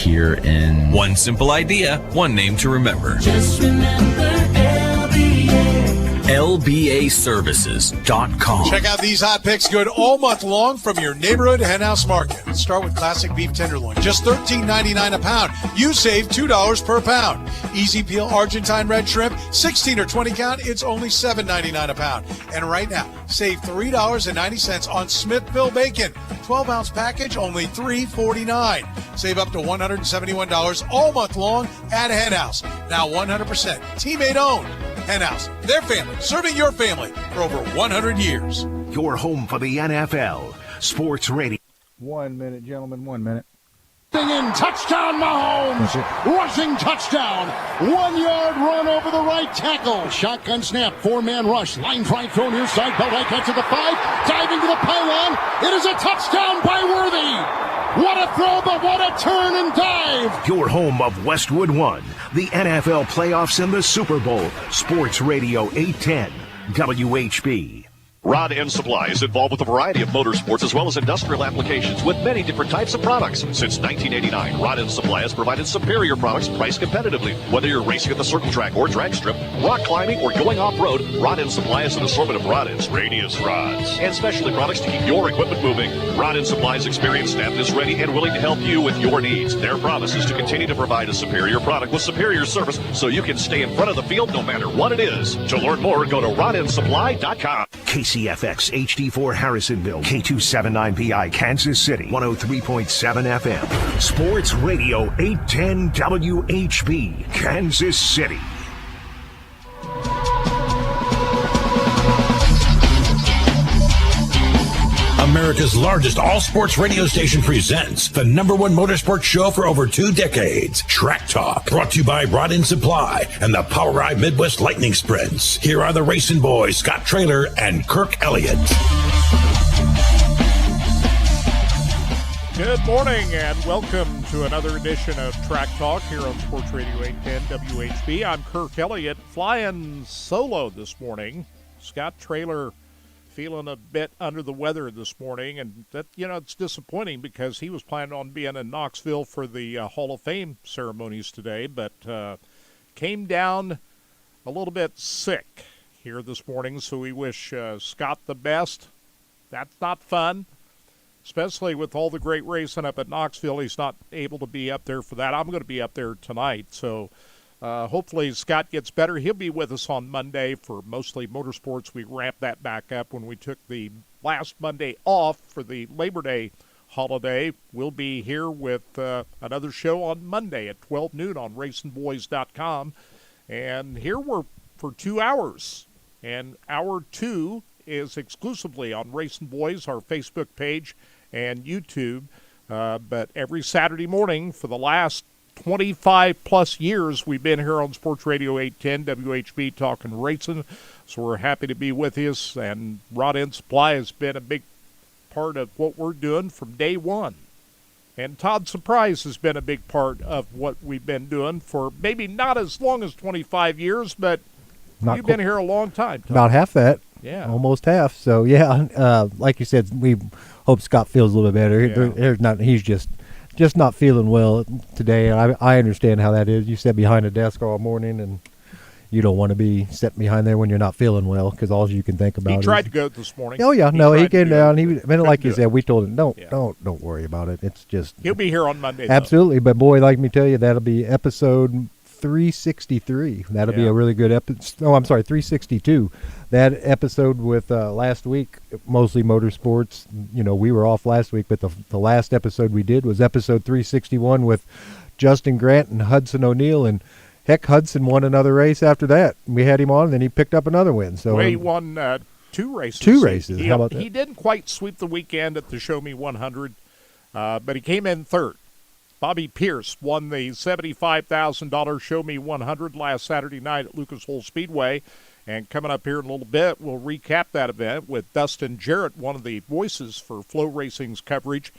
here in... One simple idea, one name to remember. Just remember LBA. LBAservices.com. Check out these hot picks good all month long from your neighborhood henhouse market. Let's start with classic beef tenderloin, just $13.99 a pound. You save $2 per pound. Easy peel Argentine red shrimp, 16 or 20 count, it's only $7.99 a pound. And right now, save $3.90 on Smithville bacon. 12-ounce package, only $3.49. Save up to $171 all month long at Henhouse. Now 100% teammate owned. Henhouse, their family, serving your family for over 100 years. Your home for the NFL. Sports Radio. 1 minute, gentlemen, 1 minute. In touchdown, Mahomes! Rushing touchdown! 1 yard run over the right tackle. Shotgun snap, four-man rush. Line drive throw near side. Belt catch to the 5. Diving to the pylon. It is a touchdown by Worthy. What a throw, but what a turn and dive! Your home of Westwood One, the NFL playoffs and the Super Bowl. Sports Radio 810 WHB. Rod End Supply is involved with a variety of motorsports as well as industrial applications with many different types of products. Since 1989, Rod End Supply has provided superior products priced competitively. Whether you're racing at the circle track or drag strip, rock climbing, or going off-road, Rod End Supply has an assortment of rod ends, radius rods, and specialty products to keep your equipment moving. Rod End Supply's experienced staff is ready and willing to help you with your needs. Their promise is to continue to provide a superior product with superior service so you can stay in front of the field no matter what it is. To learn more, go to rodendsupply.com. KCFX HD4 Harrisonville, K279PI Kansas City, 103.7 FM. Sports Radio 810 WHB, Kansas City. America's largest all-sports radio station presents the number one motorsports show for over 2 decades, Track Talk, brought to you by Rod End Supply and the Power Ride Midwest Lightning Sprints. Here are the racing boys, Scott Traylor and Kirk Elliott. Good morning and welcome to another edition of Track Talk here on Sports Radio 810 WHB. I'm Kirk Elliott, flying solo this morning. Scott Traylor feeling a bit under the weather this morning, and that, it's disappointing because he was planning on being in Knoxville for the Hall of Fame ceremonies today, but came down a little bit sick here this morning, so we wish Scott the best. That's not fun, especially with all the great racing up at Knoxville. He's not able to be up there for that. I'm going to be up there tonight, so hopefully Scott gets better. He'll be with us on Monday for mostly motorsports. We ramped that back up when we took the last Monday off for the Labor Day holiday. We'll be here with another show on Monday at 12 noon on racingboys.com. And here we're for 2 hours. And hour 2 is exclusively on Racing Boys, our Facebook page and YouTube. But every Saturday morning for the last 25 plus years we've been here on Sports Radio 810 WHB talking racing, so we're happy to be with you. And Rod End Supply has been a big part of what we're doing from day one, and Todd Surprise has been a big part of what we've been doing for maybe not as long as 25 years, but you've been here a long time, Todd. About half that. Yeah, almost half. So like you said, we hope Scott feels a little bit better. He's just not feeling well today. I understand how that is. You sit behind a desk all morning, and you don't want to be sitting behind there when you're not feeling well, because all you can think about. He tried to go this morning. Oh yeah, he came down. Like you said, we told him don't worry about it. It's just he'll be here on Monday. Absolutely, but boy, let me tell you, that'll be episode 363. That'll be a really good episode. Oh, I'm sorry, 362. That episode with last week, mostly motorsports. We were off last week, but the last episode we did was episode 361 with Justin Grant and Hudson O'Neill, and heck, Hudson won another race after that. We had him on, and then he picked up another win. So he won 2 races. 2 races. How about that? He didn't quite sweep the weekend at the Show Me 100, but he came in third. Bobby Pierce won the $75,000 Show Me 100 last Saturday night at Lucas Oil Speedway. And coming up here in a little bit, we'll recap that event with Dustin Jarrett, one of the voices for Flow Racing's coverage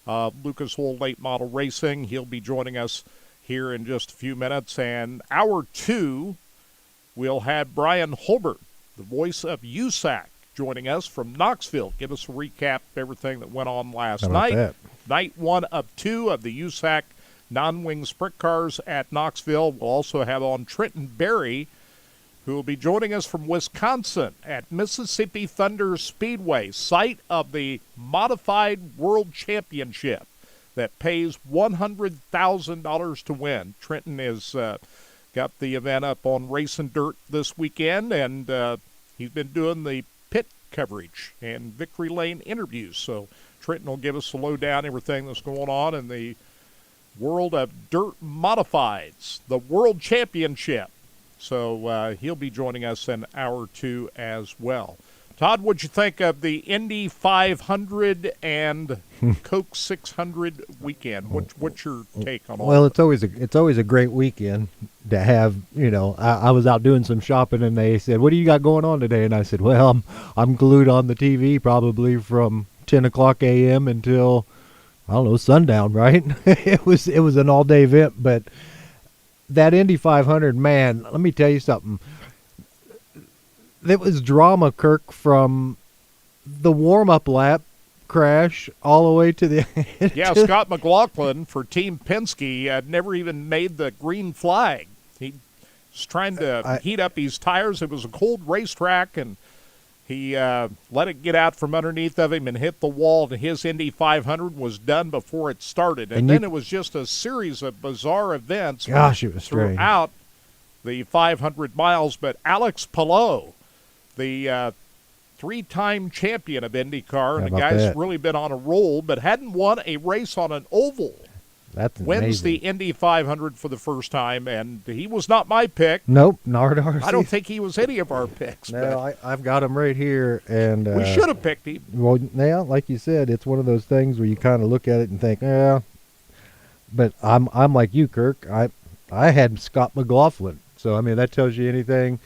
of Lucas Oil Late Model Racing. He'll be joining us here in just a few minutes. And hour 2, we'll have Brian Holbert, the voice of USAC, joining us from Knoxville. Give us a recap of everything that went on last night. That? Night 1 of 2 of the USAC non-wing sprint cars at Knoxville. We'll also have on Trenton Berry, who will be joining us from Wisconsin at Mississippi Thunder Speedway, site of the Modified World Championship that pays $100,000 to win. Trenton has got the event up on Racing Dirt this weekend, and he's been doing the pit coverage and victory lane interviews. So Trenton will give us a lowdown, everything that's going on in the world of dirt modifieds, the World Championship. So he'll be joining us in hour 2 as well. Todd, what'd you think of the Indy 500 and Coke 600 weekend? What's your take on all Well, of it? it's always a great weekend to have. I was out doing some shopping, and they said, "What do you got going on today?" And I said, "Well, I'm glued on the TV probably from 10 o'clock a.m. until, I don't know, sundown." Right? It was an all day event, but that Indy 500, man, let me tell you something. It was drama, Kirk, from the warm-up lap crash all the way to the end. Yeah, Scott McLaughlin for Team Penske had never even made the green flag. He was trying to heat up his tires. It was a cold racetrack, and he let it get out from underneath of him and hit the wall, and his Indy 500 was done before it started. And then it was just a series of bizarre events Gosh, it was strange. throughout the 500 miles. But Alex Palou, the 3-time champion of IndyCar, and a guy that's really been on a roll, but hadn't won a race on an oval. That's Wins amazing. the Indy 500 for the first time, and he was not my pick. Nope, not ours. I don't think he was any of our picks. No, I've got him right here, and we should have picked him. Well, yeah, like you said, it's one of those things where you kind of look at it and think, yeah. But I'm like you, Kirk. I had Scott McLaughlin, so I mean that tells you anything.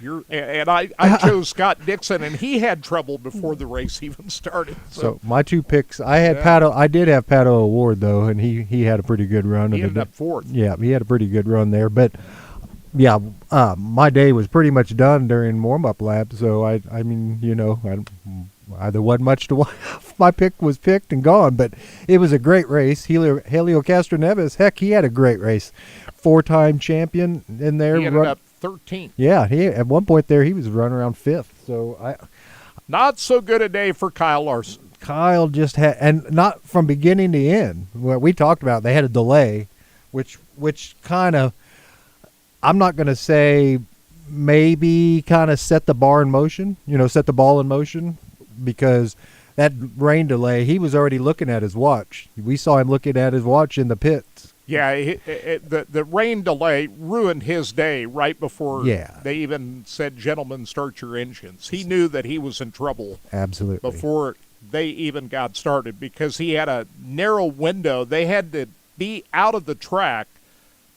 I chose Scott Dixon, and he had trouble before the race even started. So my two picks, I had Pato. I did have Pato O'Ward though, and he had a pretty good run. He ended up 4th. Yeah, he had a pretty good run there. But yeah, my day was pretty much done during warm-up lap. So I mean, there wasn't much to watch. My pick was picked and gone, but it was a great race. Helio Castroneves, heck, he had a great race. 4-time champion in there. He ended up 13th. Yeah, he at one point there he was running around 5th. So not so good a day for Kyle Larson. Kyle just had, and not from beginning to end. What we talked about, they had a delay, which kind of, I'm not going to say maybe kind of set the bar in motion, set the ball in motion, because that rain delay, he was already looking at his watch. We saw him looking at his watch in the pits. Yeah, the rain delay ruined his day right before they even said, "Gentlemen, start your engines." He knew that he was in trouble. Absolutely. Before they even got started, because he had a narrow window. They had to be out of the track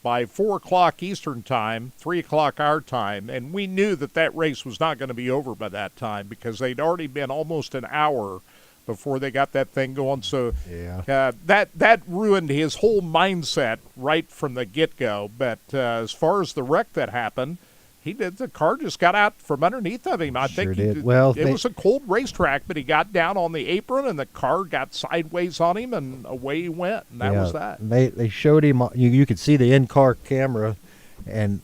by 4 o'clock Eastern time, 3 o'clock our time, and we knew that race was not going to be over by that time because they'd already been almost an hour before they got that thing going. So that ruined his whole mindset right from the get-go. But as far as the wreck that happened, the car just got out from underneath of him. I think did. Well, it was a cold racetrack, but he got down on the apron and the car got sideways on him and away he went. And that was that. They showed him, you could see the in-car camera, and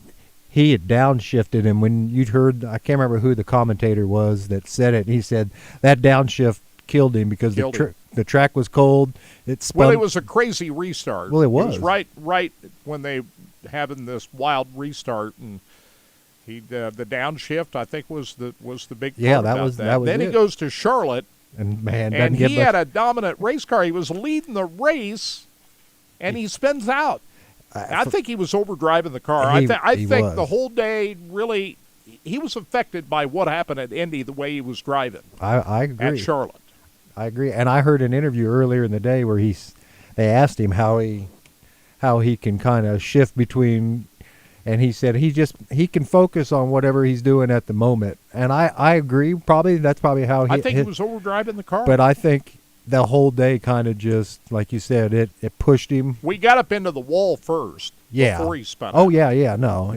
he had downshifted him. When you'd heard, I can't remember who the commentator was that said it, he said that downshift killed him because the track was cold. It spun. Well, it was a crazy restart. Well, it was right when they having this wild restart, and the downshift I think was the big part about that. Then he goes to Charlotte, and man, and he had a dominant race car. He was leading the race, and he spins out. I think he was overdriving the car. I think the whole day really he was affected by what happened at Indy, the way he was driving. I agree. At Charlotte. I agree, and I heard an interview earlier in the day where they asked him how he can kind of shift between, and he said he can focus on whatever he's doing at the moment, and I agree. That's probably how he. I think he was overdriving the car, but I think the whole day kind of just like you said, it pushed him. We got up into the wall first, before he spun. Oh yeah, no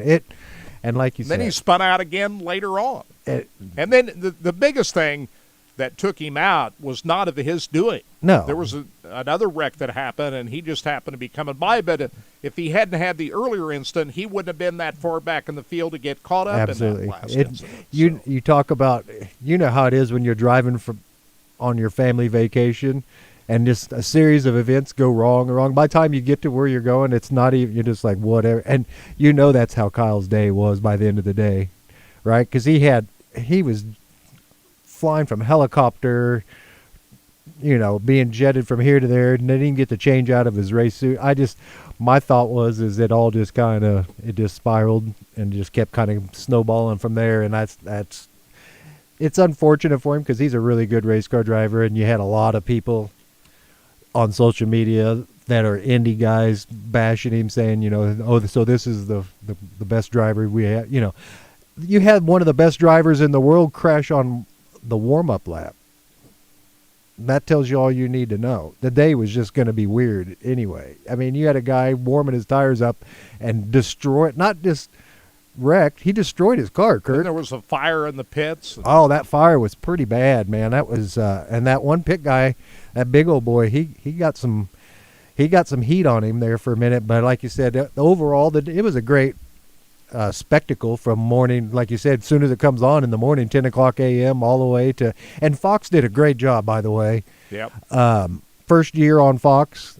and like you said, then he spun out again later on, and then the biggest thing. that took him out was not of his doing. No. There was another wreck that happened, and he just happened to be coming by. But if he hadn't had the earlier incident, he wouldn't have been that far back in the field to get caught up Absolutely. in that last incident. You talk about, you know how it is when you're driving on your family vacation, and just a series of events go wrong. By the time you get to where you're going, it's not even, you're just like, whatever. And you know that's how Kyle's day was by the end of the day, right? Because he was flying from helicopter, being jetted from here to there, and then he didn't get the change out of his race suit. My thought was it all just it just spiraled and just kept kind of snowballing from there, and it's unfortunate for him because he's a really good race car driver, and you had a lot of people on social media that are Indy guys bashing him, saying, so this is the best driver we have. You had one of the best drivers in the world crash on the warm-up lap. That tells you all you need to know. The day was just going to be weird anyway. I mean, you had a guy warming his tires up and not just wrecked, he destroyed his car, Kurt. And there was a fire in the pits. Oh, that fire was pretty bad, man. That was, and that one pit guy, that big old boy, he got some heat on him there for a minute. But like you said, overall, it was a great spectacle from morning, like you said, as soon as it comes on in the morning, 10 o'clock a.m. all the way to, and Fox did a great job, by the way. Yep. First year on Fox,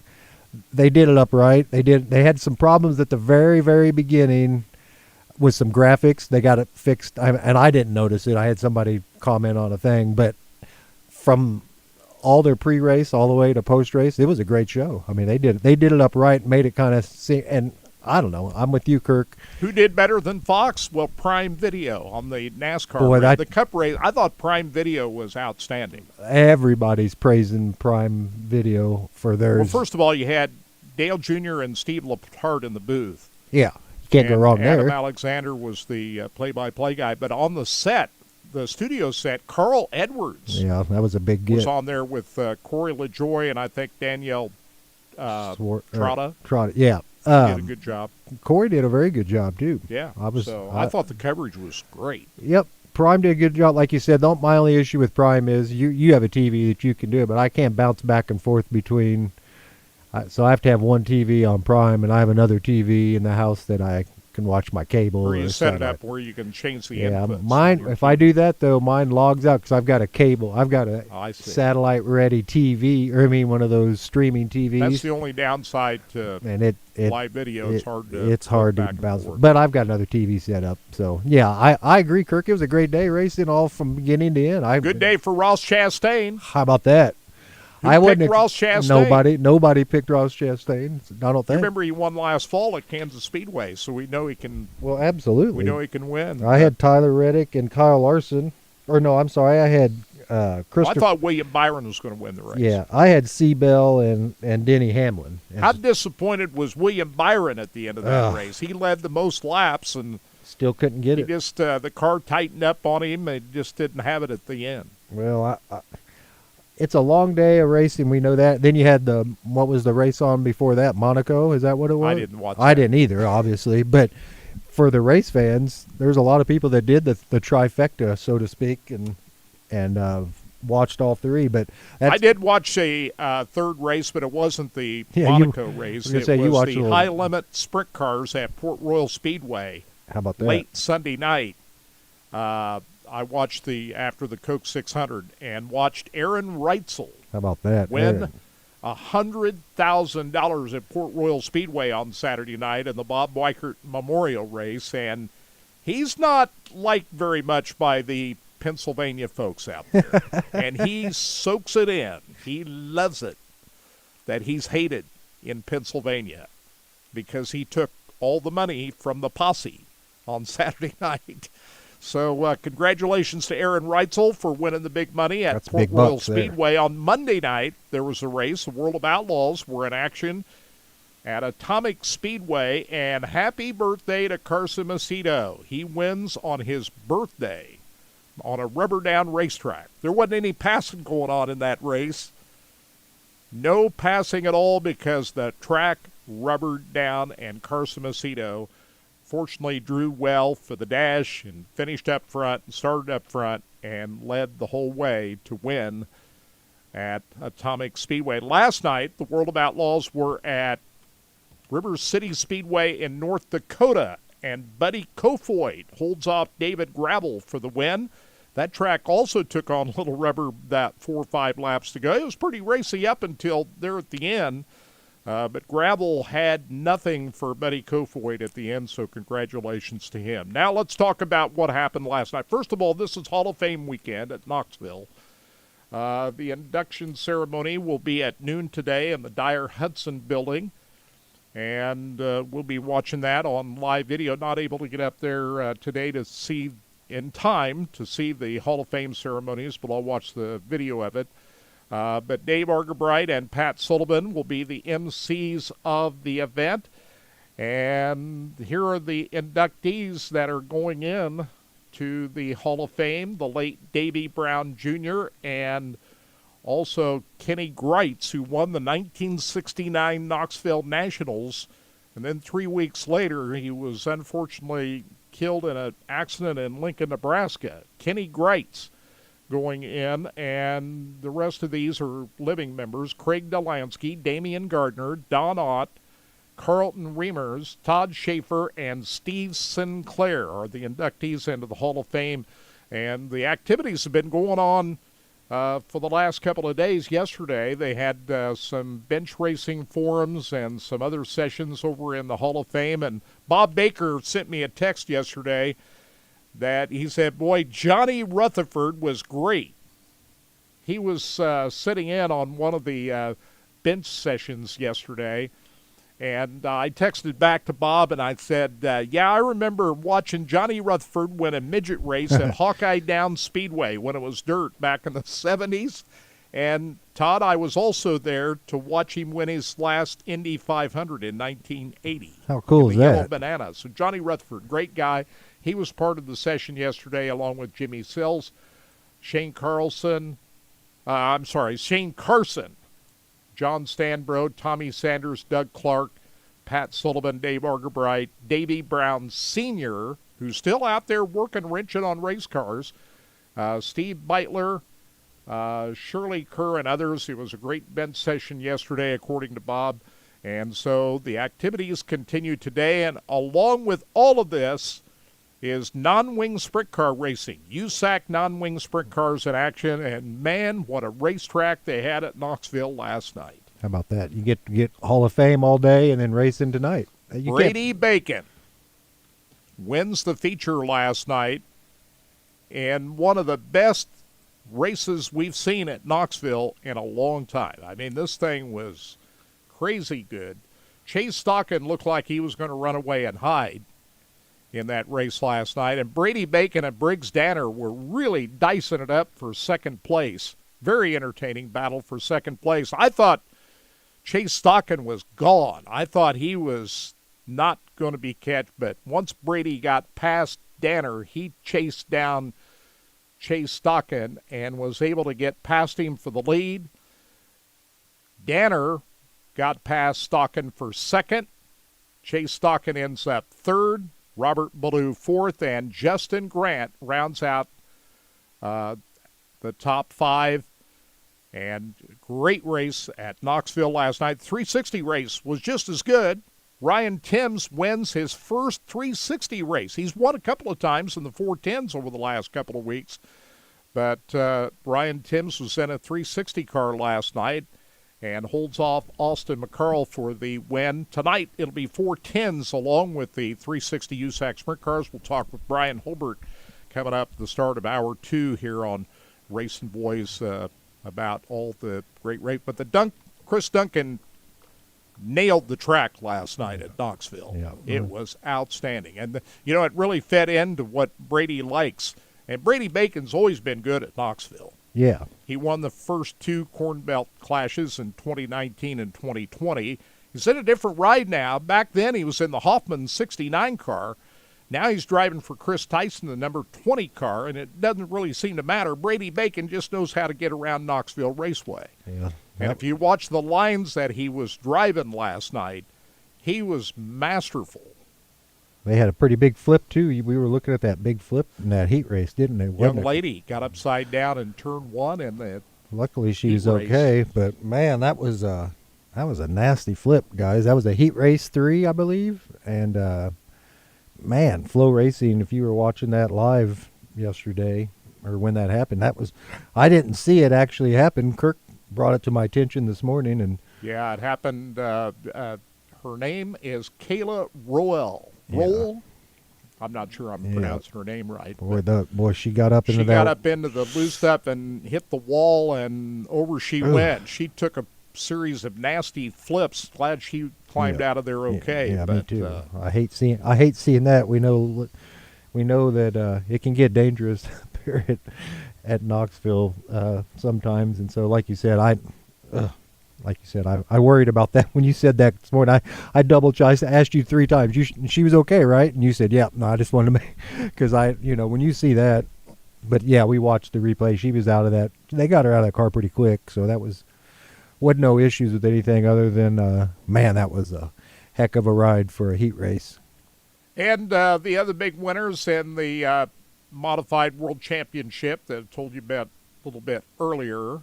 they did it upright. They had some problems at the very, very beginning with some graphics. They got it fixed, and I didn't notice it. I had somebody comment on a thing, but from all their pre-race all the way to post-race, it was a great show. I mean, they did it upright, made it kind of seem, and I don't know. I'm with you, Kirk. Who did better than Fox? Well, Prime Video on the NASCAR Boy, the Cup race. I thought Prime Video was outstanding. Everybody's praising Prime Video for theirs. Well, first of all, you had Dale Jr. and Steve Lepard in the booth. Yeah, you can't go wrong Adam there. Alexander was the play-by-play guy. But on the set, the studio set, Carl Edwards Yeah, that was a big get. was on there with Corey LaJoy and I think Danielle Trotta. Trotta, yeah. Did a good job. Corey did a very good job, too. Yeah. I thought the coverage was great. Yep. Prime did a good job. Like you said, my only issue with Prime is you have a TV that you can do it, but I can't bounce back and forth between. So I have to have one TV on Prime, and I have another TV in the house that I can watch my cable. Or you set it satellite. up where you can change the Yeah, inputs. mine. If I do that though, mine logs out because I've got a cable. I've got a satellite-ready TV, or I mean, one of those streaming TVs. That's the only downside to live video. It's hard to bounce. But I've got another TV set up. So yeah, I agree, Kirk. It was a great day racing, all from beginning to end. Good day for Ross Chastain. How about that? Who picked Ross Chastain? Nobody picked Ross Chastain. I don't think. Remember, he won last fall at Kansas Speedway, so we know he can. Well, absolutely. We know he can win. I had Tyler Reddick and Kyle Larson. Or no, I'm sorry. I had Christopher. I thought William Byron was going to win the race. Yeah, I had Seabell and Denny Hamlin. How disappointed was William Byron at the end of that race? He led the most laps and still couldn't get it. Just the car tightened up on him. It just didn't have it at the end. Well, it's a long day of racing. We know that. Then you had what was the race on before that? Monaco? Is that what it was? I didn't watch. I didn't either, obviously. But for the race fans, there's a lot of people that did the trifecta, so to speak, and watched all three. But I did watch a third race, but it wasn't the Monaco race. It was the high limit sprint cars at Port Royal Speedway. How about that? Late Sunday night. I watched after the Coke 600 and watched Aaron Reitzel. How about that? Win $100,000 at Port Royal Speedway on Saturday night in the Bob Weichert Memorial Race, and he's not liked very much by the Pennsylvania folks out there. And he soaks it in. He loves it that he's hated in Pennsylvania because he took all the money from the posse on Saturday night. So congratulations to Aaron Reitzel for winning the big money at Port Royal Speedway. On Monday night, there was a race. The World of Outlaws were in action at Atomic Speedway, and happy birthday to Carson Macedo. He wins on his birthday on a rubber-down racetrack. There wasn't any passing going on in that race. No passing at all because the track rubbered down, and Carson Macedo fortunately drew well for the dash and finished up front and started up front and led the whole way to win at Atomic Speedway. Last night, the World of Outlaws were at River City Speedway in North Dakota, and Buddy Kofoid holds off David Gravel for the win. That track also took on Little Rubber that 4 or 5 laps to go. It was pretty racy up until there at the end, but Gravel had nothing for Buddy Kofoid at the end, so congratulations to him. Now let's talk about what happened last night. First of all, this is Hall of Fame weekend at Knoxville. The induction ceremony will be at noon today in the Dyer Hudson building, and we'll be watching that on live video. Not able to get up there today to see in time to see the Hall of Fame ceremonies, but I'll watch the video of it. But Dave Argerbright and Pat Sullivan will be the MCs of the event. And here are the inductees that are going in to the Hall of Fame: the late Davy Brown Jr. and also Kenny Greitz, who won the 1969 Knoxville Nationals. And then 3 weeks later, he was unfortunately killed in an accident in Lincoln, Nebraska. Kenny Greitz going in, and the rest of these are living members: Craig Delansky, Damian Gardner, Don Ott, Carlton Reimers, Todd Schaefer, and Steve Sinclair are the inductees into the Hall of Fame. And the activities have been going on for the last couple of days. Yesterday, they had some bench racing forums and some other sessions over in the Hall of Fame. And Bob Baker sent me a text yesterday that he said, boy, Johnny Rutherford was great. He was sitting in on one of the bench sessions yesterday. And I texted back to Bob and I said, yeah, I remember watching Johnny Rutherford win a midget race at Hawkeye Down Speedway when it was dirt back in the 70s. And, Todd, I was also there to watch him win his last Indy 500 in 1980. How cool is that? Yellow Banana. So Johnny Rutherford, great guy. He was part of the session yesterday along with Jimmy Sills, Shane Carson, John Stanbro, Tommy Sanders, Doug Clark, Pat Sullivan, Dave Argerbright, Davy Brown Sr., who's still out there working, wrenching on race cars, Steve Beitler, Shirley Kerr, and others. It was a great bench session yesterday, according to Bob. And so the activities continue today, and along with all of this is non-wing sprint car racing. USAC non-wing sprint cars in action, and man, what a racetrack they had at Knoxville last night. How about that? You get Hall of Fame all day and then racing tonight. Brady Bacon wins the feature last night in one of the best races we've seen at Knoxville in a long time. I mean, this thing was crazy good. Chase Stockin looked like he was going to run away and hide in that race last night, and Brady Bacon and Briggs Danner were really dicing it up for second place. Very entertaining battle for second place. I thought Chase Stockin was gone. I thought he was not going to be catched, but once Brady got past Danner, he chased down Chase Stockin and was able to get past him for the lead. Danner got past Stockin for second. Chase Stockin ends up third. Robert Ballou fourth, and Justin Grant rounds out the top five. And great race at Knoxville last night. 360 race was just as good. Ryan Timms wins his first 360 race. He's won a couple of times in the 410s over the last couple of weeks. But Ryan Timms was in a 360 car last night and holds off Austin McCarl for the win. Tonight, it'll be 410s along with the 360 USAC Sprint Cars. We'll talk with Brian Holbert coming up at the start of Hour 2 here on Racing Boys about all the great race. But Chris Duncan nailed the track last night at Knoxville. Yeah. It was outstanding. And, it really fed into what Brady likes. And Brady Bacon's always been good at Knoxville. Yeah. He won the first two Corn Belt clashes in 2019 and 2020. He's in a different ride now. Back then he was in the Hoffman 69 car. Now he's driving for Chris Tyson, the number 20 car, and it doesn't really seem to matter. Brady Bacon just knows how to get around Knoxville Raceway. Yeah. And if you watch the lines that he was driving last night, he was masterful. They had a pretty big flip, too. We were looking at that big flip in that heat race, didn't they? Young lady got upside down in turn 1, and luckily she was okay. But, man, that was a nasty flip, guys. That was a heat race 3, I believe. And, man, Flow Racing, if you were watching that live yesterday or when that happened, I didn't see it actually happen. Kirk brought it to my attention this morning. And yeah, it happened. Her name is Kayla Roell. Yeah. I'm not sure I'm pronouncing her name right. Boy, she got up into that. She got up into the loose stuff and hit the wall, and over she went. She took a series of nasty flips. Glad she climbed out of there okay. Yeah, but, me too. I hate seeing that. We know that it can get dangerous there at Knoxville sometimes, and so like you said, I worried about that when you said that this morning. I double checked. I asked you 3 times. She was okay, right? And you said, yeah. No, I just wanted to make, because when you see that. But yeah, we watched the replay. She was out of that. They got her out of that car pretty quick, so that wasn't no issues with anything other than man, that was a heck of a ride for a heat race. And the other big winners in the Modified World Championship that I told you about a little bit earlier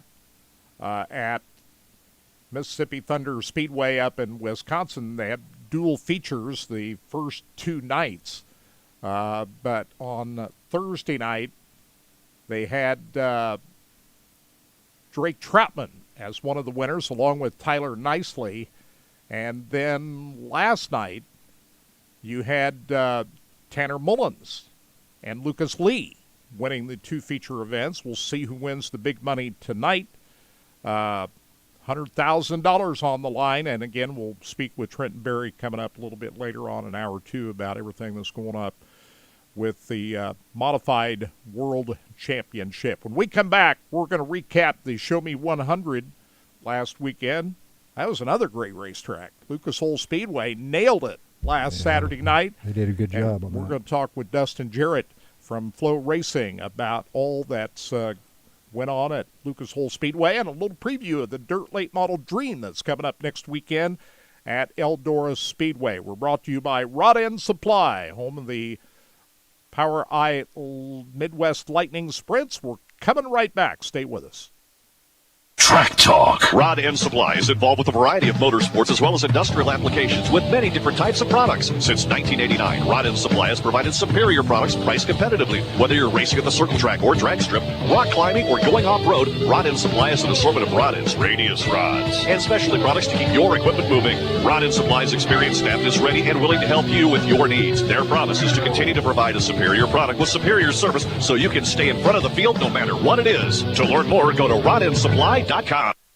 at Mississippi Thunder Speedway up in Wisconsin. They had dual features the first 2 nights. But on Thursday night, they had Drake Troutman as one of the winners, along with Tyler Nicely. And then last night, you had Tanner Mullins and Lucas Lee winning the 2 feature events. We'll see who wins the big money tonight. $100,000 on the line, and again, we'll speak with Trenton Berry coming up a little bit later on, an hour or 2, about everything that's going up with the Modified World Championship. When we come back, we're going to recap the Show Me 100 last weekend. That was another great racetrack. Lucas Oil Speedway nailed it last Saturday night. They did a good job on that. We're going to talk with Dustin Jarrett from Flow Racing about all that's went on at Lucas Oil Speedway, and a little preview of the Dirt Late Model Dream that's coming up next weekend at Eldora Speedway. We're brought to you by Rod End Supply, home of the Power Eye Midwest Lightning Sprints. We're coming right back. Stay with us. Track Talk. Rod End Supply is involved with a variety of motorsports as well as industrial applications with many different types of products. Since 1989, Rod End Supply has provided superior products priced competitively. Whether you're racing at the circle track or drag strip, rock climbing, or going off-road, Rod End Supply has an assortment of rod ends, radius rods, and specialty products to keep your equipment moving. Rod End Supply's experienced staff is ready and willing to help you with your needs. Their promise is to continue to provide a superior product with superior service so you can stay in front of the field no matter what it is. To learn more, go to rodendsupply.com.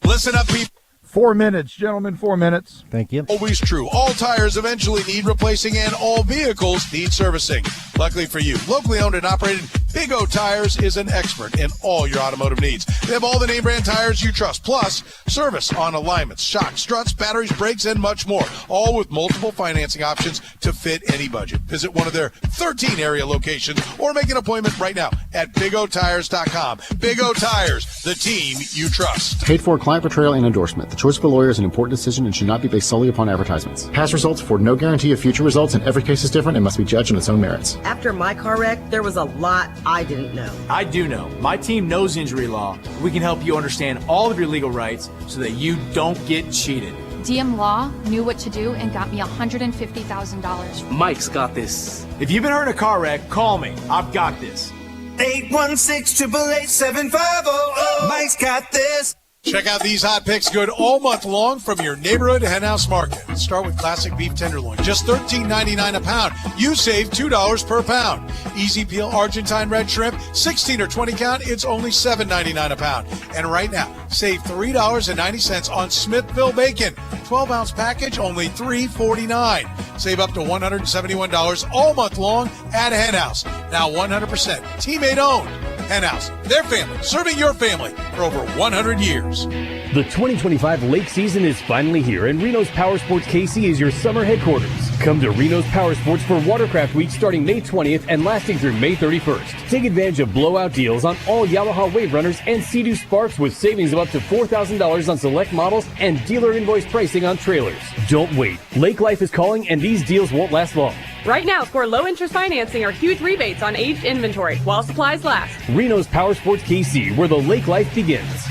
Listen up, people. 4 minutes, gentlemen, 4 minutes. Thank you. Always true. All tires eventually need replacing, and all vehicles need servicing. Luckily for you, locally owned and operated, Big O Tires is an expert in all your automotive needs. They have all the name brand tires you trust, plus service on alignments, shocks, struts, batteries, brakes, and much more, all with multiple financing options to fit any budget. Visit one of their 13 area locations or make an appointment right now at BigOTires.com. Big O Tires, the team you trust. Paid for client portrayal and endorsement. The choice of a lawyer is an important decision and should not be based solely upon advertisements. Past results afford no guarantee of future results, and every case is different and must be judged on its own merits. After my car wreck, there was a lot I didn't know. I do know. My team knows injury law. We can help you understand all of your legal rights so that you don't get cheated. DM Law knew what to do and got me $150,000. Mike's got this. If you've been hurt in a car wreck, call me. I've got this. 816-888-7500. Mike's got this. Check out these hot picks good all month long from your neighborhood henhouse market. Start with classic beef tenderloin, just $13.99 a pound. You save $2 per pound. Easy peel Argentine red shrimp, 16 or 20 count, it's only $7.99 a pound. And right now, save $3.90 on Smithville bacon. 12-ounce package, only $3.49. Save up to $171 all month long at Henhouse. Now 100% teammate owned. Henhouse, their family, serving your family for over 100 years. The 2025 lake season is finally here, and Reno's Power Sports KC is your summer headquarters. Come to Reno's Power Sports for Watercraft Week starting May 20th and lasting through May 31st. Take advantage of blowout deals on all Yamaha Wave Runners and Sea-Doo Sparks with savings of up to $4,000 on select models and dealer invoice pricing on trailers. Don't wait. Lake life is calling, and these deals won't last long. Right now, for low-interest financing or huge rebates on aged inventory while supplies last. Reno's Power Sports KC, where the lake life begins.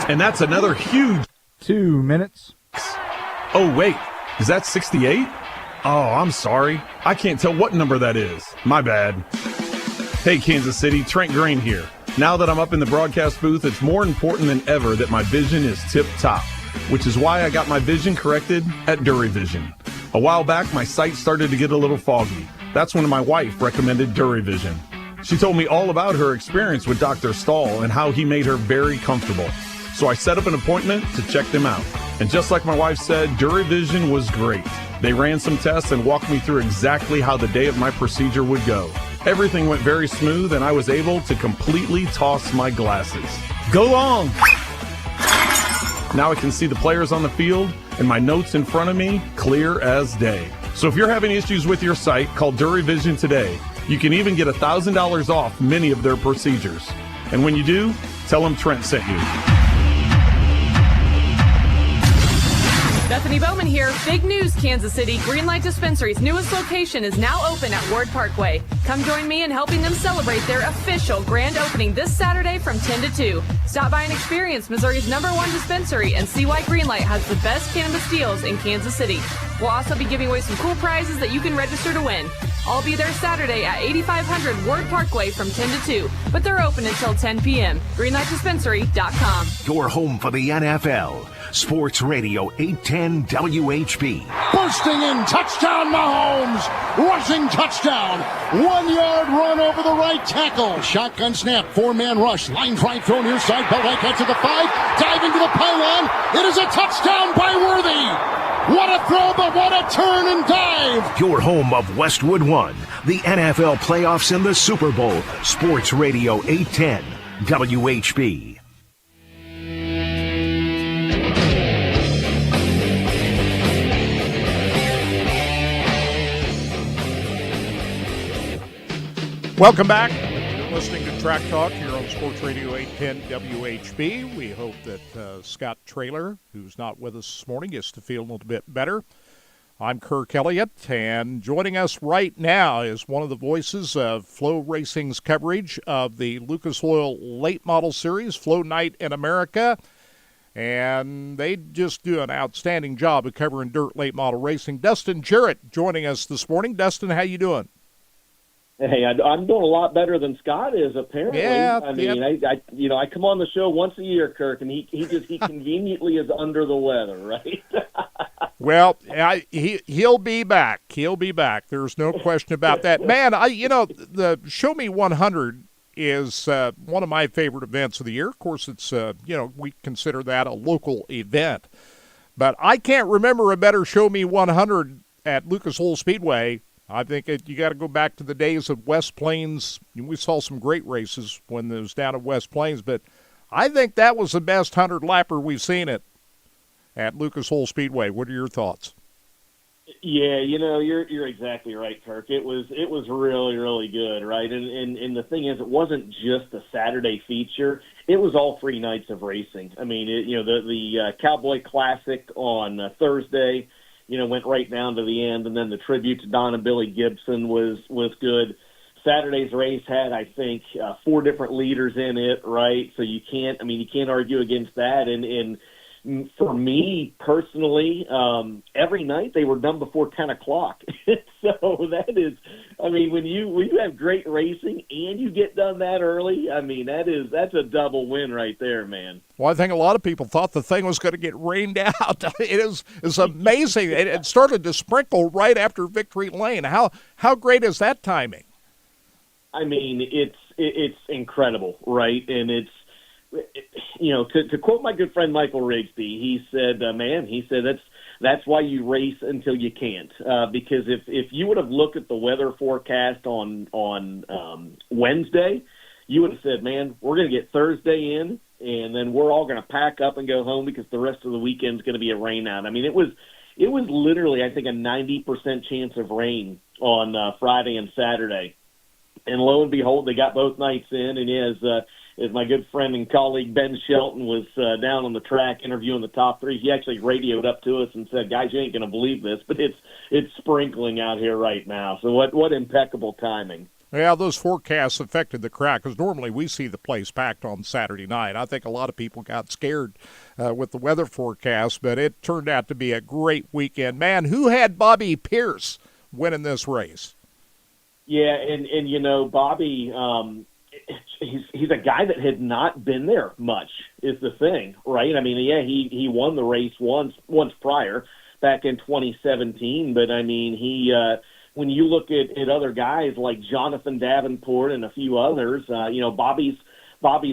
And that's another huge 2 minutes. Oh, wait. Is that 68? Oh, I'm sorry. I can't tell what number that is. My bad. Hey, Kansas City, Trent Green here. Now that I'm up in the broadcast booth, it's more important than ever that my vision is tip-top, which is why I got my vision corrected at DuraVision. A while back, my sight started to get a little foggy. That's when my wife recommended DuraVision. She told me all about her experience with Dr. Stahl and how he made her very comfortable. So I set up an appointment to check them out. And just like my wife said, DuraVision was great. They ran some tests and walked me through exactly how the day of my procedure would go. Everything went very smooth, and I was able to completely toss my glasses. Go long! Now I can see the players on the field and my notes in front of me clear as day. So if you're having issues with your sight, call DuraVision today. You can even get $1,000 off many of their procedures. And when you do, tell them Trent sent you. Bethany Bowman here. Big news, Kansas City. Greenlight Dispensary's newest location is now open at Ward Parkway. Come join me in helping them celebrate their official grand opening this Saturday from 10 to 2. Stop by and experience Missouri's #1 dispensary and see why Greenlight has the best cannabis deals in Kansas City. We'll also be giving away some cool prizes that you can register to win. I'll be there Saturday at 8500 Ward Parkway from 10 to 2, but they're open until 10 p.m. GreenlightDispensary.com. Your home for the NFL. Sports Radio 810 WHB. Bursting in, touchdown Mahomes! Rushing touchdown! 1 yard run over the right tackle. Shotgun snap, 4-man rush. Line drive throw near side, Belichick gets to the 5. Diving to the pylon. It is a touchdown by Worthy! What a throw, but what a turn and dive! Your home of Westwood One, the NFL playoffs and the Super Bowl. Sports Radio 810 WHB. Welcome back. You're listening to Track Talk here on Sports Radio 810 WHB. We hope that Scott Traylor, who's not with us this morning, gets to feel a little bit better. I'm Kirk Elliott, and joining us right now is one of the voices of Flow Racing's coverage of the Lucas Oil Late Model Series, Flow Night in America. And they just do an outstanding job of covering dirt late model racing. Dustin Jarrett joining us this morning. Dustin, how you doing? Hey, I'm doing a lot better than Scott is, apparently. Yeah, I mean, I come on the show once a year, Kirk, and he conveniently is under the weather, right? Well, he'll be back. He'll be back. There's no question about that. Man, the Show Me 100 is one of my favorite events of the year. Of course, it's we consider that a local event, but I can't remember a better Show Me 100 at Lucas Oil Speedway. I think you got to go back to the days of West Plains. We saw some great races when it was down at West Plains, but I think that was the best 100-lapper we've seen at Lucas Oil Speedway. What are your thoughts? Yeah, you're exactly right, Kirk. It was really, really good, right? And the thing is, it wasn't just a Saturday feature. It was all 3 nights of racing. I mean, the Cowboy Classic on Thursday, went right down to the end, and then the tribute to Don and Billy Gibson was good. Saturday's race had, I think, 4 different leaders in it, right? So you can't argue against that. And for me personally, every night they were done before 10 o'clock. So that is, when you have great racing and you get done that early, that's a double win right there, man. Well, I think a lot of people thought the thing was going to get rained out. It's amazing. It started to sprinkle right after Victory Lane. How great is that timing? It's incredible, right? And it's, to quote my good friend Michael Rigsby, he said, that's why you race until you can't. Because if you would have looked at the weather forecast on Wednesday, you would have said, man, we're going to get Thursday in, and then we're all going to pack up and go home because the rest of the weekend's going to be a rain out. It was literally, I think, a 90% chance of rain on Friday and Saturday. And lo and behold, they got both nights in, and as my good friend and colleague Ben Shelton was down on the track interviewing the top three, he actually radioed up to us and said, "Guys, you ain't going to believe this, but it's sprinkling out here right now." So what impeccable timing. Yeah, those forecasts affected the crowd because normally we see the place packed on Saturday night. I think a lot of people got scared with the weather forecast, but it turned out to be a great weekend. Man, who had Bobby Pierce winning this race? Yeah, and you know, Bobby, he's a guy that had not been there much, is the thing, right? I mean, yeah, he won the race once prior, back in 2017, but I mean, he when you look at other guys like Jonathan Davenport and a few others, you know, Bobby's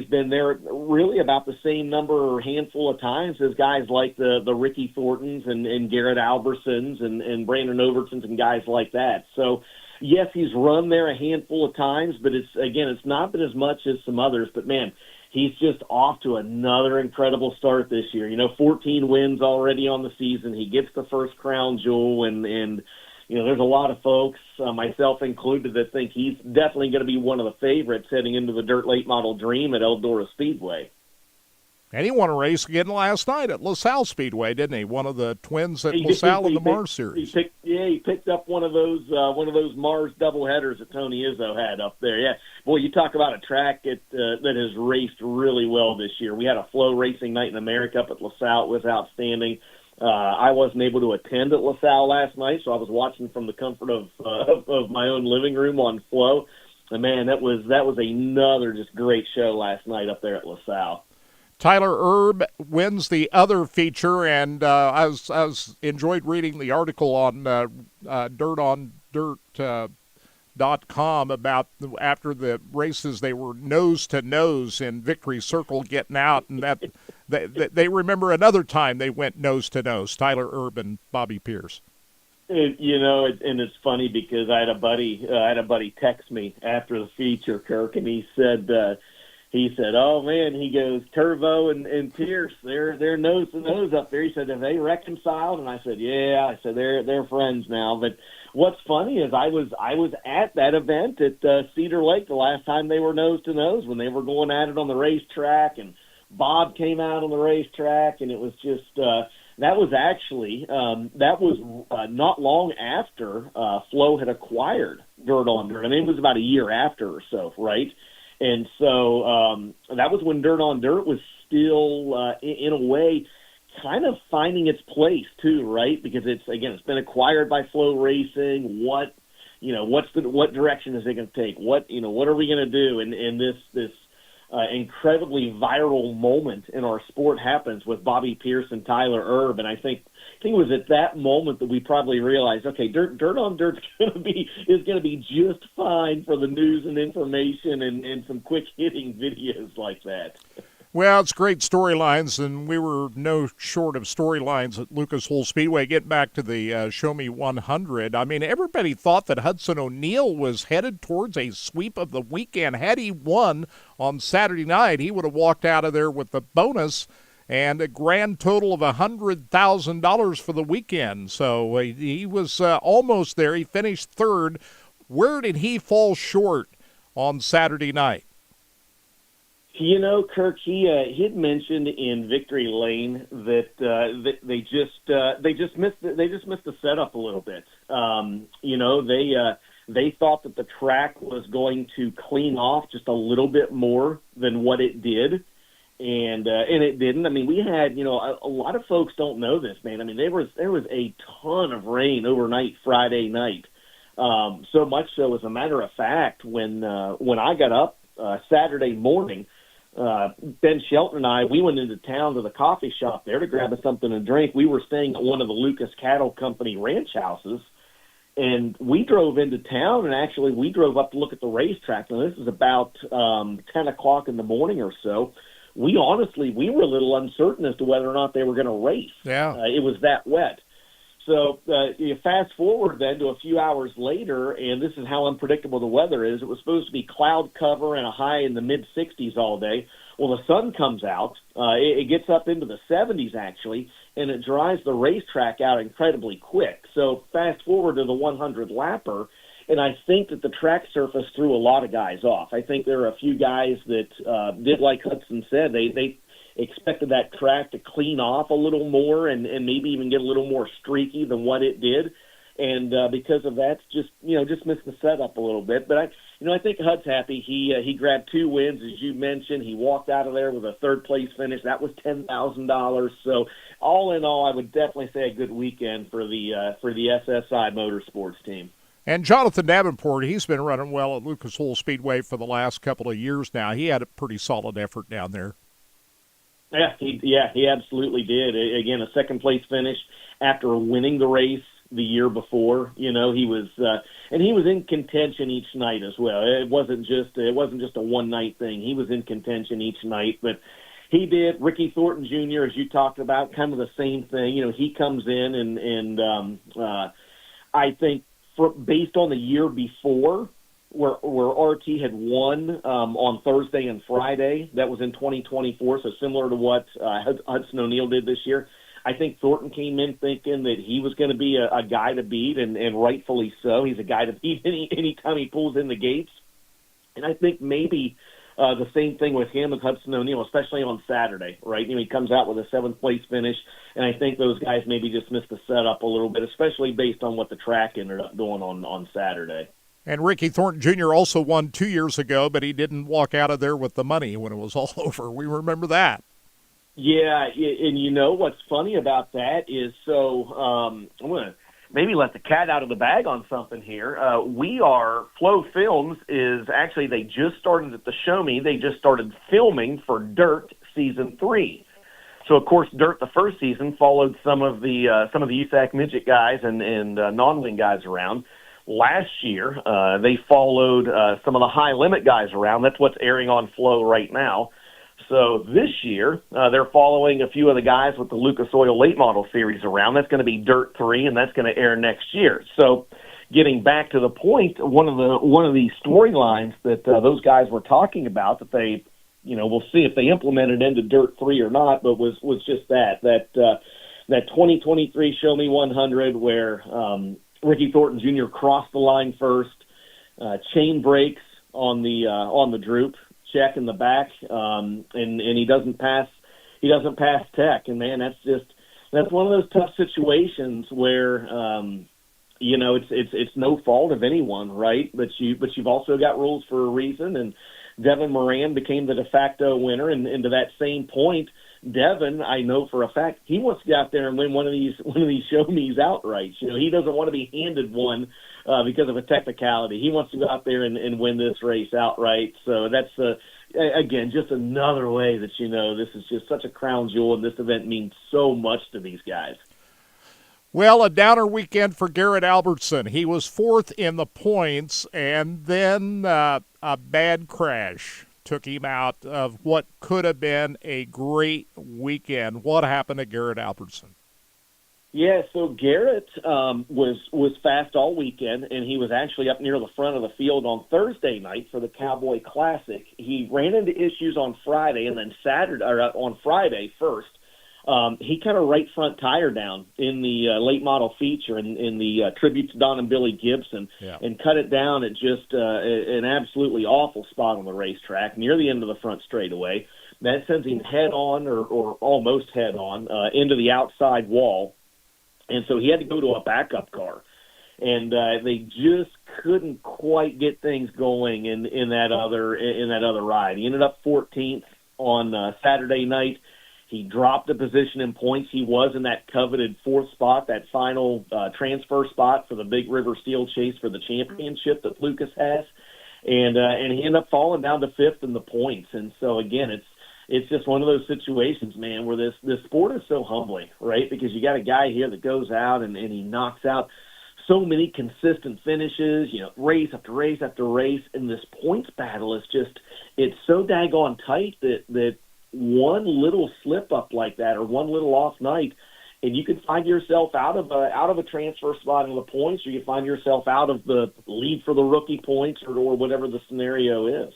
been there really about the same number or handful of times as guys like the Ricky Thorntons and Garrett Albersons and Brandon Overtons and guys like that. So, yes, he's run there a handful of times, but it's not been as much as some others. But, man, he's just off to another incredible start this year. You know, 14 wins already on the season. He gets the first crown jewel, and you know, there's a lot of folks, myself included, that think he's definitely going to be one of the favorites heading into the Dirt Late Model Dream at Eldora Speedway. And he won a race again last night at LaSalle Speedway, didn't he? One of the twins at LaSalle in the Mars Series. He picked up one of those Mars doubleheaders that Tony Izzo had up there. Yeah, boy, you talk about a track that has raced really well this year. We had a Flow Racing Night in America up at LaSalle. It was outstanding. I wasn't able to attend at LaSalle last night, so I was watching from the comfort of my own living room on Flow. And man, that was another just great show last night up there at LaSalle. Tyler Erb wins the other feature, and I was enjoyed reading the article on DirtOnDirt.com about after the races they were nose to nose in Victory Circle getting out, and that they remember another time they went nose to nose. Tyler Erb and Bobby Pierce. You know, and it's funny because I had a buddy text me after the feature, Kirk, and he said, "Oh man," he goes, "Turvo and Pierce, they're nose to nose up there." He said, "Have they reconciled?" And I said, "Yeah." I said, "They're friends now." But what's funny is I was at that event at Cedar Lake the last time they were nose to nose when they were going at it on the racetrack, and Bob came out on the racetrack, and it was just that was actually not long after Flo had acquired Dirt on Dirt. I mean, it was about a year after or so, right? And so that was when Dirt on Dirt was still, in a way, kind of finding its place too, right? Because it's been acquired by Flow Racing. What direction is it going to take? What are we going to do? And this incredibly viral moment in our sport happens with Bobby Pierce and Tyler Erb, and I think it was at that moment that we probably realized, okay, Dirt on Dirt is going to be just fine for the news and information and some quick hitting videos like that. Well, it's great storylines, and we were no short of storylines at Lucas Oil Speedway. Getting back to the Show Me 100, I mean, everybody thought that Hudson O'Neal was headed towards a sweep of the weekend. Had he won on Saturday night, he would have walked out of there with the bonus and a grand total of $100,000 for the weekend. So he was almost there. He finished third. Where did he fall short on Saturday night? You know, Kirk, he had mentioned in Victory Lane that they just missed the setup a little bit. You know, they thought that the track was going to clean off just a little bit more than what it did, and it didn't. I mean, we had, you know, a lot of folks don't know this, man. I mean, there was a ton of rain overnight Friday night. So much so, as a matter of fact, when I got up Saturday morning. Ben Shelton and I, we went into town to the coffee shop there to grab us something to drink. We were staying at one of the Lucas Cattle Company ranch houses, and we drove into town, and actually we drove up to look at the racetrack. Now, this is about 10 o'clock in the morning or so. We were a little uncertain as to whether or not they were going to race. Yeah. It was that wet. So you fast forward then to a few hours later, and this is how unpredictable the weather is. It was supposed to be cloud cover and a high in the mid-60s all day. Well, the sun comes out. It gets up into the 70s, actually, and it dries the racetrack out incredibly quick. So fast forward to the 100-lapper, And I think that the track surface threw a lot of guys off. I think there are a few guys that did, like Hudson said, they expected that track to clean off a little more and maybe even get a little more streaky than what it did. And because of that, just missed the setup a little bit. But I think Hud's happy. He grabbed 2 wins, as you mentioned. He walked out of there with a 3rd place finish. That was $10,000. So all in all, I would definitely say a good weekend for the SSI Motorsports team. And Jonathan Davenport, he's been running well at Lucas Oil Speedway for the last couple of years now. He had a pretty solid effort down there. Yeah, he absolutely did. Again, a 2nd place finish after winning the race the year before. He was and he was in contention each night as well. It wasn't just a one night thing. He was in contention each night, but he did. Ricky Thornton Jr., as you talked about, kind of the same thing. He comes in and I think based on the year before, where RT had won on Thursday and Friday, that was in 2024, so similar to what Hudson O'Neal did this year. I think Thornton came in thinking that he was going to be a guy to beat, and rightfully so. He's a guy to beat any time he pulls in the gates. And I think maybe the same thing with him and Hudson O'Neal, especially on Saturday, right? He comes out with a 7th place finish, and I think those guys maybe just missed the setup a little bit, especially based on what the track ended up doing on Saturday. And Ricky Thornton Jr. also won 2 years ago, but he didn't walk out of there with the money when it was all over. We remember that. Yeah, and what's funny about that is, I'm going to maybe let the cat out of the bag on something here. Flow Films is actually, they just started at the Show Me. They just started filming for Dirt Season 3. So, of course, Dirt, the first season, followed some of the USAC midget guys and non-wing guys around. Last year, they followed some of the high-limit guys around. That's what's airing on Flow right now. So this year, they're following a few of the guys with the Lucas Oil Late Model Series around. That's going to be Dirt 3, and that's going to air next year. So getting back to the point, one of the storylines that those guys were talking about that they, we'll see if they implement it into Dirt 3 or not, but was just that 2023 Show Me 100 where Ricky Thornton Jr. crossed the line first, chain breaks on the droop, check in the back, and he doesn't pass tech. And man, that's one of those tough situations where it's no fault of anyone, right? But you've also got rules for a reason. And Devin Moran became the de facto winner, and to that same point, Devin, I know for a fact, he wants to go out there and win one of these show me's outright. He doesn't want to be handed one because of a technicality. He wants to go out there and win this race outright. So that's again just another way that this is just such a crown jewel, and this event means so much to these guys. Well, a downer weekend for Garrett Albertson. He was 4th in the points, and then a bad crash took him out of what could have been a great weekend. What happened to Garrett Albertson? Yeah, so Garrett was fast all weekend, and he was actually up near the front of the field on Thursday night for the Cowboy Classic. He ran into issues on Friday, and then on Friday first. He cut a right front tire down in the late model feature in the tribute to Don and Billy Gibson, and cut it down at just an absolutely awful spot on the racetrack near the end of the front straightaway. That sends him head on or almost head on into the outside wall. And so he had to go to a backup car. And they just couldn't quite get things going in that other ride. He ended up 14th on Saturday night. He dropped a position in points. He was in that coveted 4th spot, that final transfer spot for the Big River Steel Chase for the championship that Lucas has. And he ended up falling down to 5th in the points. And so, again, it's just one of those situations, man, where this sport is so humbling, right? Because you got a guy here that goes out and he knocks out so many consistent finishes, race after race after race. And this points battle is just, it's so daggone tight that one little slip up like that or one little off night, and you could find yourself out of a transfer spot in the points, or you find yourself out of the lead for the rookie points or whatever the scenario is.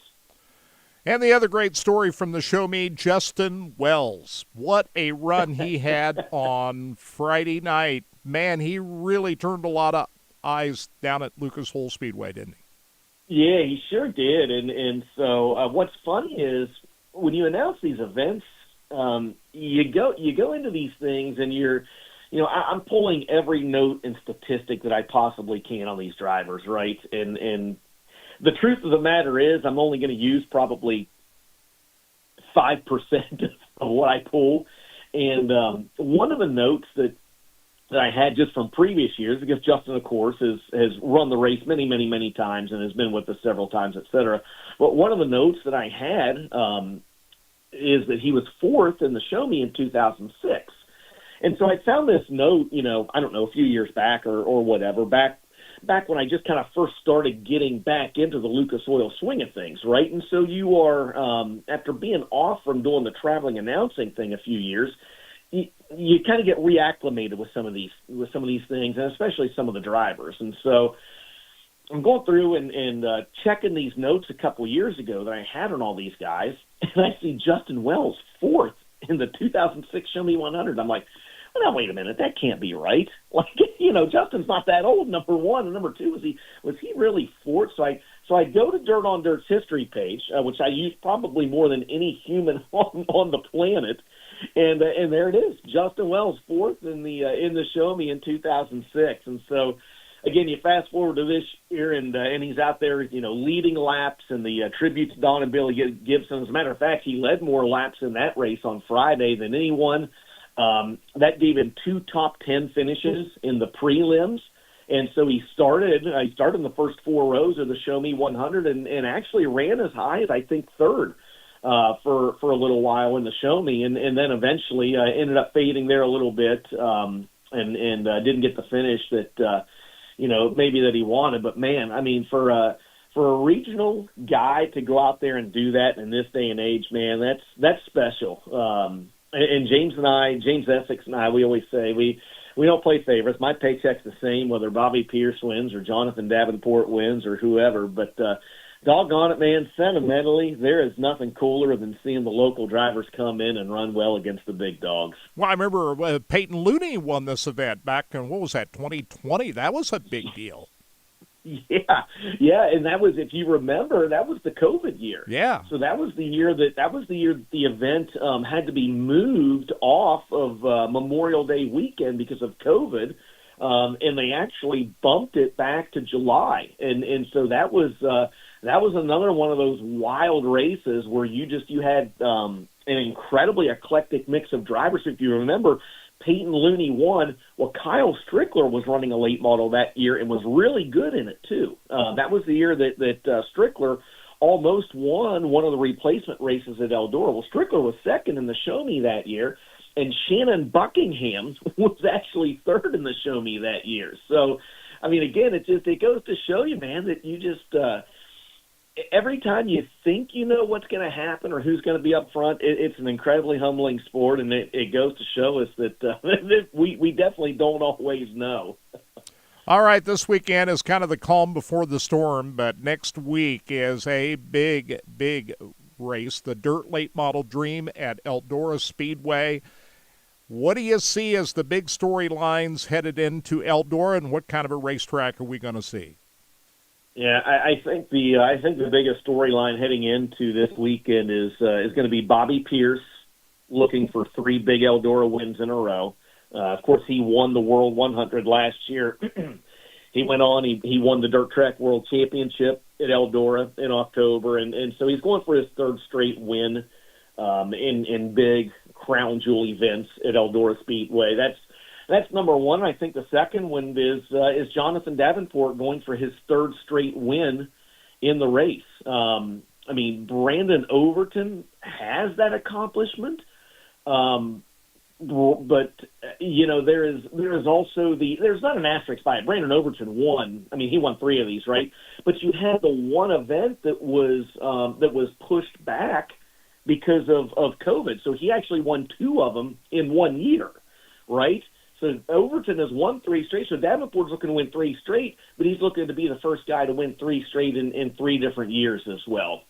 And the other great story from the Show Me, Justin Wells. What a run he had on Friday night. Man, he really turned a lot eyes down at Lucas Oil Speedway, didn't he? Yeah, he sure did. And so what's funny is when you announce these events, you go into these things and I'm pulling every note and statistic that I possibly can on these drivers, right? And the truth of the matter is I'm only going to use probably 5% of what I pull. And one of the notes that I had just from previous years, because Justin, of course, has run the race many, many, many times and has been with us several times, et cetera. But one of the notes that I had is that he was fourth in the Show Me in 2006. And so I found this note, I don't know, a few years back or whatever, back when I just kind of first started getting back into the Lucas Oil swing of things, right? And so you are, after being off from doing the traveling announcing thing a few years, you kind of get reacclimated with some of these things, and especially some of the drivers. And so I'm going through and checking these notes a couple of years ago that I had on all these guys, and I see Justin Wells fourth in the 2006 Show Me 100. I'm like, well, now wait a minute, that can't be right. Like, Justin's not that old. Number one, and number two, was he really fourth? So I go to Dirt on Dirt's history page, which I use probably more than any human on the planet. And there it is, Justin Wells fourth in the Show Me in 2006. And so, again, you fast forward to this year, and he's out there, leading laps, and the tribute to Don and Billy Gibson. As a matter of fact, he led more laps in that race on Friday than anyone. That gave him 2 top 10 finishes in the prelims. And so he started in the first 4 rows of the Show Me 100 and actually ran as high as, I think, third. For a little while in the Show Me, and then eventually ended up fading there a little bit, and didn't get the finish that maybe that he wanted. But man, I mean, for a regional guy to go out there and do that in this day and age, man, that's special. And James Essex and I, we always say we don't play favorites. My paycheck's the same whether Bobby Pierce wins or Jonathan Davenport wins or whoever, but. Doggone it, man, sentimentally, there is nothing cooler than seeing the local drivers come in and run well against the big dogs. Well, I remember Peyton Looney won this event back in, 2020? That was a big deal. Yeah, and that was, if you remember, that was the COVID year. Yeah. So that was the year that the event had to be moved off of Memorial Day weekend because of COVID. And they actually bumped it back to July. And so that was another one of those wild races where you had an incredibly eclectic mix of drivers. If you remember, Peyton Looney won. Well, Kyle Strickler was running a late model that year and was really good in it too. That was the year that Strickler almost won one of the replacement races at Eldora. Well, Strickler was second in the Show Me that year, and Shannon Buckingham was actually third in the Show Me that year. So, I mean, again, it goes to show you, man, that you just every time you think you know what's going to happen or who's going to be up front, it's an incredibly humbling sport, and it goes to show us that we definitely don't always know. All right, this weekend is kind of the calm before the storm, but next week is a big, big race, the Dirt Late Model Dream at Eldora Speedway. What do you see as the big storylines headed into Eldora, and what kind of a racetrack are we going to see? Yeah, I think the biggest storyline heading into this weekend is going to be Bobby Pierce looking for 3 big Eldora wins in a row. Of course, he won the World 100 last year. He went on, he won the Dirt Track World Championship at Eldora in October, and so he's going for his 3rd straight win in big crown jewel events at Eldora Speedway. That's number one. I think the second one is Jonathan Davenport going for his 3rd straight win in the race. I mean, Brandon Overton has that accomplishment, but there is also there's not an asterisk by it. Brandon Overton won. I mean, he won 3 of these, right? But you had the one event that was pushed back because of COVID. So he actually won 2 of them in 1 year, right? So Overton has won 3 straight. So Davenport's looking to win 3 straight, but he's looking to be the first guy to win 3 straight in 3 different years as well.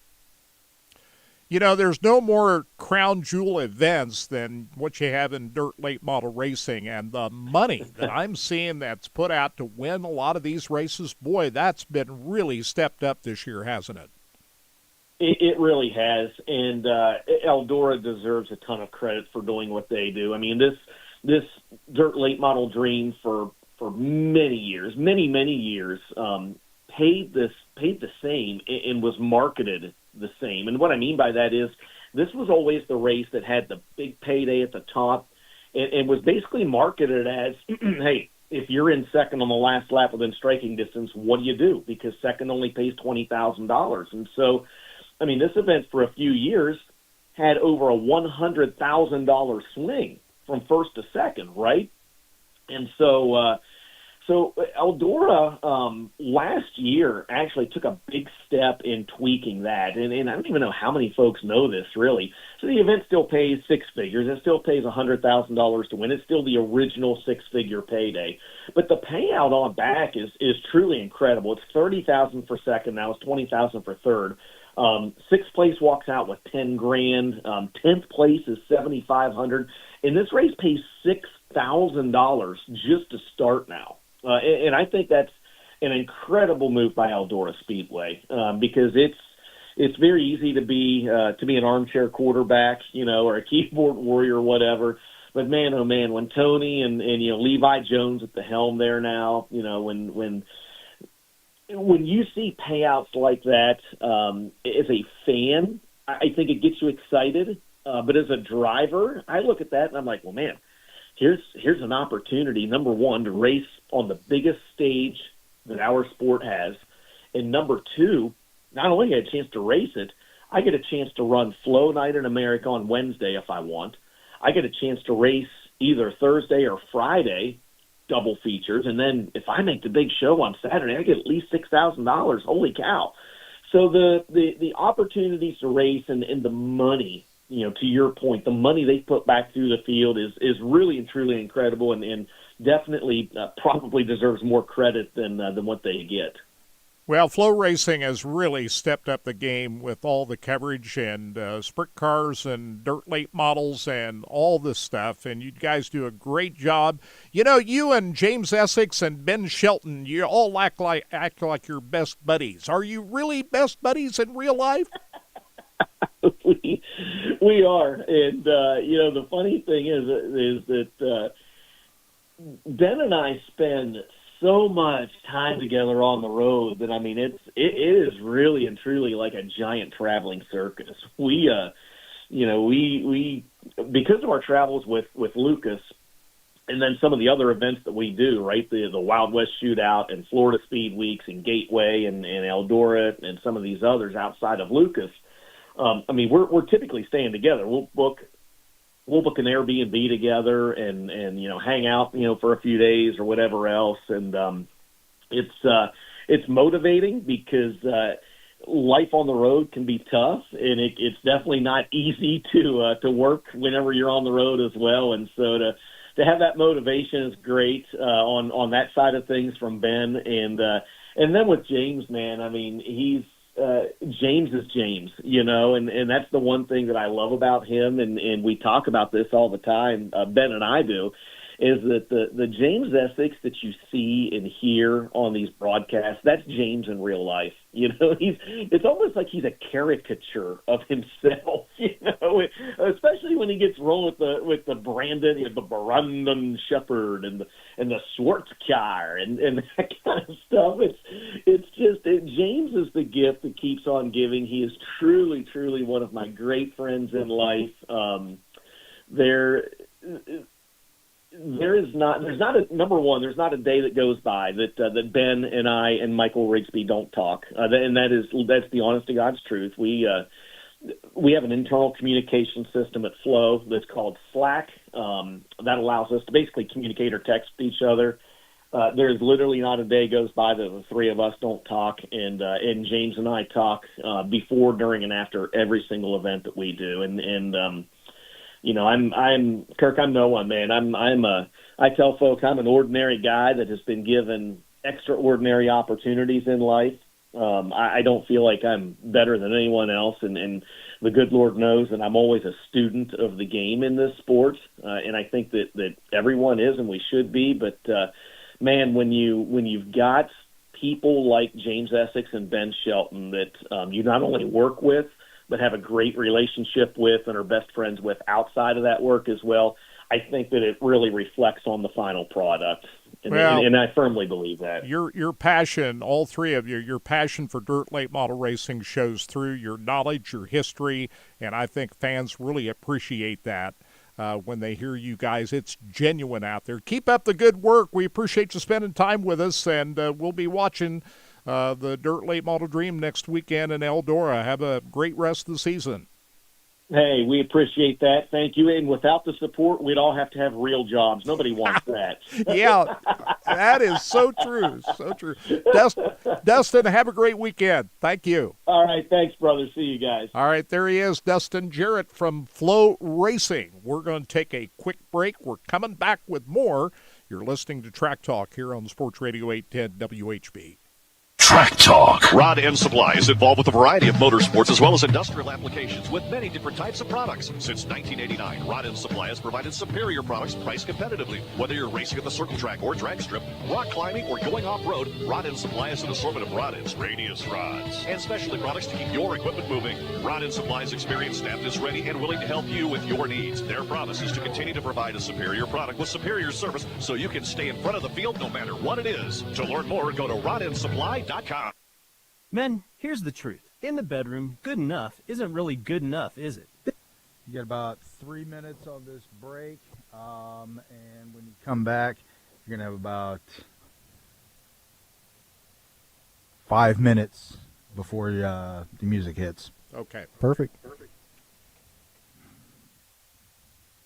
You know, there's no more crown jewel events than what you have in dirt late model racing, and the money that I'm seeing that's put out to win a lot of these races, boy, that's been really stepped up this year, hasn't it? It really has, and Eldora deserves a ton of credit for doing what they do. I mean, this dirt late model dream for many years, many years, paid the same and was marketed the same. And what I mean by that is this was always the race that had the big payday at the top and was basically marketed as, hey, if you're in second on the last lap within striking distance, what do you do? Because second only pays $20,000. And so, I mean, this event for a few years had over a $100,000 swing from first to second, right? And so Eldora last year actually took a big step in tweaking that, and I don't even know how many folks know this, really. So the event still pays six figures. It still pays $100,000 to win. It's still the original six-figure payday. But the payout on back is truly incredible. It's $30,000 for second now. It's $20,000 for third. Sixth place walks out with $10,000. 10th place is $7,500, and this race pays $6,000 just to start now. And I think that's an incredible move by Eldora Speedway because it's very easy to be an armchair quarterback, or a keyboard warrior or whatever. But man, oh man, when Tony and Levi Jones at the helm there now, when you see payouts like that, as a fan, I think it gets you excited. But as a driver, I look at that and I'm like, well, man, here's an opportunity, number one, to race on the biggest stage that our sport has. And number two, not only get a chance to race it, I get a chance to run Flow Night in America on Wednesday if I want. I get a chance to race either Thursday or Friday, double features, and then if I make the big show on Saturday, I get at least $6,000. Holy cow. So the opportunities to race and the money, to your point, the money they put back through the field is really and truly incredible and definitely probably deserves more credit than what they get. Well, Flow Racing has really stepped up the game with all the coverage and sprint cars and dirt late models and all this stuff, and you guys do a great job. You and James Essex and Ben Shelton, you all act like you're best buddies. Are you really best buddies in real life? We are, and the funny thing is that Ben and I spend so much time together on the road that it is really and truly like a giant traveling circus. We because of our travels with Lucas, and then some of the other events that we do, right? The Wild West Shootout and Florida Speed Weeks and Gateway and Eldora and some of these others outside of Lucas. We're typically staying together. We'll book an Airbnb together and hang out, for a few days or whatever else. And it's motivating because life on the road can be tough, and it's definitely not easy to work whenever you're on the road as well. And so to have that motivation is great on that side of things from Ben. And then with James, man, James is James, and that's the one thing that I love about him, and we talk about this all the time, Ben and I do, is that the James Essex that you see and hear on these broadcasts, that's James in real life. It's almost like he's a caricature of himself, especially when he gets rolling with the Brandon Shepherd and the Schwarzkar and that kind of stuff. James is the gift that keeps on giving. He is truly, truly one of my great friends in life. There's not a day that goes by that Ben and I and Michael Rigsby don't talk, and that's the honest to God's truth. We have an internal communication system at Flow that's called Slack that allows us to basically communicate or text each other. There's literally not a day goes by that the three of us don't talk, and James and I talk before, during, and after every single event that we do, and I'm Kirk. I'm no one, man. I tell folks I'm an ordinary guy that has been given extraordinary opportunities in life, I don't feel like I'm better than anyone else, and the good Lord knows that I'm always a student of the game in this sport, and I think that everyone is, and we should be. But man, when you've got people like James Essex and Ben Shelton that you not only work with, but have a great relationship with and are best friends with outside of that work as well, I think that it really reflects on the final product. And I firmly believe that. Your passion, all three of you, your passion for dirt late model racing shows through your knowledge, your history, and I think fans really appreciate that when they hear you guys. It's genuine out there. Keep up the good work. We appreciate you spending time with us, and we'll be watching the Dirt Late Model Dream next weekend in Eldora. Have a great rest of the season. Hey, we appreciate that. Thank you. And without the support, we'd all have to have real jobs. Nobody wants that. Yeah, that is so true. So true. Dustin, have a great weekend. Thank you. All right. Thanks, brother. See you guys. All right. There he is, Dustin Jarrett from Flow Racing. We're going to take a quick break. We're coming back with more. You're listening to Track Talk here on Sports Radio 810 WHB. Track Talk. Rod End Supply is involved with a variety of motorsports as well as industrial applications with many different types of products. Since 1989, Rod End Supply has provided superior products priced competitively. Whether you're racing at the circle track or drag strip, rock climbing, or going off-road, Rod End Supply has an assortment of rod ends, radius rods, and specialty products to keep your equipment moving. Rod End Supply's experienced staff is ready and willing to help you with your needs. Their promise is to continue to provide a superior product with superior service so you can stay in front of the field no matter what it is. To learn more, go to rodendsupply.com. Men, here's the truth. In the bedroom, good enough isn't really good enough, is it? You got about 3 minutes on this break, and when you come back, you're going to have about 5 minutes before the music hits. Okay. Perfect.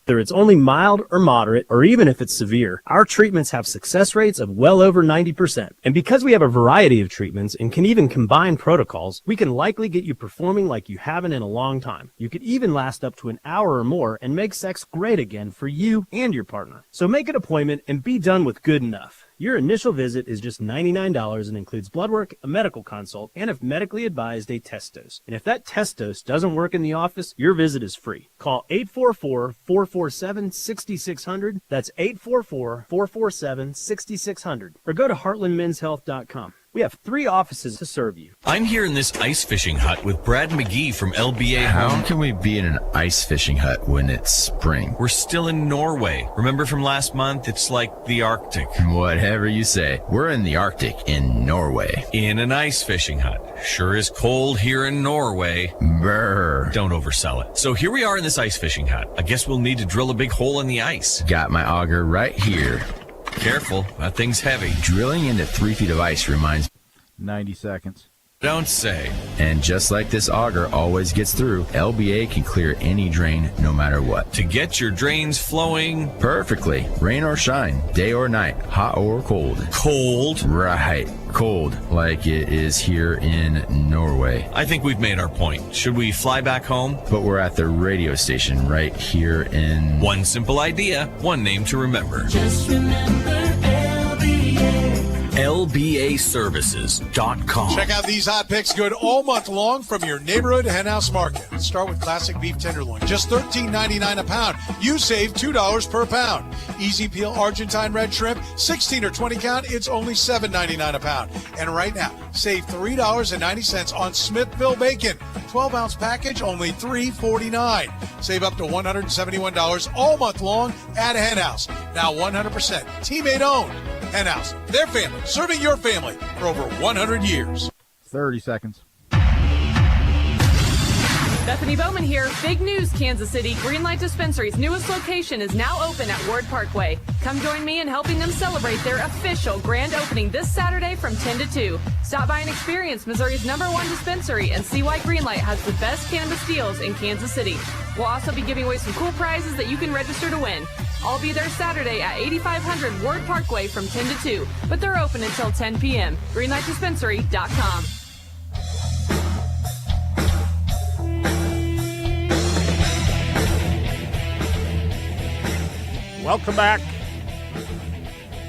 Whether it's only mild or moderate, or even if it's severe, our treatments have success rates of well over 90%. And because we have a variety of treatments and can even combine protocols, we can likely get you performing like you haven't in a long time. You could even last up to an hour or more and make sex great again for you and your partner. So make an appointment and be done with good enough. Your initial visit is just $99 and includes blood work, a medical consult, and if medically advised, a test dose. And if that test dose doesn't work in the office, your visit is free. Call 844-447-6600. That's 844-447-6600. Or go to heartlandmenshealth.com. We have 3 offices to serve you. I'm here in this ice fishing hut with Brad McGee from LBA How Home. can we be in an ice fishing hut when it's spring? We're still in Norway. Remember from last month? It's like the Arctic. Whatever you say. We're in the Arctic in Norway. In an ice fishing hut. Sure is cold here in Norway. Brr. Don't oversell it. So here we are in this ice fishing hut. I guess we'll need to drill a big hole in the ice. Got my auger right here. Careful, that thing's heavy. Drilling into 3 feet of ice reminds 90 seconds. Don't say. And just like this auger always gets through, LBA can clear any drain no matter what. To get your drains flowing perfectly, rain or shine, day or night, hot or cold. Cold? Right, cold, like it is here in Norway. I think we've made our point. Should we fly back home? But we're at the radio station right here in... One simple idea, one name to remember. Just remember LBA. LBAservices.com. Check out these hot picks good all month long from your neighborhood henhouse market. Start with classic beef tenderloin, just $13.99 a pound. You save $2 per pound. Easy peel Argentine red shrimp, 16 or 20 count, it's only $7.99 a pound. And right now, save $3.90 on Smithville bacon. 12-ounce package, only $3.49. Save up to $171 all month long at Henhouse. Now 100% teammate owned. Henhouse, their family, serving your family for over 100 years. 30 seconds. Bethany Bowman here. Big news, Kansas City. Greenlight Dispensary's newest location is now open at Ward Parkway. Come join me in helping them celebrate their official grand opening this Saturday from 10 to 2. Stop by and experience Missouri's #1 dispensary and see why Greenlight has the best cannabis deals in Kansas City. We'll also be giving away some cool prizes that you can register to win. I'll be there Saturday at 8500 Ward Parkway from 10 to 2, but they're open until 10 p.m. GreenlightDispensary.com. Welcome back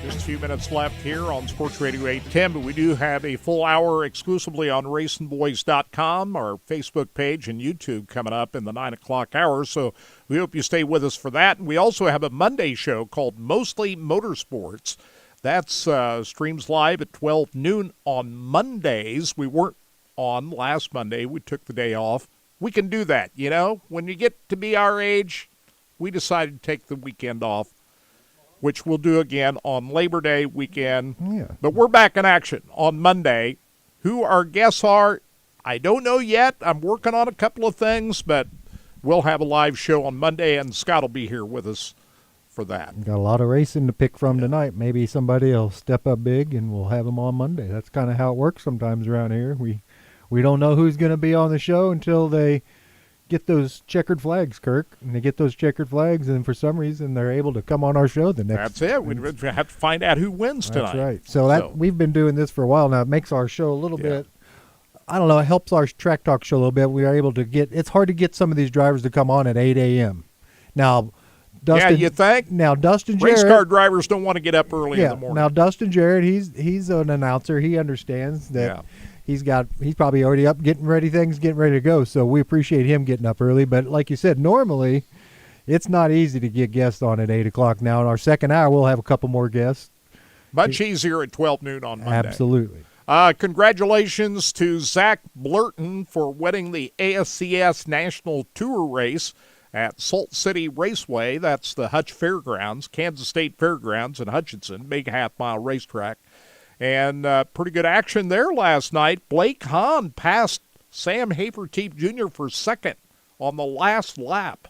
Just a few minutes left here on Sports Radio 810, but we do have a full hour exclusively on racingboys.com, our Facebook page, and YouTube coming up in the 9 o'clock hour, so we hope you stay with us for that. And we also have a Monday show called Mostly Motorsports. That's streams live at 12 noon on Mondays. We weren't on last Monday. We took the day off. We can do that, you know. When you get to be our age, we decided to take the weekend off, which we'll do again on Labor Day weekend. Yeah. But we're back in action on Monday. Who our guests are, I don't know yet. I'm working on a couple of things, but we'll have a live show on Monday, and Scott will be here with us for that. Got a lot of racing to pick from tonight. Maybe somebody will step up big, and we'll have them on Monday. That's kind of how it works sometimes around here. We don't know who's going to be on the show until they get those checkered flags, Kirk. And they get those checkered flags, and for some reason they're able to come on our show the next. That's it. We have to find out who wins tonight. That's right. So we've been doing this for a while now. It makes our show a little bit, I don't know, it helps our Track Talk show a little bit. We are able to get, it's hard to get some of these drivers to come on at 8 a.m. Now, Dustin, you think? Now, Dustin Jarrett. Race car drivers don't want to get up early in the morning. Now, Dustin Jarrett, he's an announcer. He understands that he's probably already up getting ready to go. So we appreciate him getting up early. But like you said, normally it's not easy to get guests on at 8 o'clock. Now, in our second hour, we'll have a couple more guests. Much easier at 12 noon on Monday. Absolutely. Congratulations to Zach Blurton for winning the ASCS National Tour race at Salt City Raceway. That's the Hutch Fairgrounds, Kansas State Fairgrounds in Hutchinson, big half-mile racetrack. And pretty good action there last night. Blake Hahn passed Sam Hafertepe Jr. for second on the last lap.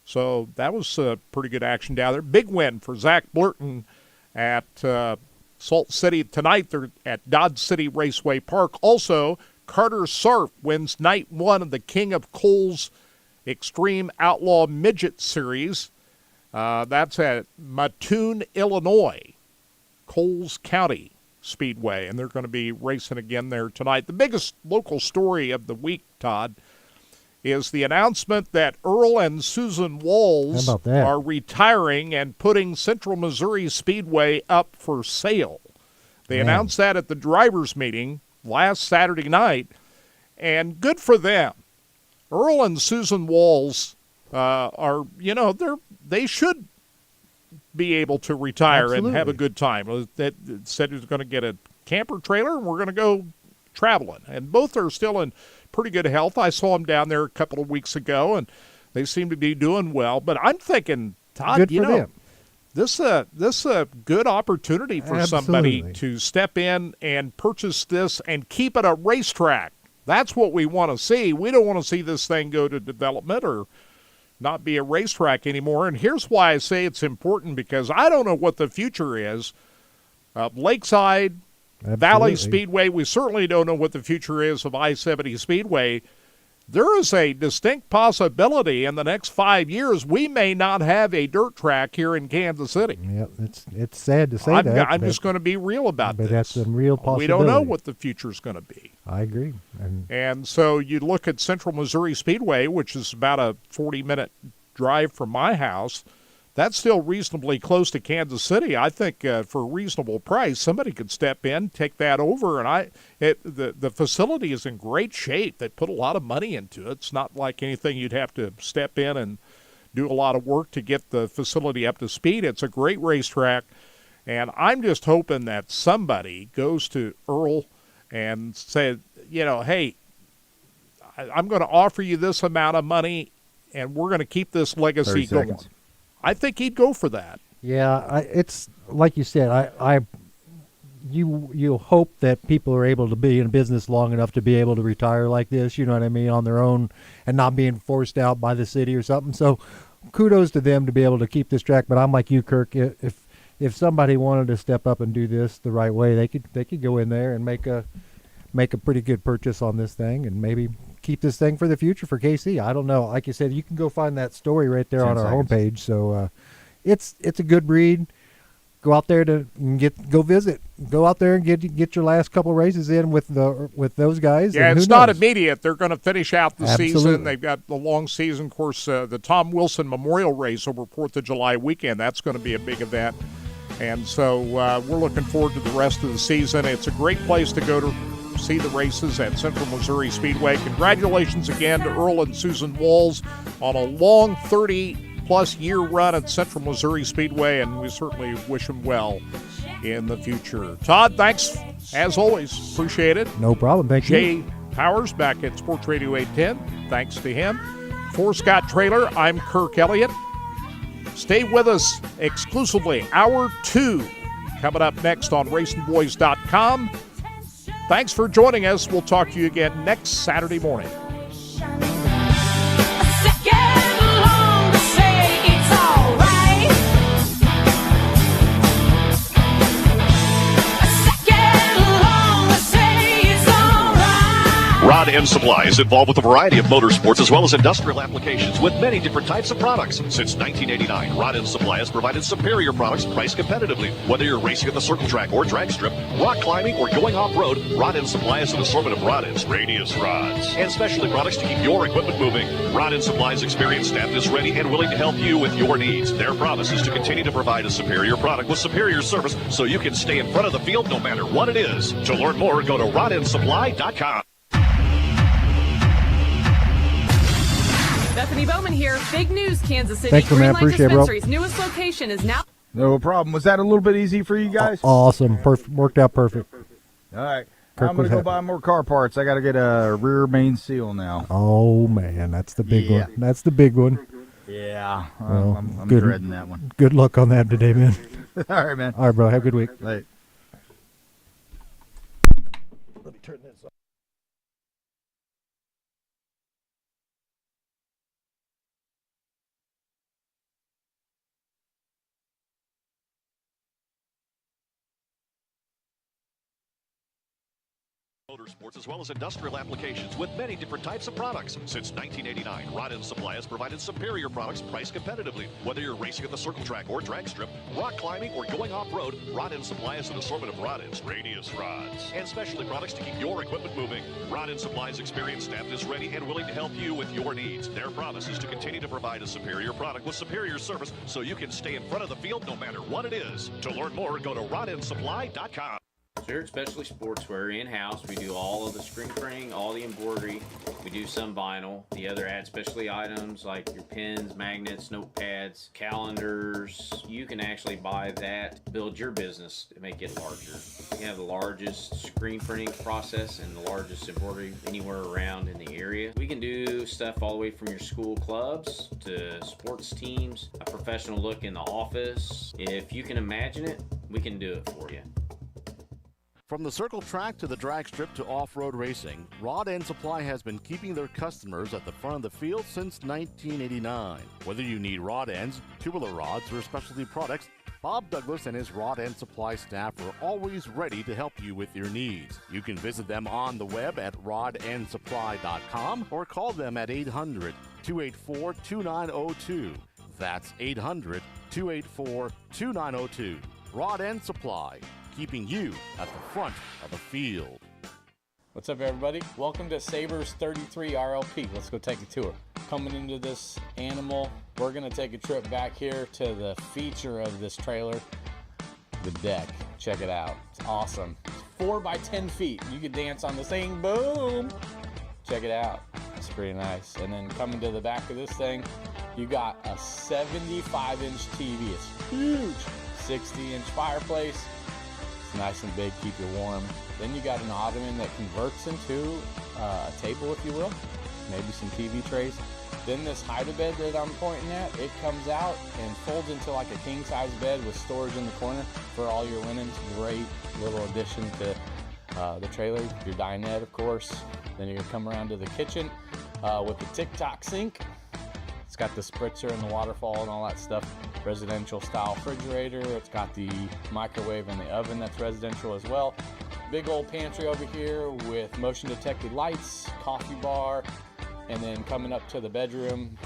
So that was pretty good action down there. Big win for Zach Blurton at Salt City tonight. They're at Dodge City Raceway Park. Also, Carter Sarf wins night one of the King of Coals Extreme Outlaw Midget Series. That's at Mattoon, Illinois, Coles County Speedway, and they're going to be racing again there tonight. The biggest local story of the week, Todd, is the announcement that Earl and Susan Walls are retiring and putting Central Missouri Speedway up for sale. They announced that at the drivers' meeting last Saturday night, and good for them. Earl and Susan Walls they should be able to retire and have a good time. That said he was going to get a camper trailer, and we're going to go traveling. And both are still in pretty good health. I saw them down there a couple of weeks ago, and they seem to be doing well. But I'm thinking, Todd, them. This is a good opportunity for somebody to step in and purchase this and keep it a racetrack. That's what we want to see. We don't want to see this thing go to development or not be a racetrack anymore. And here's why I say it's important, because I don't know what the future is. Lakeside, Valley Speedway, we certainly don't know what the future is of I-70 Speedway. There is a distinct possibility in the next 5 years we may not have a dirt track here in Kansas City. Yep, it's sad to say that. I'm just going to be real about this. But that's a real possibility. We don't know what the future is going to be. I agree. And so you look at Central Missouri Speedway, which is about a 40-minute drive from my house. That's still reasonably close to Kansas City. I think for a reasonable price, somebody could step in, take that over, and the facility is in great shape. They put a lot of money into it. It's not like anything you'd have to step in and do a lot of work to get the facility up to speed. It's a great racetrack, and I'm just hoping that somebody goes to Earl and said, hey, I'm going to offer you this amount of money, and we're going to keep this legacy going. I think he'd go for that. Yeah, it's like you said. You hope that people are able to be in business long enough to be able to retire like this. You know what I mean, on their own, and not being forced out by the city or something. So, kudos to them to be able to keep this track. But I'm like you, Kirk. If somebody wanted to step up and do this the right way, they could go in there and make a pretty good purchase on this thing, and maybe keep this thing for the future for KC. I don't know. Like you said, you can go find that story right there on our homepage. So it's a good breed. Go out there go visit. Go out there and get your last couple races in with those guys. Yeah, it's not immediate. They're going to finish out the season. They've got the long season. Of course, the Tom Wilson Memorial Race over 4th of July weekend. That's going to be a big event. And so we're looking forward to the rest of the season. It's a great place to go to see the races at Central Missouri Speedway. Congratulations again to Earl and Susan Walls on a long 30-plus year run at Central Missouri Speedway, and we certainly wish them well in the future. Todd, thanks as always. Appreciate it. No problem. Thank you. Jay Powers back at Sports Radio 810. Thanks to him. For Scott Traylor, I'm Kirk Elliott. Stay with us exclusively. Hour 2 coming up next on RacingBoys.com. Thanks for joining us. We'll talk to you again next Saturday morning. Rod End Supply is involved with a variety of motorsports as well as industrial applications with many different types of products. Since 1989, Rod End Supply has provided superior products priced competitively. Whether you're racing at the circle track or drag strip, rock climbing, or going off-road, Rod End Supply has an assortment of rod ends, radius rods, and specialty products to keep your equipment moving. Rod End Supply's experienced staff is ready and willing to help you with your needs. Their promise is to continue to provide a superior product with superior service so you can stay in front of the field no matter what it is. To learn more, go to rodendsupply.com. Bethany Bowman here. Big news, Kansas City. Thanks, man. Greenlight Appreciate it, bro. Dispensary's newest location is now. No problem. Was that a little bit easy for you guys? Awesome. Perfect. Worked out perfect. All right. Kirk I'm going to was go buy more car parts. I got to get a rear main seal now. Oh, man. That's the big one. That's the big one. Yeah. Well, I'm good, dreading that one. Good luck on that today, man. All right, man. All right, bro. Have a good week. Right. Let me turn this off. Motorsports as well as industrial applications with many different types of products. Since 1989, Rod End Supply has provided superior products priced competitively. Whether you're racing at the circle track or drag strip, rock climbing, or going off-road, Rod End Supply has an assortment of rod ends, radius rods, and specialty products to keep your equipment moving. Rod End Supply's experienced staff is ready and willing to help you with your needs. Their promise is to continue to provide a superior product with superior service so you can stay in front of the field no matter what it is. To learn more, go to rodendsupply.com. Spirit Specialty Sportswear in-house. We do all of the screen printing, all the embroidery. We do some vinyl. The other ad specialty items like your pens, magnets, notepads, calendars. You can actually buy that, build your business to make it larger. We have the largest screen printing process and the largest embroidery anywhere around in the area. We can do stuff all the way from your school clubs to sports teams, a professional look in the office. If you can imagine it, we can do it for you. From the circle track to the drag strip to off-road racing, Rod End Supply has been keeping their customers at the front of the field since 1989. Whether you need rod ends, tubular rods, or specialty products, Bob Douglas and his Rod End Supply staff are always ready to help you with your needs. You can visit them on the web at rodendsupply.com or call them at 800-284-2902. That's 800-284-2902. Rod End Supply, keeping you at the front of the field. What's up, everybody? Welcome to Sabres 33 RLP. Let's go take a tour. Coming into this animal, we're going to take a trip back here to the feature of this trailer, the deck. Check it out. It's awesome. It's 4 by 10 feet. You can dance on this thing. Boom! Check it out. It's pretty nice. And then coming to the back of this thing, you got a 75-inch TV. It's huge. 60-inch fireplace. It's nice and big, keep you warm. Then you got an ottoman that converts into a table, if you will. Maybe some TV trays. Then this hide-a-bed that I'm pointing at, it comes out and folds into like a king-size bed with storage in the corner for all your linens. Great little addition to the trailer. Your dinette, of course. Then you're gonna come around to the kitchen with the tic-toc sink. It's got the spritzer and the waterfall and all that stuff. Residential style refrigerator. It's got the microwave and the oven that's residential as well. Big old pantry over here with motion detected lights, coffee bar, and then coming up to the bedroom,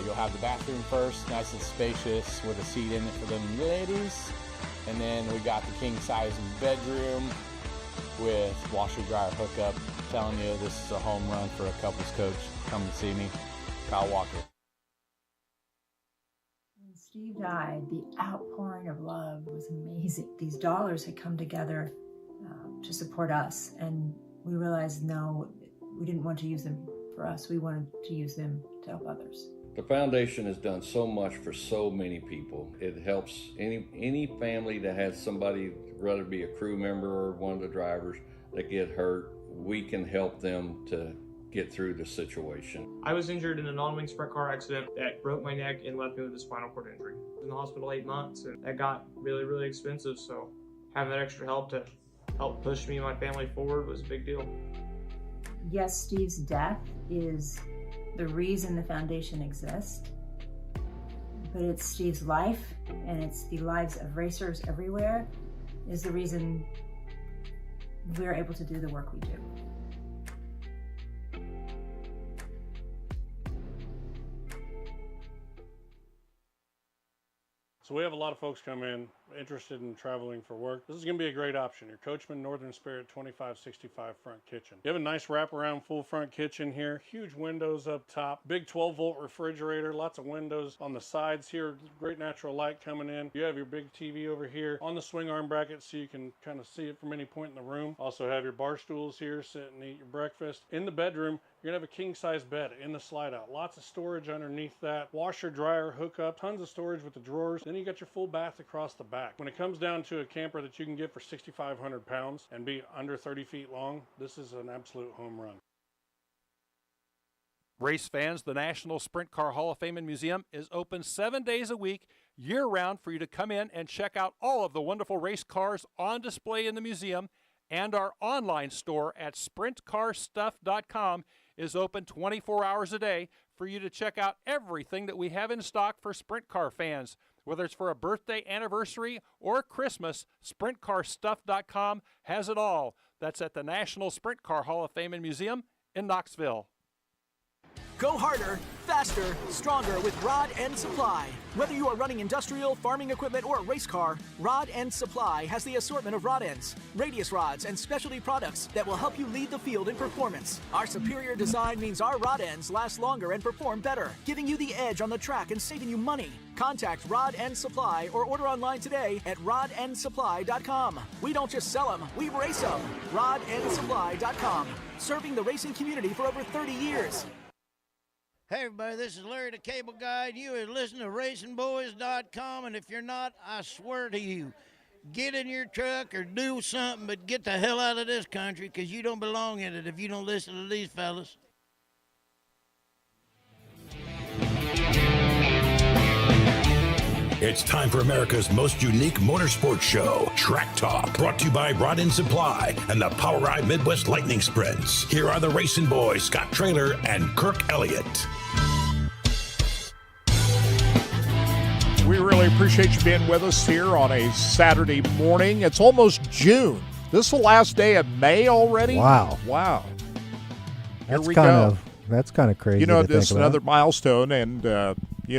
you'll have the bathroom first, nice and spacious with a seat in it for them ladies. And then we got the king size bedroom with washer dryer hookup. I'm telling you, this is a home run for a couples coach. Come and see me, Kyle Walker. Steve died, the outpouring of love was amazing. These dollars had come together to support us, and we realized, no, we didn't want to use them for us. We wanted to use them to help others. The foundation has done so much for so many people. It helps any family that has somebody, whether it be a crew member or one of the drivers, that get hurt. We can help them to get through the situation. I was injured in a non-wing sprint car accident that broke my neck and left me with a spinal cord injury. I was in the hospital 8 months, and that got really, really expensive. So having that extra help to help push me and my family forward was a big deal. Yes, Steve's death is the reason the foundation exists, but it's Steve's life, and it's the lives of racers everywhere, is the reason we're able to do the work we do. So we have a lot of folks come in interested in traveling for work. This is going to be a great option. Your Coachman Northern Spirit 2565 front kitchen. You have a nice wraparound full front kitchen here. Huge windows up top. Big 12-volt refrigerator. Lots of windows on the sides here. Great natural light coming in. You have your big TV over here on the swing arm bracket so you can kind of see it from any point in the room. Also have your bar stools here. Sit and eat your breakfast. In the bedroom, you're going to have a king-size bed in the slide-out. Lots of storage underneath that. Washer, dryer, hookup. Tons of storage with the drawers. Then you got your full bath across the back. When it comes down to a camper that you can get for 6,500 pounds and be under 30 feet long, this is an absolute home run. Race fans, the National Sprint Car Hall of Fame and Museum is open 7 days a week, year-round, for you to come in and check out all of the wonderful race cars on display in the museum. And our online store at sprintcarstuff.com is open 24 hours a day for you to check out everything that we have in stock for sprint car fans. Whether it's for a birthday, anniversary, or Christmas, SprintCarStuff.com has it all. That's at the National Sprint Car Hall of Fame and Museum in Knoxville. Go harder, faster, stronger with Rod End Supply. Whether you are running industrial, farming equipment, or a race car, Rod End Supply has the assortment of rod ends, radius rods, and specialty products that will help you lead the field in performance. Our superior design means our rod ends last longer and perform better, giving you the edge on the track and saving you money. Contact Rod End Supply or order online today at rodendsupply.com. We don't just sell them, we race them. rodendsupply.com. Serving the racing community for over 30 years. Hey everybody, this is Larry the Cable Guy. You are listening to RacingBoys.com, and if you're not, I swear to you, get in your truck or do something, but get the hell out of this country, because you don't belong in it if you don't listen to these fellas. It's time for America's most unique motorsports show, Track Talk, brought to you by Rod End Supply and the Power Ride Midwest Lightning Sprints. Here are the racing boys, Scott Traylor and Kirk Elliott. We really appreciate you being with us here on a Saturday morning. It's almost June. This is the last day of May already? Wow. Wow. Here That's we kind go. of That's kind of crazy. You know, to this is think about. another milestone, and,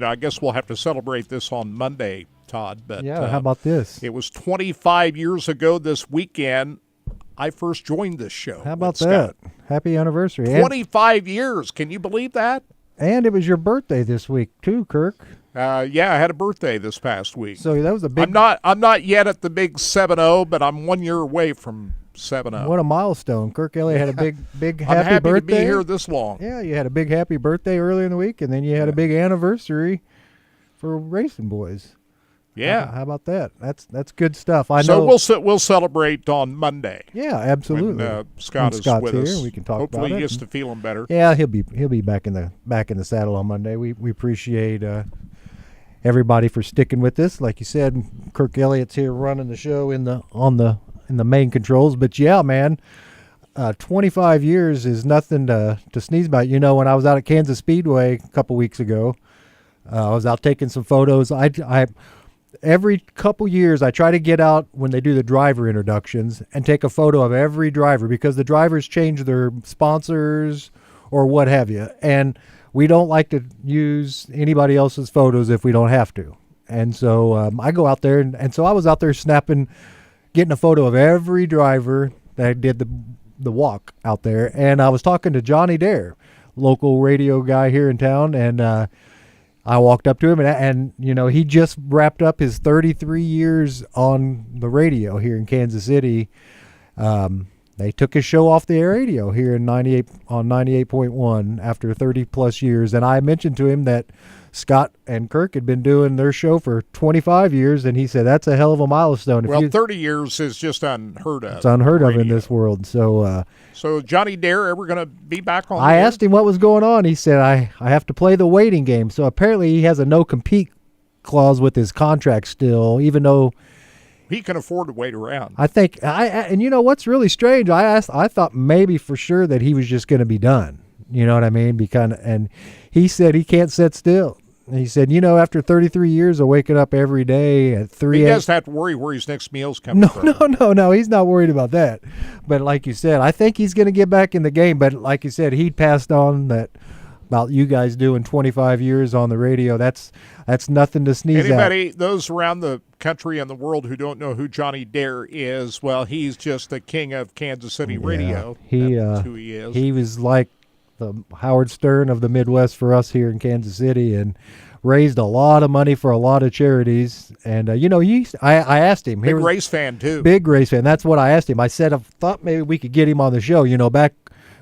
I guess we'll have to celebrate this on Monday, Todd. But Yeah, how about this? It was 25 years ago this weekend I first joined this show. How about with that? Scott. Happy anniversary. 25 years. Can you believe that? And it was your birthday this week, too, Kirk. Yeah, I had a birthday this past week. So that was a big... I'm not yet at the big 7-0, but I'm 1 year away from 7-0. What a milestone. Kirk Elliott had a big I'm happy happy birthday. to be here this long. Yeah, you had a big happy birthday earlier in the week, and then you had a big anniversary for Racing Boys. Yeah. How about that? That's good stuff. I So know. we'll celebrate on Monday. Yeah, absolutely. When, Scott When is Scott's with here, us. we can talk Hopefully about he it. gets to feeling better. Yeah, he'll be back in the saddle on Monday. We appreciate everybody for sticking with us. Like you said, Kirk Elliott's here running the show in the main controls. But yeah, man, 25 years is nothing to sneeze about. You know, when I was out at Kansas Speedway a couple weeks ago, I was out taking some photos. I every couple years I try to get out when they do the driver introductions and take a photo of every driver, because the drivers change their sponsors or what have you, and we don't like to use anybody else's photos if we don't have to. And so I go out there, and so I was out there getting a photo of every driver that did the walk out there. And I was talking to Johnny Dare, local radio guy here in town, and I walked up to him, and he just wrapped up his 33 years on the radio here in Kansas City. They took his show off the air radio here in 98.1 after 30 plus years. And I mentioned to him that Scott and Kirk had been doing their show for 25 years, and he said that's a hell of a milestone. Well, 30 years is just unheard of. It's unheard of in this world. So Johnny Dare ever going to be back on? I asked him what was going on. He said, I have to play the waiting game. So apparently he has a no-compete clause with his contract still, even though he can afford to wait around. I think, and you know what's really strange? I thought maybe for sure that he was just going to be done. You know what I mean? And he said he can't sit still. He said, after 33 years of waking up every day at 3 a.m. He doesn't have to worry where his next meal's coming from. No, he's not worried about that. But like you said, I think he's going to get back in the game. But like you said, he passed on that about you guys doing 25 years on the radio. That's nothing to sneeze at. Those around the country and the world who don't know who Johnny Dare is, well, he's just the king of Kansas City radio. That's who he is. He was like the Howard Stern of the Midwest for us here in Kansas City, and raised a lot of money for a lot of charities. And I asked him. Big race fan too. Big race fan. That's what I asked him. I said I thought maybe we could get him on the show. Back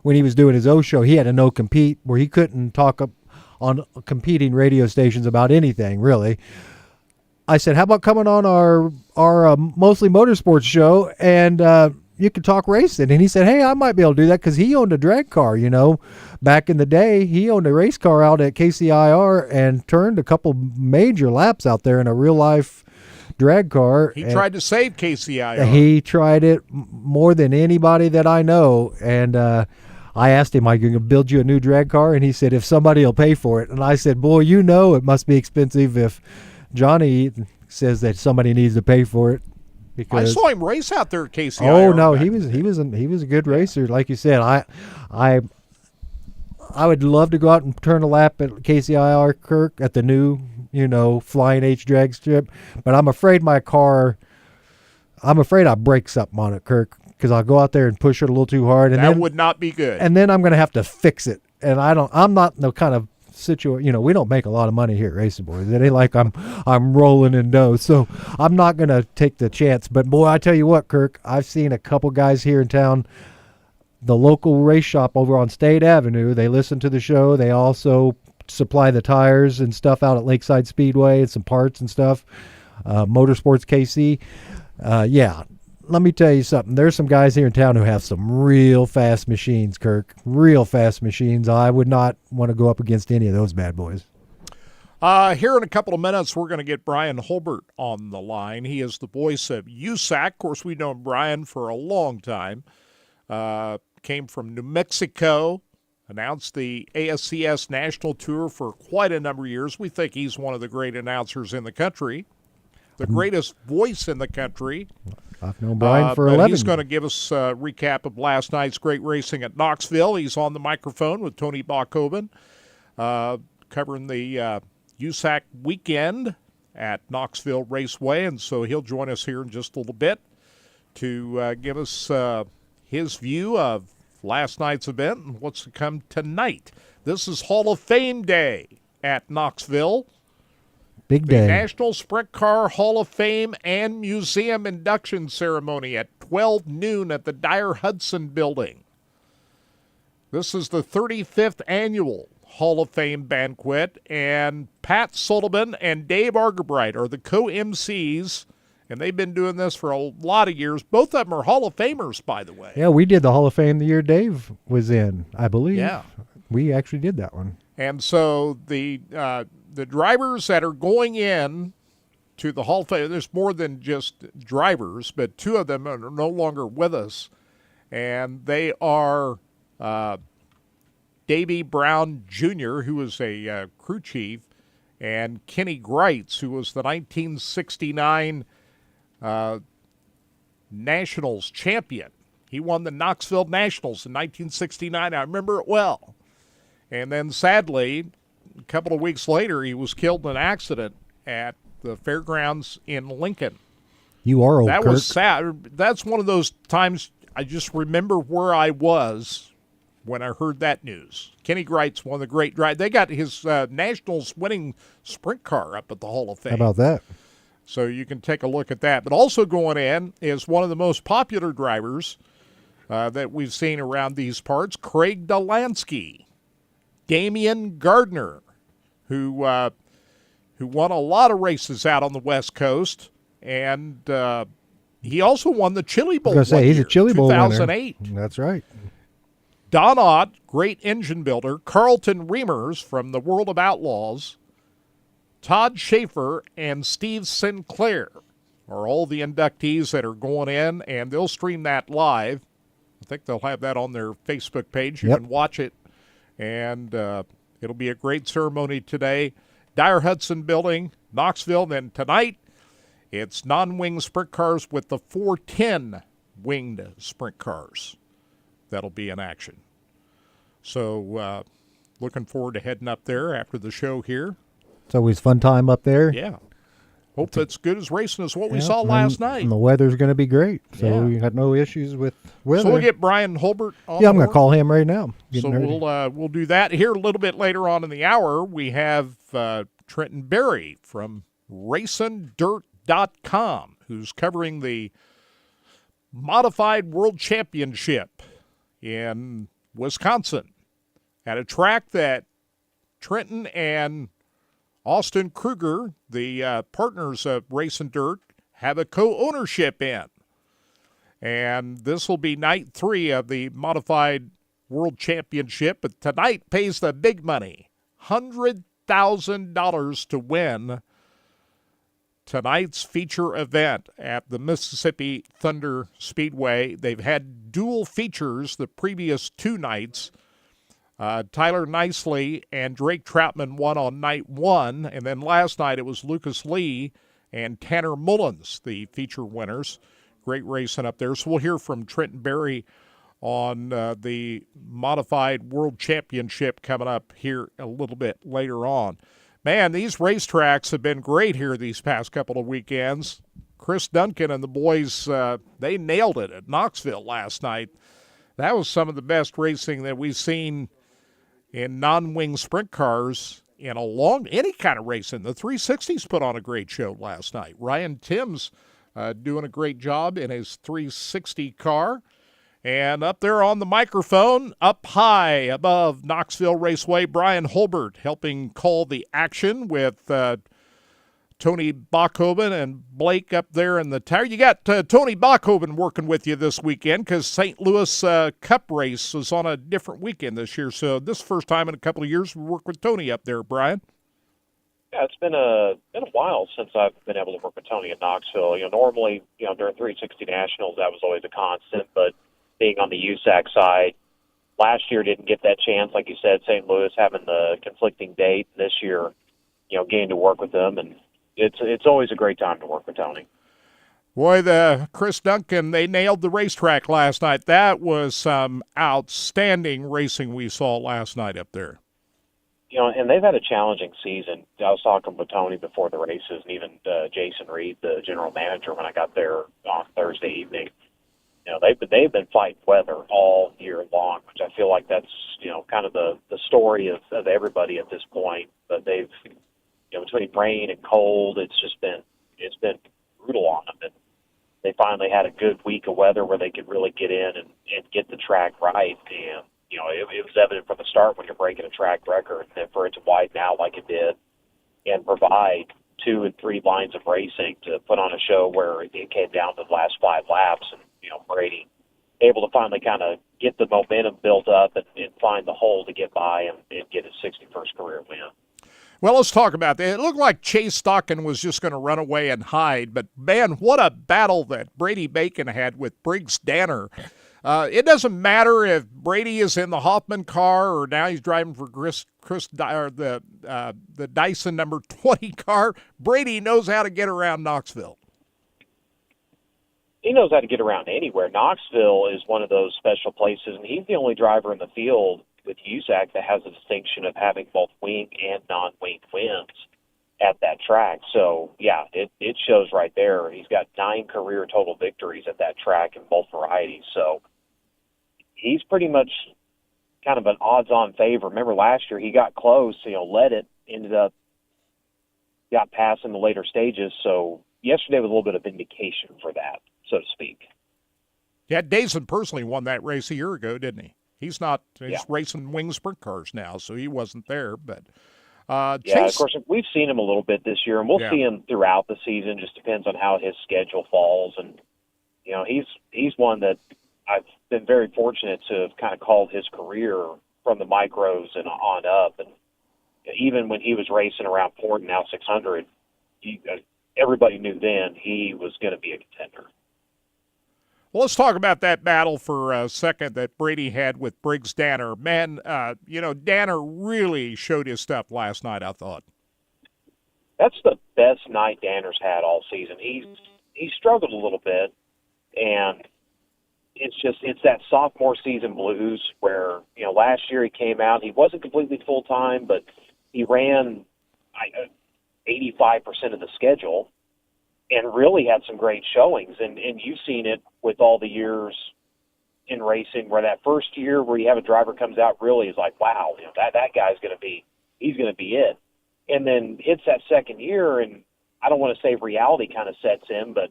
when he was doing his O show, he had a no compete where he couldn't talk on competing radio stations about anything really. I said, how about coming on our Mostly Motorsports show and you could talk racing? And he said, hey, I might be able to do that, because he owned a drag car. Back in the day, he owned a race car out at KCIR and turned a couple major laps out there in a real life drag car. He tried to save KCIR. He tried it more than anybody that I know. And I asked him, "Are you going to build you a new drag car?" And he said, "If somebody will pay for it." And I said, "Boy, it must be expensive if Johnny says that somebody needs to pay for it." I saw him race out there at KCIR. Oh no, he was a good racer. Like you said, I would love to go out and turn a lap at KCIR, Kirk, at the new Flying H drag strip, but I'm afraid I break something on it, Kirk, because I'll go out there and push it a little too hard, and that would not be good. And then I'm going to have to fix it, and I'm not no kind of situation. We don't make a lot of money here at Racing Boys. It ain't like I'm rolling in dough, so I'm not going to take the chance. But boy, I tell you what, Kirk, I've seen a couple guys here in town. The local race shop over on State Avenue, they listen to the show. They also supply the tires and stuff out at Lakeside Speedway and some parts and stuff. Motorsports KC. Let me tell you something. There's some guys here in town who have some real fast machines, Kirk. Real fast machines. I would not want to go up against any of those bad boys. Here in a couple of minutes, we're going to get Brian Holbert on the line. He is the voice of USAC. Of course, we've known Brian for a long time. Came from New Mexico, announced the ASCS National Tour for quite a number of years. We think he's one of the great announcers in the country, the greatest voice in the country. I've known Brian for 11 years. He's going to give us a recap of last night's great racing at Knoxville. He's on the microphone with Tony Bachhoven, covering the USAC weekend at Knoxville Raceway, and so he'll join us here in just a little bit to give us his view of last night's event and what's to come tonight. This is Hall of Fame Day at Knoxville. Big day. The National Sprint Car Hall of Fame and Museum induction ceremony at 12 noon at the Dyer Hudson Building. This is the 35th annual Hall of Fame banquet, and Pat Sullivan and Dave Argerbright are the co-MCs, and they've been doing this for a lot of years. Both of them are Hall of Famers, by the way. Yeah, we did the Hall of Fame the year Dave was in, I believe. Yeah. We actually did that one. And so the drivers that are going in to the Hall of Fame, there's more than just drivers, but two of them are no longer with us, and they are Davey Brown Jr., who was a crew chief, and Kenny Greitz, who was the 1969 Nationals champion. He won the Knoxville Nationals in 1969. I remember it well. And then, sadly, a couple of weeks later, he was killed in an accident at the fairgrounds in Lincoln. You are old, That Kirk. was sad. That's one of those times I just remember where I was when I heard that news. Kenny Greit's one of the great drivers. They got his Nationals winning sprint car up at the Hall of Fame. How about that? So you can take a look at that. But also going in is one of the most popular drivers that we've seen around these parts, Craig Delansky. Damian Gardner, who won a lot of races out on the West Coast, and he also won the Chili Bowl. I was going to say, he's a Chili Bowl winner. 2008. That's right. Don Ott, great engine builder. Carlton Reimers from the World of Outlaws. Todd Schaefer and Steve Sinclair are all the inductees that are going in, and they'll stream that live. I think they'll have that on their Facebook page. You can watch it, and it'll be a great ceremony today. Dyer Hudson Building, Knoxville. Then tonight, it's non-wing sprint cars with the 410 winged sprint cars that'll be in action. So looking forward to heading up there after the show here. It's always fun time up there. Yeah. Hope it's good as racing as what we saw last night. And the weather's going to be great, so we got no issues with weather. So we'll get Brian Holbert on Yeah, I'm going board. to call him right now. So we'll do that. Here a little bit later on in the hour, we have Trenton Berry from RacinDirt.com, who's covering the Modified World Championship in Wisconsin at a track that Trenton and Austin Kruger, the partners of Racing Dirt, have a co-ownership in. And this will be night 3 of the Modified World Championship. But tonight pays the big money, $100,000 to win tonight's feature event at the Mississippi Thunder Speedway. They've had dual features the previous 2 nights. Tyler Nicely and Drake Troutman won on night 1, and then last night it was Lucas Lee and Tanner Mullins, the feature winners. Great racing up there. So we'll hear from Trenton Berry on the Modified World Championship coming up here a little bit later on. Man, these racetracks have been great here these past couple of weekends. Chris Duncan and the boys, they nailed it at Knoxville last night. That was some of the best racing that we've seen in non-wing sprint cars in any kind of racing. The 360s put on a great show last night. Ryan Timms doing a great job in his 360 car. And up there on the microphone, up high above Knoxville Raceway, Brian Holbert helping call the action with Tony Bachhoven and Blake up there in the tower. You got Tony Bachhoven working with you this weekend because St. Louis Cup race is on a different weekend this year. So this first time in a couple of years we work with Tony up there, Brian. Yeah, it's been a while since I've been able to work with Tony in Knoxville. Normally, during 360 Nationals, that was always a constant, but being on the USAC side, last year didn't get that chance. Like you said, St. Louis having the conflicting date. This year, getting to work with them, and it's always a great time to work with Tony. Boy, the Chris Duncan, they nailed the racetrack last night. That was some outstanding racing we saw last night up there. And they've had a challenging season. I was talking with Tony before the races, and even Jason Reed, the general manager, when I got there on Thursday evening. They've been fighting weather all year long, which I feel like that's kind of the story of everybody at this point. But they've between rain and cold, it's been brutal on them. And they finally had a good week of weather where they could really get in and get the track right. And it was evident from the start when you're breaking a track record, and for it to widen out like it did and provide 2 and 3 lines of racing to put on a show where it came down to the last 5 laps, and Brady able to finally kind of get the momentum built up and find the hole to get by and get his 61st career win. Well, let's talk about that. It looked like Chase Stockin was just going to run away and hide, but man, what a battle that Brady Bacon had with Briggs Danner. It doesn't matter if Brady is in the Hoffman car or now he's driving for the Dyson number 20 car. Brady knows how to get around Knoxville. He knows how to get around anywhere. Knoxville is one of those special places, and he's the only driver in the field with USAC that has the distinction of having both wing and non-wing wins at that track. So, yeah, it shows right there. He's got 9 career total victories at that track in both varieties. So he's pretty much kind of an odds-on favor. Remember last year he got close, led it, ended up got past in the later stages. So yesterday was a little bit of vindication for that, so to speak. Yeah, Dazen personally won that race a year ago, didn't he? He's racing wing sprint cars now, so he wasn't there. But Chase, of course, we've seen him a little bit this year, and we'll see him throughout the season. Just depends on how his schedule falls. And, he's one that I've been very fortunate to have kind of called his career from the micros and on up. And even when he was racing around Ford and now 600, everybody knew then he was going to be a contender. Well, let's talk about that battle for a second that Brady had with Briggs Danner. Man, Danner really showed his stuff last night, I thought. That's the best night Danner's had all season. He struggled a little bit, and it's that sophomore season blues where, last year he came out, he wasn't completely full-time, but he ran 85% of the schedule and really had some great showings. And you've seen it with all the years in racing where that first year where you have a driver comes out really is like, wow, that guy's he's going to be it. And then hits that second year, and I don't want to say reality kind of sets in, but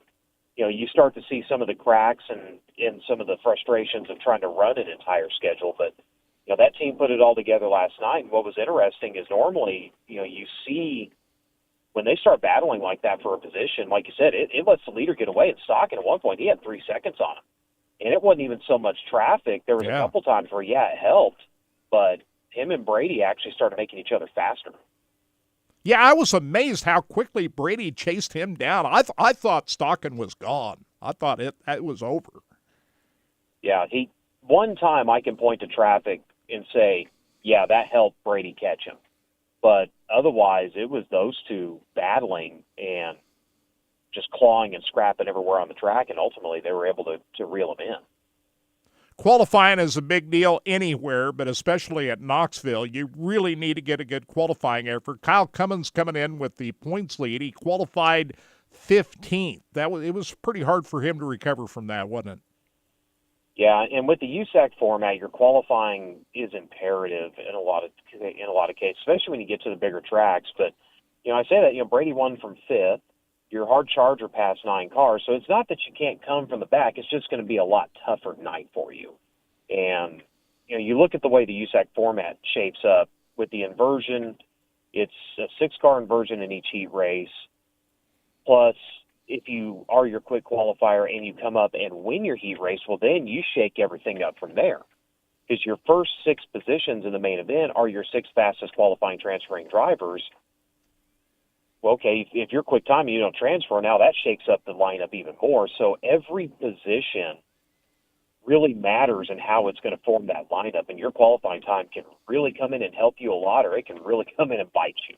you start to see some of the cracks and some of the frustrations of trying to run an entire schedule. But that team put it all together last night. And what was interesting is normally, you see when they start battling like that for a position, like you said, it lets the leader get away. And Stockton at one point, he had 3 seconds on him. And it wasn't even so much traffic. There was a couple times where, it helped. But him and Brady actually started making each other faster. Yeah, I was amazed how quickly Brady chased him down. I thought Stockton was gone. I thought it was over. Yeah, one time I can point to traffic and say, yeah, that helped Brady catch him. But otherwise, it was those two battling and just clawing and scrapping everywhere on the track, and ultimately they were able to reel him in. Qualifying is a big deal anywhere, but especially at Knoxville. You really need to get a good qualifying effort. Kyle Cummins coming in with the points lead. He qualified 15th. It was pretty hard for him to recover from that, wasn't it? Yeah, and with the USAC format, your qualifying is imperative in a lot of cases, especially when you get to the bigger tracks. But I say that Brady won from 5th. Your hard charger passed 9 cars, so it's not that you can't come from the back. It's just going to be a lot tougher night for you. And you look at the way the USAC format shapes up with the inversion. It's a 6-car inversion in each heat race. Plus, if you are your quick qualifier and you come up and win your heat race, well, then you shake everything up from there. Because your first 6 positions in the main event are your 6 fastest qualifying transferring drivers. Well, okay, if you're quick time and you don't transfer, now that shakes up the lineup even more. So every position really matters in how it's going to form that lineup, and your qualifying time can really come in and help you a lot, or it can really come in and bite you.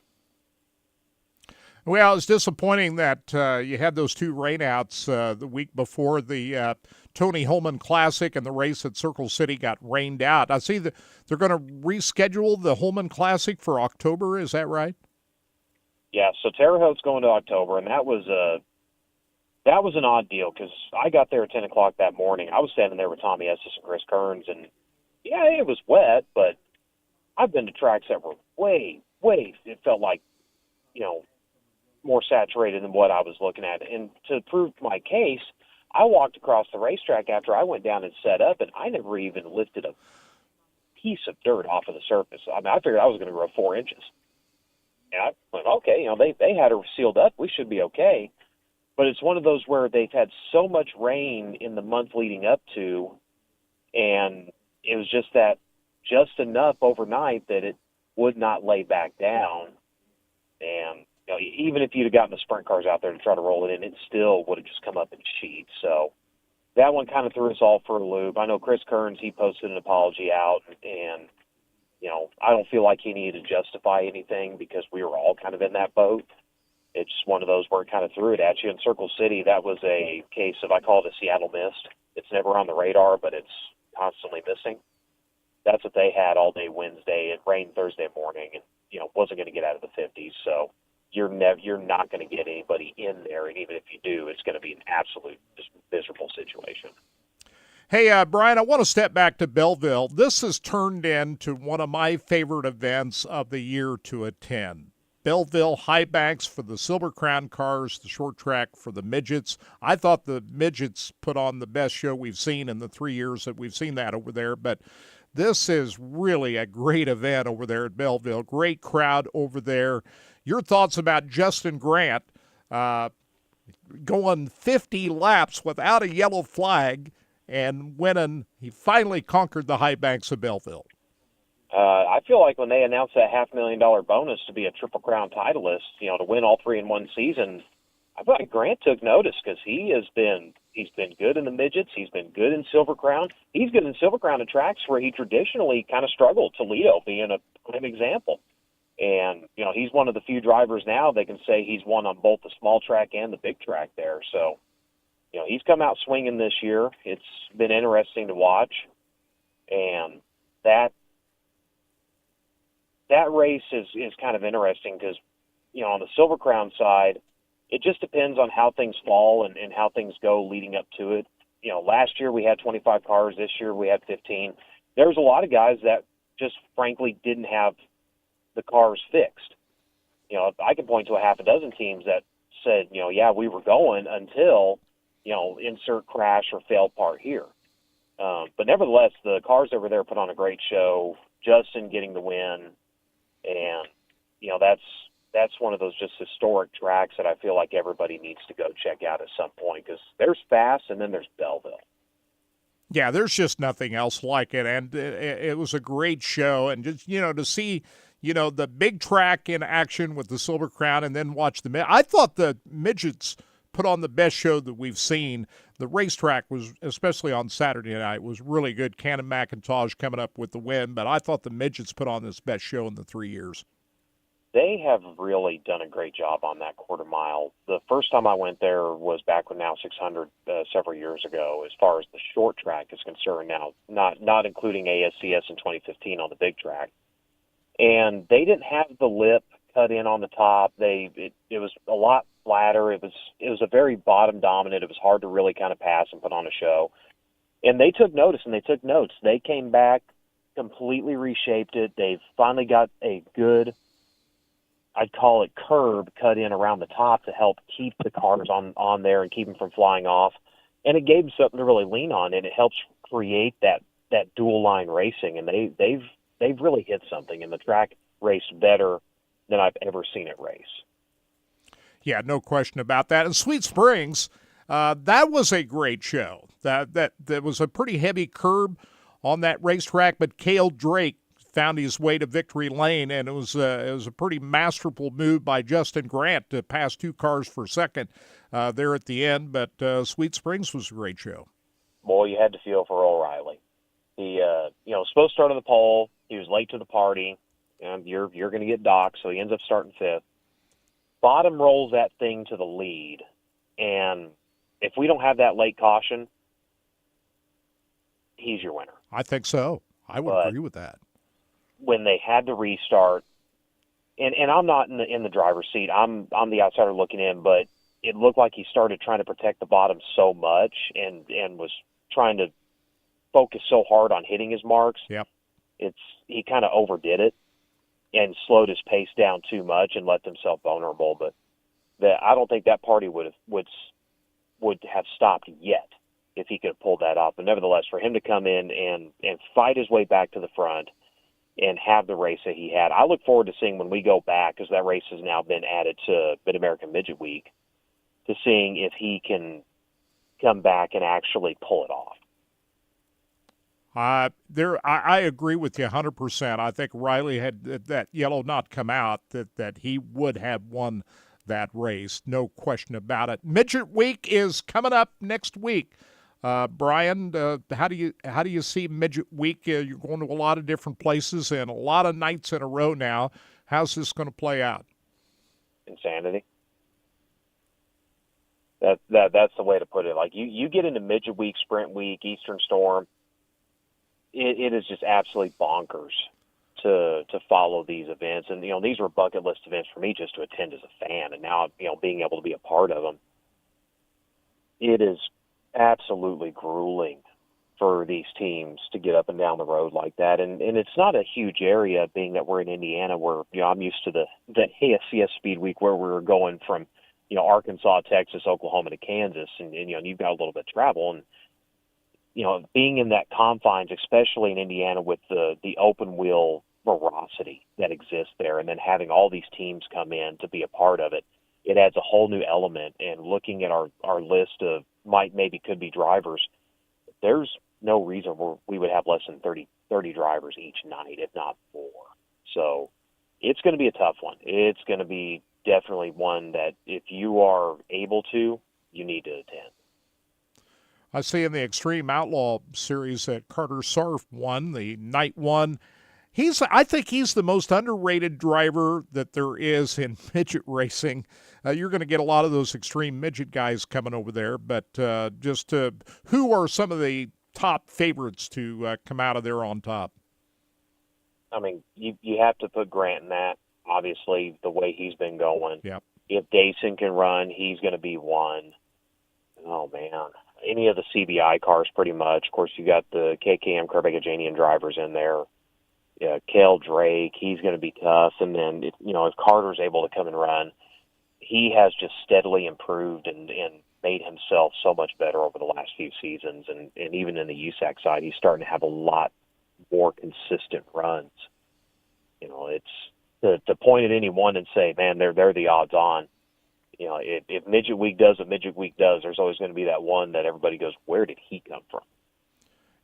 Well, it's disappointing that you had those 2 rainouts the week before the Tony Holman Classic, and the race at Circle City got rained out. I see that they're going to reschedule the Holman Classic for October. Is that right? Yeah, so Terre Haute's going to October, and that was an odd deal because I got there at 10 o'clock that morning. I was standing there with Tommy Estes and Chris Kearns, and yeah, it was wet, but I've been to tracks that were way, it felt like, more saturated than what I was looking at. And to prove my case, I walked across the racetrack after I went down and set up, and I never even lifted a piece of dirt off of the surface. I mean, I figured I was going to grow 4 inches. And I went, okay, they had her sealed up. We should be okay. But it's one of those where they've had so much rain in the month leading up to, and it was just enough overnight that it would not lay back down. And even if you'd have gotten the sprint cars out there to try to roll it in, it still would have just come up in sheets. So that one kind of threw us all for a loop. I know Chris Kearns, he posted an apology out, and I don't feel like he needed to justify anything because we were all kind of in that boat. It's just one of those where it kind of threw it at you. In Circle City, that was a case of, I call it a Seattle mist. It's never on the radar, but it's constantly missing. That's what they had all day Wednesday. It rained Thursday morning and, wasn't going to get out of the 50s. So you're not going to get anybody in there. And even if you do, it's going to be an absolute just miserable situation. Hey, Brian, I want to step back to Belleville. This has turned into one of my favorite events of the year to attend. Belleville High Banks for the Silver Crown cars, the short track for the midgets. I thought the midgets put on the best show we've seen in the 3 years that we've seen that over there, but this is really a great event over there at Belleville. Great crowd over there. Your thoughts about Justin Grant going 50 laps without a yellow flag and winning? He finally conquered the High Banks of Belleville. I feel like when they announced that $500,000 bonus to be a Triple Crown titleist, to win all three in one season, I feel like Grant took notice because he's been good in the midgets. He's been good in Silver Crown. He's good in Silver Crown at tracks where he traditionally kind of struggled, Toledo being a prime example. And, he's one of the few drivers now that can say he's won on both the small track and the big track there. So, he's come out swinging this year. It's been interesting to watch. And that race is kind of interesting because, on the Silver Crown side, it just depends on how things fall and how things go leading up to it. Last year we had 25 cars. This year we had 15. There's a lot of guys that just frankly didn't have the cars fixed. I can point to a half a dozen teams that said, yeah, we were going until, insert crash or failed part here. But nevertheless, the cars over there put on a great show. Justin getting the win. And, that's one of those just historic tracks that I feel like everybody needs to go check out at some point because there's Fast and then there's Belleville. Yeah, there's just nothing else like it. And it was a great show. And just, to see, the big track in action with the Silver Crown and then watch I thought the midgets put on the best show that we've seen. The racetrack was, especially on Saturday night, was really good. Cannon McIntosh coming up with the win, but I thought the midgets put on this best show in the 3 years. They have really done a great job on that quarter mile. The first time I went there was back when Now 600 several years ago. As far as the short track is concerned now, not including ASCS in 2015 on the big track. And they didn't have the lip cut in on the top. It was a lot flatter. It was a very bottom dominant. It was hard to really kind of pass and put on a show. And they took notice and they took notes. They came back, completely reshaped it. They've finally got a good, I'd call it curb cut in around the top to help keep the cars on there and keep them from flying off. And it gave them something to really lean on, and it helps create that dual line racing. And they've really hit something, and the track raced better than I've ever seen it race. Yeah, no question about that. And Sweet Springs, that was a great show. That was a pretty heavy curb on that racetrack, but Cale Drake found his way to victory lane, and it was a pretty masterful move by Justin Grant to pass two cars for second there at the end. But Sweet Springs was a great show. Boy, you had to feel for O'Reilly. He, was supposed to start on the pole. He was late to the party. And you're going to get docked, so he ends up starting fifth. Bottom rolls that thing to the lead, and if we don't have that late caution, he's your winner. I think so. I would agree with that. When they had to restart, and I'm not in the driver's seat. I'm the outsider looking in, but it looked like he started trying to protect the bottom so much and was trying to focus so hard on hitting his marks. Yep. He kind of overdid it and slowed his pace down too much and left himself vulnerable. But I don't think that party would have stopped yet if he could have pulled that off. But nevertheless, for him to come in and fight his way back to the front and have the race that he had, I look forward to seeing when we go back, because that race has now been added to Mid-American Midget Week, to seeing if he can come back and actually pull it off. I agree with you 100%. I think Riley had that yellow not come out, that he would have won that race, no question about it. Midget Week is coming up next week. Brian, how do you see Midget Week? You're going to a lot of different places and a lot of nights in a row now. How's this going to play out? Insanity. That's the way to put it. Like you get into Midget Week, Sprint Week, Eastern Storm. It is just absolutely bonkers to follow these events. And, these were bucket list events for me just to attend as a fan. And now, being able to be a part of them, it is absolutely grueling for these teams to get up and down the road like that. And it's not a huge area, being that we're in Indiana, where, I'm used to the ASCS Speed Week where we were going from, Arkansas, Texas, Oklahoma to Kansas, and you've got a little bit of travel. And, being in that confines, especially in Indiana with the open wheel ferocity that exists there, and then having all these teams come in to be a part of it, it adds a whole new element. And looking at our list of could be drivers, there's no reason we would have less than 30 drivers each night, if not more. So it's going to be a tough one. It's going to be definitely one that if you are able to, you need to attend. I see in the Extreme Outlaw Series that Carter Sarf won the night one. I think he's the most underrated driver that there is in midget racing. You're going to get a lot of those extreme midget guys coming over there, but who are some of the top favorites to come out of there on top? I mean, you have to put Grant in that, obviously, the way he's been going. Yep. If Dayson can run, he's going to be one. Oh, man. Any of the CBI cars, pretty much. Of course, you got the KKM Karbagajanian drivers in there. Yeah, Cale Drake, he's going to be tough. And then, if Carter's able to come and run, he has just steadily improved and made himself so much better over the last few seasons. And even in the USAC side, he's starting to have a lot more consistent runs. It's to point at anyone and say, man, they're the odds on. If Midget Week does what Midget Week does, there's always going to be that one that everybody goes, where did he come from?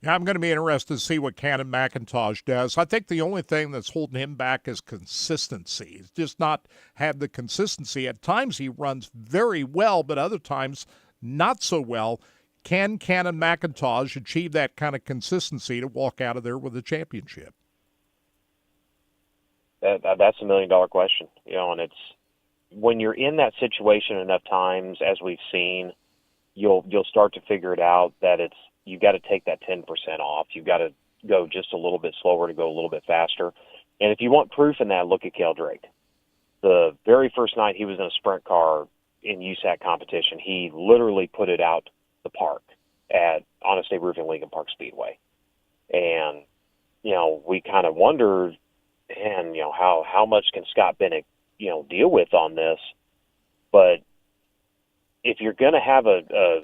Yeah, I'm going to be interested to see what Cannon McIntosh does. I think the only thing that's holding him back is consistency. He's just not had the consistency. At times he runs very well, but other times not so well. Can Cannon McIntosh achieve that kind of consistency to walk out of there with a championship? That's $1 million question. And it's when you're in that situation enough times, as we've seen, you'll start to figure it out that you've got to take that 10% off. You've got to go just a little bit slower to go a little bit faster. And if you want proof in that, look at Cale Drake. The very first night he was in a sprint car in USAC competition, he literally put it out the park at Honest State Roofing Lincoln Park Speedway. And, we kind of wondered, man, how much can Scott Bennett, deal with on this? But if you're going to have a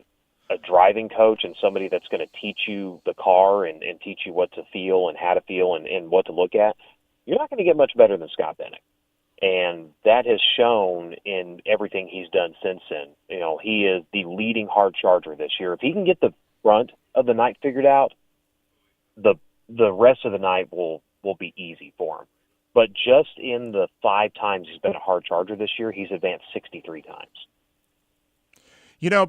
driving coach and somebody that's going to teach you the car and teach you what to feel and how to feel and what to look at, you're not going to get much better than Scott Bennett. And that has shown in everything he's done since then. He is the leading hard charger this year. If he can get the front of the night figured out, the rest of the night will be easy for him. But just in the 5 times he's been a hard charger this year, he's advanced 63 times.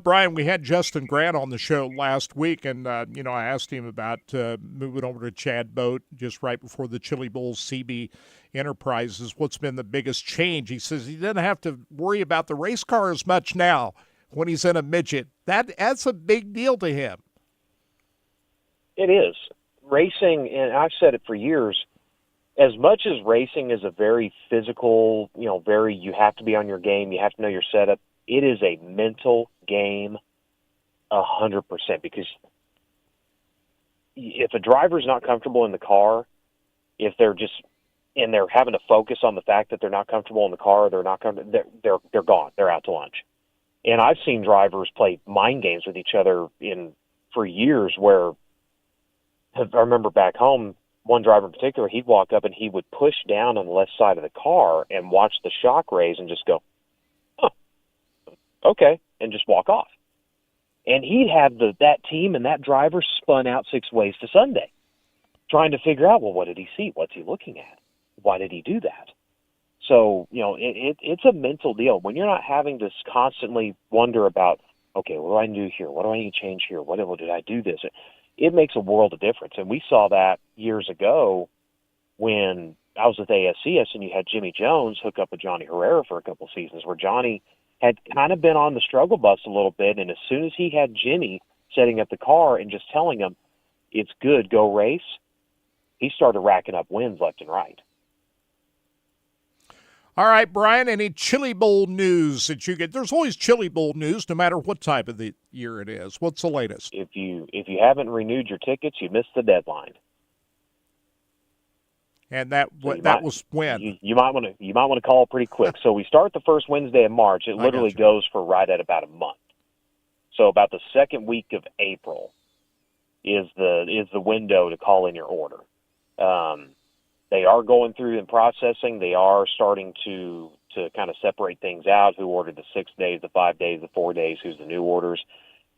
Brian, we had Justin Grant on the show last week, and, I asked him about moving over to Chad Boat just right before the Chili Bowl CB Enterprises. What's been the biggest change? He says he doesn't have to worry about the race car as much now when he's in a midget. That's a big deal to him. It is. Racing, and I've said it for years, as much as racing is a very physical, you have to be on your game, you have to know your setup, it is a mental game 100%, because if a driver's not comfortable in the car, if they're having to focus on the fact that they're not comfortable in the car, they're gone. They're out to lunch. And I've seen drivers play mind games with each other for years where I remember back home, one driver in particular, he'd walk up and he would push down on the left side of the car and watch the shock rays and just go, okay, and just walk off. And he'd have that team and that driver spun out 6 ways to Sunday, trying to figure out, well, what did he see? What's he looking at? Why did he do that? So, it's a mental deal. When you're not having to constantly wonder about, okay, what do I do here? What do I need to change here? What did I do this? It makes a world of difference. And we saw that years ago when I was with ASCS and you had Jimmy Jones hook up with Johnny Herrera for a couple of seasons, where Johnny had kind of been on the struggle bus a little bit. And as soon as he had Jimmy setting up the car and just telling him, it's good, go race, he started racking up wins left and right. All right, Brian, any Chili Bowl news that you get? There's always Chili Bowl news, no matter what type of the year it is. What's the latest? If you haven't renewed your tickets, you missed the deadline. And that was when? You might want to call pretty quick. So we start the first Wednesday of March. It literally goes for right at about a month. So about the second week of April is the window to call in your order. They are going through and processing. They are starting to kind of separate things out, who ordered the 6 days, the 5 days, the 4 days, who's the new orders.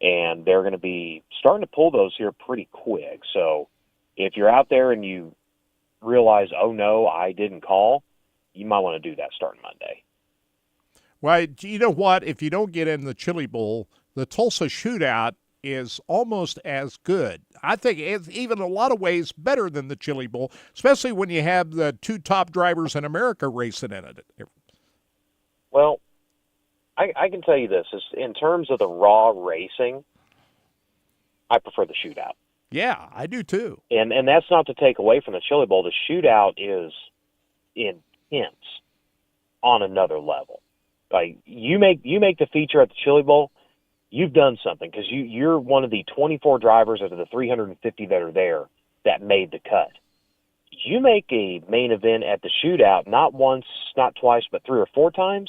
And they're going to be starting to pull those here pretty quick. So if you're out there and you realize, oh, no, I didn't call, you might want to do that starting Monday. Well, you know what? If you don't get in the Chili Bowl, the Tulsa Shootout is almost as good. I think it's even a lot of ways better than the Chili Bowl, especially when you have the two top drivers in America racing in it. Well, I can tell you this. In terms of the raw racing, I prefer the Shootout. Yeah, I do too. And that's not to take away from the Chili Bowl. The Shootout is intense on another level. Like you make the feature at the Chili Bowl, you've done something, because you're one of the 24 drivers out of the 350 that are there that made the cut. You make a main event at the Shootout, not once, not twice, but 3 or 4 times,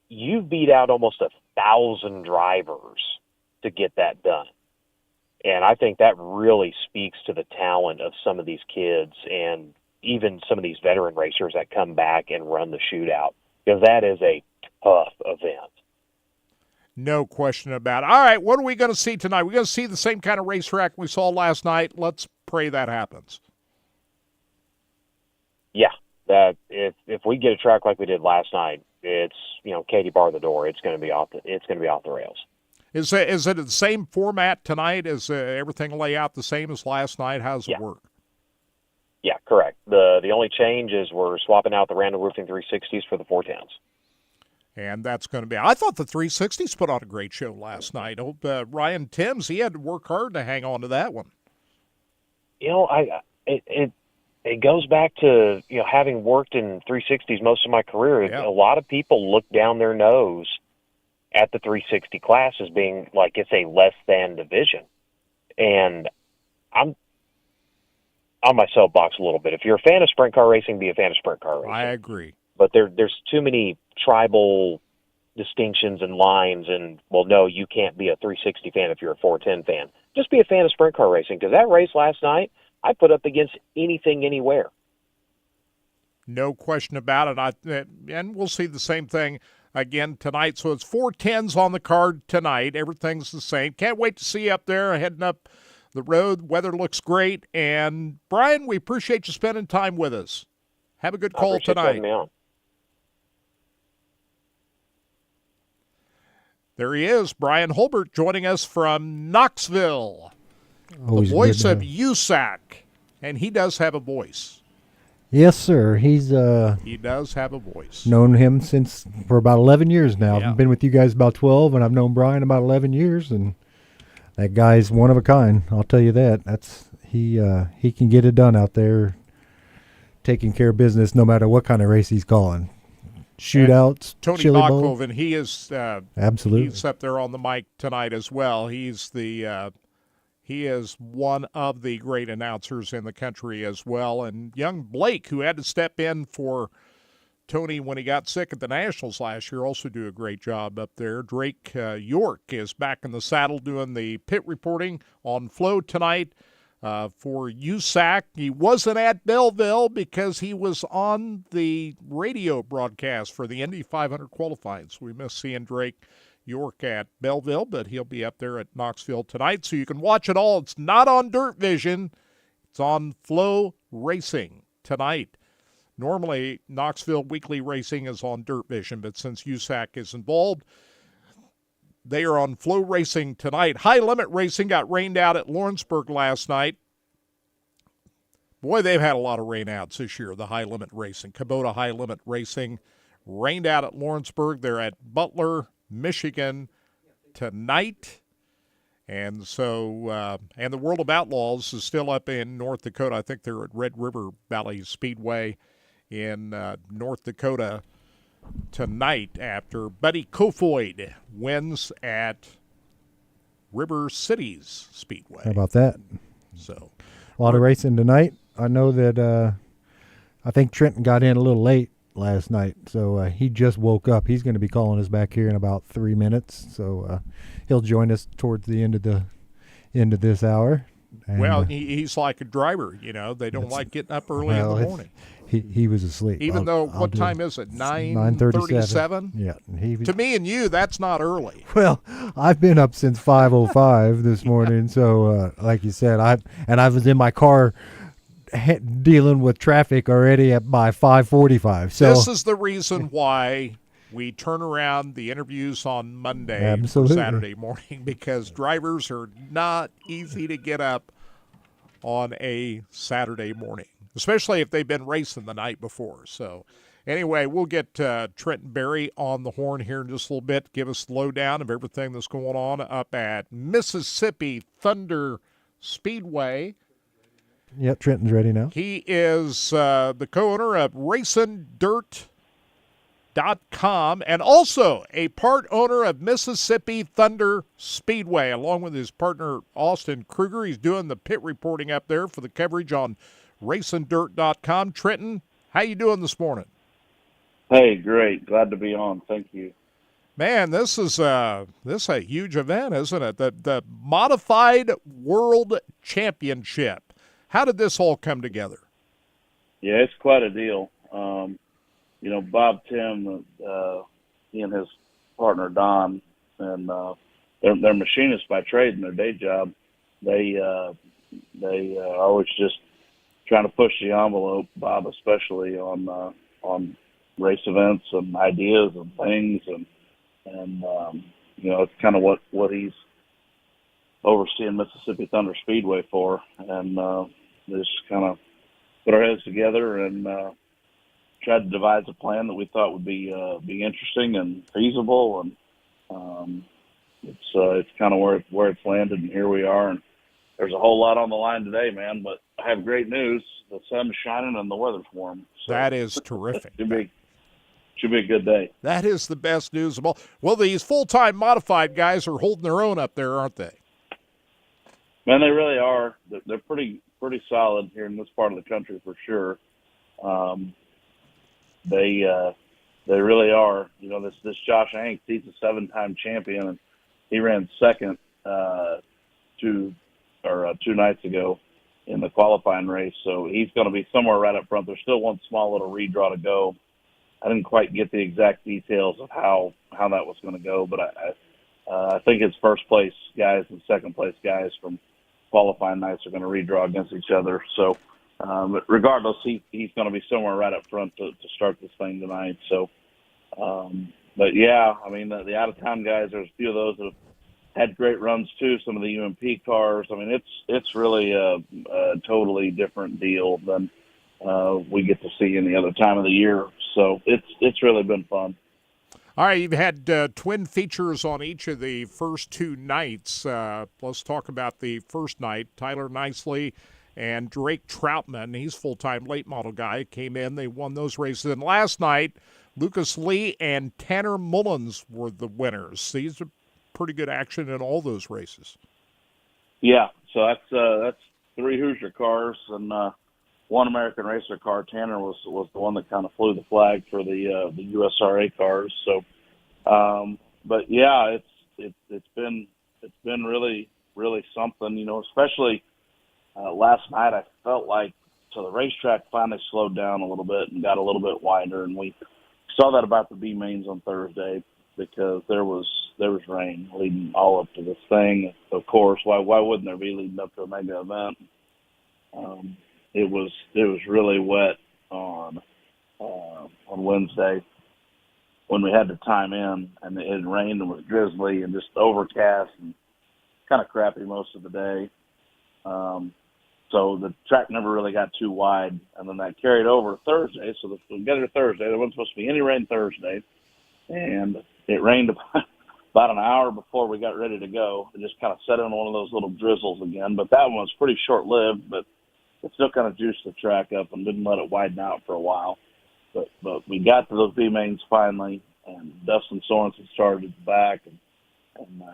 you've beat out almost 1,000 drivers to get that done. And I think that really speaks to the talent of some of these kids and even some of these veteran racers that come back and run the Shootout, because that is a tough event. No question about it. All right, what are we going to see tonight? We're going to see the same kind of racetrack we saw last night. Let's pray that happens. Yeah, that if we get a track like we did last night, it's, Katie bar the door. It's going to be off the rails. Is it the same format tonight? Is everything lay out the same as last night? How does it work? Yeah, correct. The only change is we're swapping out the Randall Roofing 360s for the 410s. And that's going to be – I thought the 360s put on a great show last night. Ryan Timms, he had to work hard to hang on to that one. It goes back to, having worked in 360s most of my career. Yeah. A lot of people look down their nose at the 360 class as being like it's a less than division. And I'm on my soapbox a little bit. If you're a fan of sprint car racing, be a fan of sprint car racing. I agree. But there's too many tribal distinctions and lines, and, well, no, you can't be a 360 fan if you're a 410 fan. Just be a fan of sprint car racing, because that race last night, I put up against anything, anywhere. No question about it. And we'll see the same thing again tonight. So it's 410s on the card tonight. Everything's the same. Can't wait to see you up there heading up the road. Weather looks great. And, Brian, we appreciate you spending time with us. Have a good call tonight. There he is, Brian Holbert, joining us from Knoxville. Always the voice of USAC. And he does have a voice. Yes, sir. He does have a voice. Known him for about 11 years now. Yeah. I've been with you guys about 12, and I've known Brian about 11 years, and that guy's one of a kind. I'll tell you that. He can get it done out there, taking care of business no matter what kind of race he's calling. Shootouts, Tony Chili Bowl. Bachhoven, he is absolutely. He's up there on the mic tonight as well. He's he is one of the great announcers in the country as well. And young Blake, who had to step in for Tony when he got sick at the Nationals last year, also do a great job up there. Drake York is back in the saddle doing the pit reporting on Flow tonight. For USAC, he wasn't at Belleville because he was on the radio broadcast for the Indy 500 qualifying. So we missed seeing Drake York at Belleville, but he'll be up there at Knoxville tonight. So you can watch it all. It's not on Dirt Vision. It's on Flow Racing tonight. Normally, Knoxville Weekly Racing is on Dirt Vision, but since USAC is involved, they are on Flow Racing tonight. High Limit Racing got rained out at Lawrenceburg last night. Boy, they've had a lot of rainouts this year, the High Limit Racing. Kubota High Limit Racing rained out at Lawrenceburg. They're at Butler, Michigan tonight. And so, and the World of Outlaws is still up in North Dakota. I think they're at Red River Valley Speedway in North Dakota tonight after Buddy Kofoid wins at River Cities Speedway. How about that? So, a lot of racing tonight. I know that I think Trenton got in a little late last night, so he just woke up. He's going to be calling us back here in about 3 minutes, so he'll join us towards the end of this hour. And, well, he's like a driver, you know. They don't like getting up early in the morning. He was asleep. Even what time is it? 9:37. Yeah. To me and you, that's not early. Well, I've been up since 5:05 this morning, so like you said, I was in my car dealing with traffic already by 5:45. So this is the reason why we turn around the interviews on Monday Absolutely. for Saturday morning, because drivers are not easy to get up on a Saturday morning, especially if they've been racing the night before. So anyway, we'll get Trenton Berry on the horn here in just a little bit, give us the lowdown of everything that's going on up at Mississippi Thunder Speedway. Yep, Trenton's ready now. He is the co-owner of RacinDirt.com and also a part owner of Mississippi Thunder Speedway, along with his partner Austin Kruger. He's doing the pit reporting up there for the coverage on RacinDirt.com. Trenton, how you doing this morning? Hey, great. Glad to be on. Thank you. Man, this is a huge event, isn't it? The Modified World Championship. How did this all come together? Yeah, it's quite a deal. You know, Bob Tim, he and his partner Don, and they're machinists by trade in their day job. They are always just trying to push the envelope. Bob especially on race events and ideas and things, and you know, it's kind of what he's overseeing Mississippi Thunder Speedway for, and just kind of put our heads together and tried to devise a plan that we thought would be interesting and feasible, and it's kind of where it's landed, and here we are. And there's a whole lot on the line today, man. But I have great news: the sun's shining and the weather's warm. So that is terrific. Should be a good day. That is the best news of all. Well, these full-time modified guys are holding their own up there, aren't they? Man, they really are. They're pretty solid here in this part of the country for sure. They really are. You know, this Josh Hanks, he's a 7-time champion, and he ran second 2 nights ago in the qualifying race. So he's going to be somewhere right up front. There's still one small little redraw to go. I didn't quite get the exact details of how that was going to go, but I think his first place guys and second place guys from qualifying nights are going to redraw against each other. So, but regardless, he's going to be somewhere right up front to start this thing tonight. So, but yeah, I mean, the out-of-town guys, there's a few of those that have had great runs too. Some of the UMP cars. I mean, it's really a totally different deal than we get to see any other time of the year. So it's really been fun. All right, you've had twin features on each of the first 2 nights. Let's talk about the first night. Tyler Nicely and Drake Troutman. He's full-time late model guy. Came in, they won those races. And last night, Lucas Lee and Tanner Mullins were the winners. These are pretty good action in all those races. Yeah, so that's 3 Hoosier cars and 1 American Racer car. Tanner was the one that kind of flew the flag for the USRA cars. So, but yeah, it's been really something, you know. Especially last night, I felt like the racetrack finally slowed down a little bit and got a little bit wider, and we saw that about the B mains on Thursday because there was rain leading all up to this thing. Of course, why wouldn't there be leading up to a mega event? It was really wet on Wednesday when we had to time in, and it rained and was drizzly and just overcast and kind of crappy most of the day. So the track never really got too wide, and then that carried over Thursday. So we got here Thursday. There wasn't supposed to be any rain Thursday, and it rained about an hour before we got ready to go. It just kind of set in one of those little drizzles again, but that one was pretty short-lived, but it still kind of juiced the track up and didn't let it widen out for a while. But we got to those B mains finally, and Dustin Sorensen started at the back, and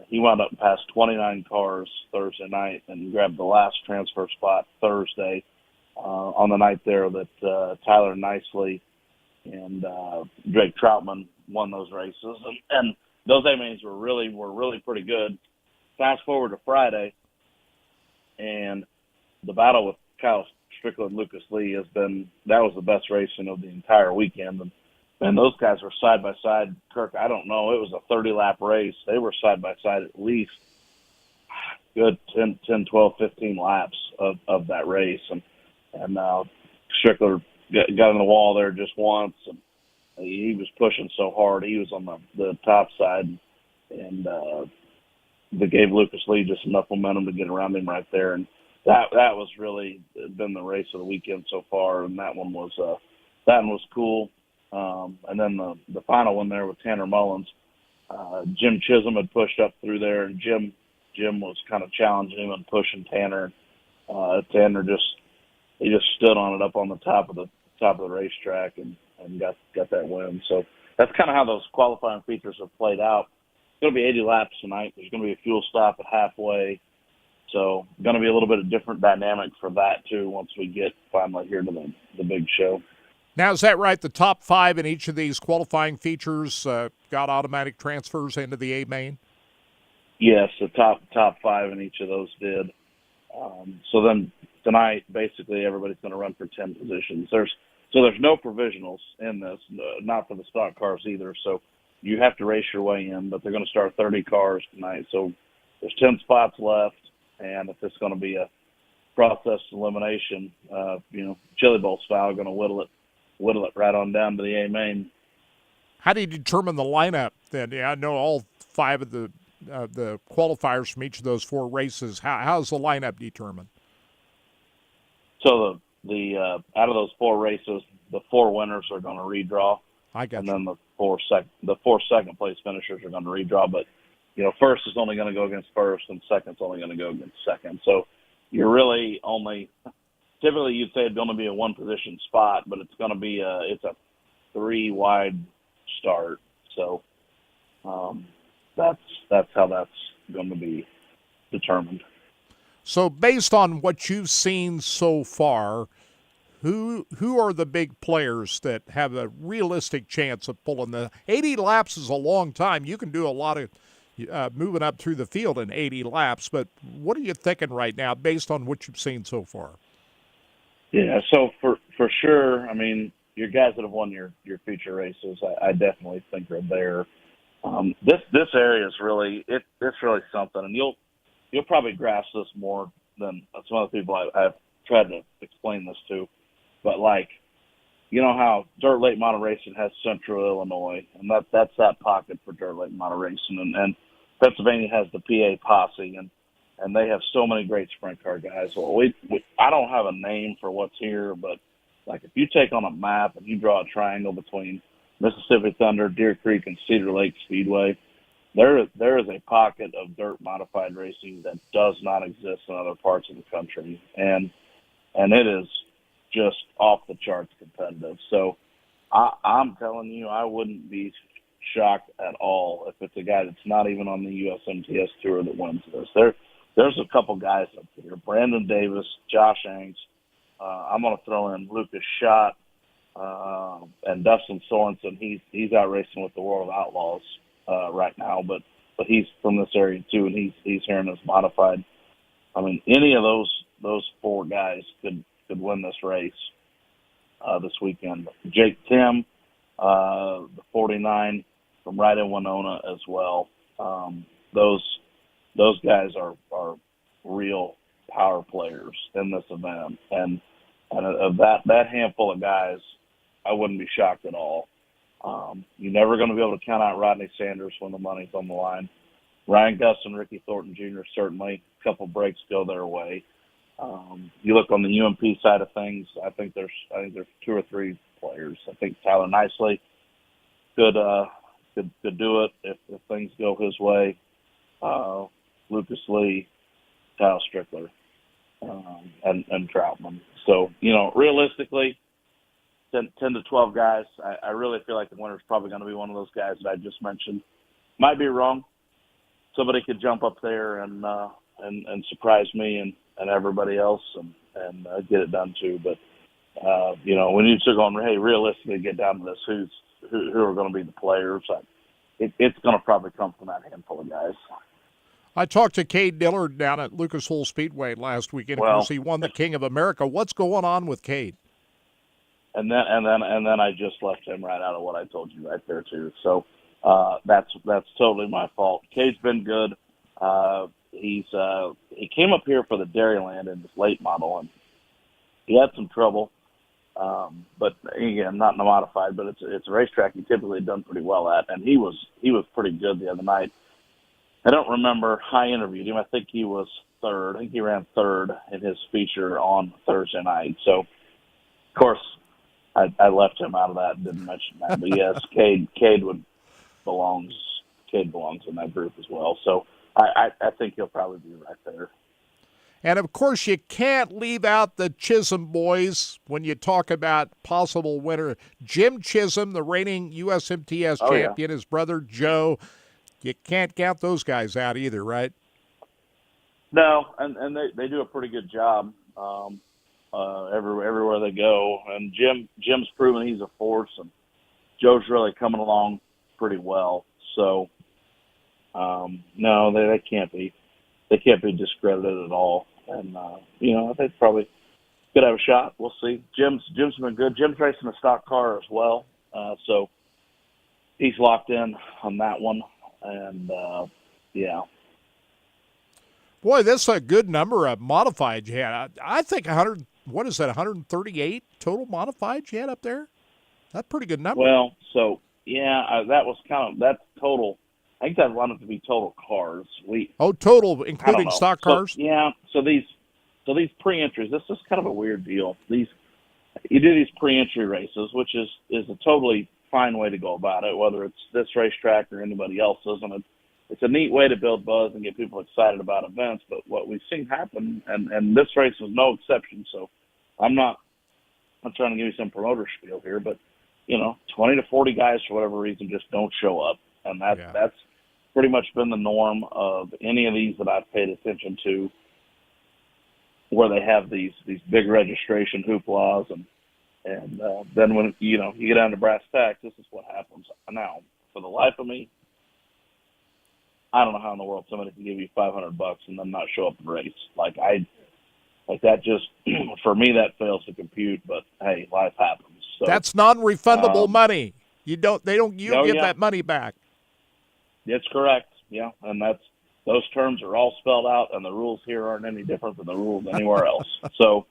he wound up past 29 cars Thursday night and grabbed the last transfer spot Thursday on the night there that Tyler Nicely and Drake Troutman won those races, and those A mains were really pretty good. Fast forward to Friday, and the battle with Kyle Strickland and Lucas Lee that was the best racing of the entire weekend. And those guys were side by side. Kirk, I don't know, it was a 30-lap race. They were side by side at least good 10, 12, 15 laps of that race. And Strickler got in the wall there just once, and he was pushing so hard. He was on the top side, and they gave Lucas Lee just enough momentum to get around him right there. And that was really been the race of the weekend so far, and that one was cool. And then the final one there with Tanner Mullins, Jim Chisholm had pushed up through there, and Jim was kind of challenging him and pushing Tanner. Tanner just stood on it up on the top of the racetrack and got that win. So that's kind of how those qualifying features have played out. It's going to be 80 laps tonight. There's going to be a fuel stop at halfway. So going to be a little bit of different dynamic for that too once we get finally here to the big show. Now, is that right? The top 5 in each of these qualifying features got automatic transfers into the A main? Yes, the top 5 in each of those did. So then tonight, basically everybody's going to run for 10 positions. There's no provisionals in this, not for the stock cars either. So you have to race your way in, but they're going to start 30 cars tonight. So there's 10 spots left, and if it's going to be a process elimination, Chili Bowl style, going to whittle it right on down to the A main. How do you determine the lineup then? Yeah, I know all 5 of the qualifiers from each of those 4 races. How's the lineup determined? So the out of those 4 races, the 4 winners are going to redraw. I got and you. then the four second place finishers are going to redraw. But first is only going to go against first, and second's only going to go against second. So you're really only. Typically, you'd say it'd only be a 1-position spot, but it's going to be it's a 3-wide start. So that's how that's going to be determined. So based on what you've seen so far, who are the big players that have a realistic chance of pulling the 80 laps is a long time. You can do a lot of moving up through the field in 80 laps, but what are you thinking right now based on what you've seen so far? Yeah, so for sure, I mean, your guys that have won your feature races, I definitely think are there. This area is really it's really something, and you'll probably grasp this more than some other people I've tried to explain this to. But how Dirt Late Model Racing has Central Illinois, and that's that pocket for Dirt Late Model Racing, and Pennsylvania has the PA Posse, and they have so many great sprint car guys. Well, I don't have a name for what's here, but if you take on a map and you draw a triangle between Mississippi Thunder, Deer Creek, and Cedar Lake Speedway, there is a pocket of dirt modified racing that does not exist in other parts of the country, and it is just off the charts competitive. So I'm telling you, I wouldn't be shocked at all if it's a guy that's not even on the USMTS tour that wins this. There's a couple guys up there: Brandon Davis, Josh Hanks. I'm going to throw in Lucas Schott and Dustin Sorensen. He's out racing with the World Outlaws right now, but he's from this area too, and he's here in this modified. I mean, any of those 4 guys could win this race this weekend. Jake Tim, the 49 from right in Winona as well. Those guys are real power players in this event, and of that handful of guys, I wouldn't be shocked at all. You're never going to be able to count out Rodney Sanders when the money's on the line. Ryan Gus and Ricky Thornton Jr. certainly a couple breaks go their way. You look on the UMP side of things, I think there's 2 or 3 players. I think Tyler Nicely could do it if things go his way. Lucas Lee, Kyle Strickler, and Troutman. So realistically, 10 to 12 guys. I really feel like the winner's probably going to be one of those guys that I just mentioned. Might be wrong. Somebody could jump up there and surprise me and everybody else and get it done too. But when you start going, hey, realistically, get down to this, who are going to be the players? It's going to probably come from that handful of guys. I talked to Cade Dillard down at Lucas Oil Speedway last weekend. Of course, he won the King of America. What's going on with Cade? And then I just left him right out of what I told you right there too. So that's totally my fault. Cade's been good. He came up here for the Dairyland in this late model, and he had some trouble. But again, not in the modified, but it's a racetrack he typically done pretty well at, and he was pretty good the other night. I don't remember. I interviewed him. I think he was third. I think he ran third in his feature on Thursday night. So, of course, I left him out of that and didn't mention that. But yes, Cade belongs in that group as well. So I think he'll probably be right there. And, of course, you can't leave out the Chisholm boys when you talk about possible winner. Jim Chisholm, the reigning USMTS champion, his brother Joe. You can't count those guys out either, right? No, and they do a pretty good job everywhere they go. And Jim's proven he's a force, and Joe's really coming along pretty well. So, no, they can't be discredited at all. And they probably could have a shot. We'll see. Jim's been good. Jim's racing a stock car as well, so he's locked in on that one. And boy, that's a good number of modified you had. I think 100. What is that? 138 total modified you had up there. That's a pretty good number. Well, so that was that's total. I think that wanted to be total cars. Total, including stock cars? So these pre-entries, this is kind of a weird deal. You do these pre-entry races, which is a totally fine way to go about it, whether it's this racetrack or anybody else's. And it's a neat way to build buzz and get people excited about events. But what we've seen happen, and this race was no exception, so I'm trying to give you some promoter spiel here, but 20 to 40 guys for whatever reason just don't show up. And that's pretty much been the norm of any of these that I've paid attention to, where they have these big registration hooplas, and then when you get down to brass tacks, this is what happens. Now, for the life of me, I don't know how in the world somebody can give you $500 and then not show up and race. Like that just for me that fails to compute. But hey, life happens. So, that's non-refundable money. You don't get that money back. That's correct. Yeah, and those terms are all spelled out, and the rules here aren't any different than the rules anywhere else. So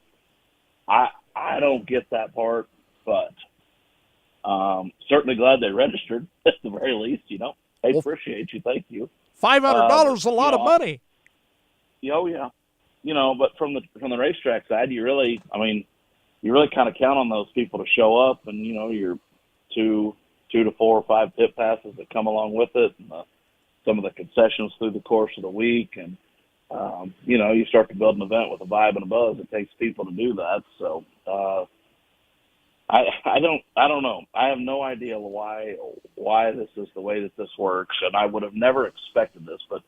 I don't get that part, but certainly glad they registered at the very least. I appreciate you. Thank you. $500 is a lot of money. Oh yeah, but from the racetrack side, you really kind of count on those people to show up, and your two to 4 or 5 pit passes that come along with it, and some of the concessions through the course of the week, and you start to build an event with a vibe and a buzz. It takes people to do that. So I don't know. I have no idea why this is the way that this works, and I would have never expected this. But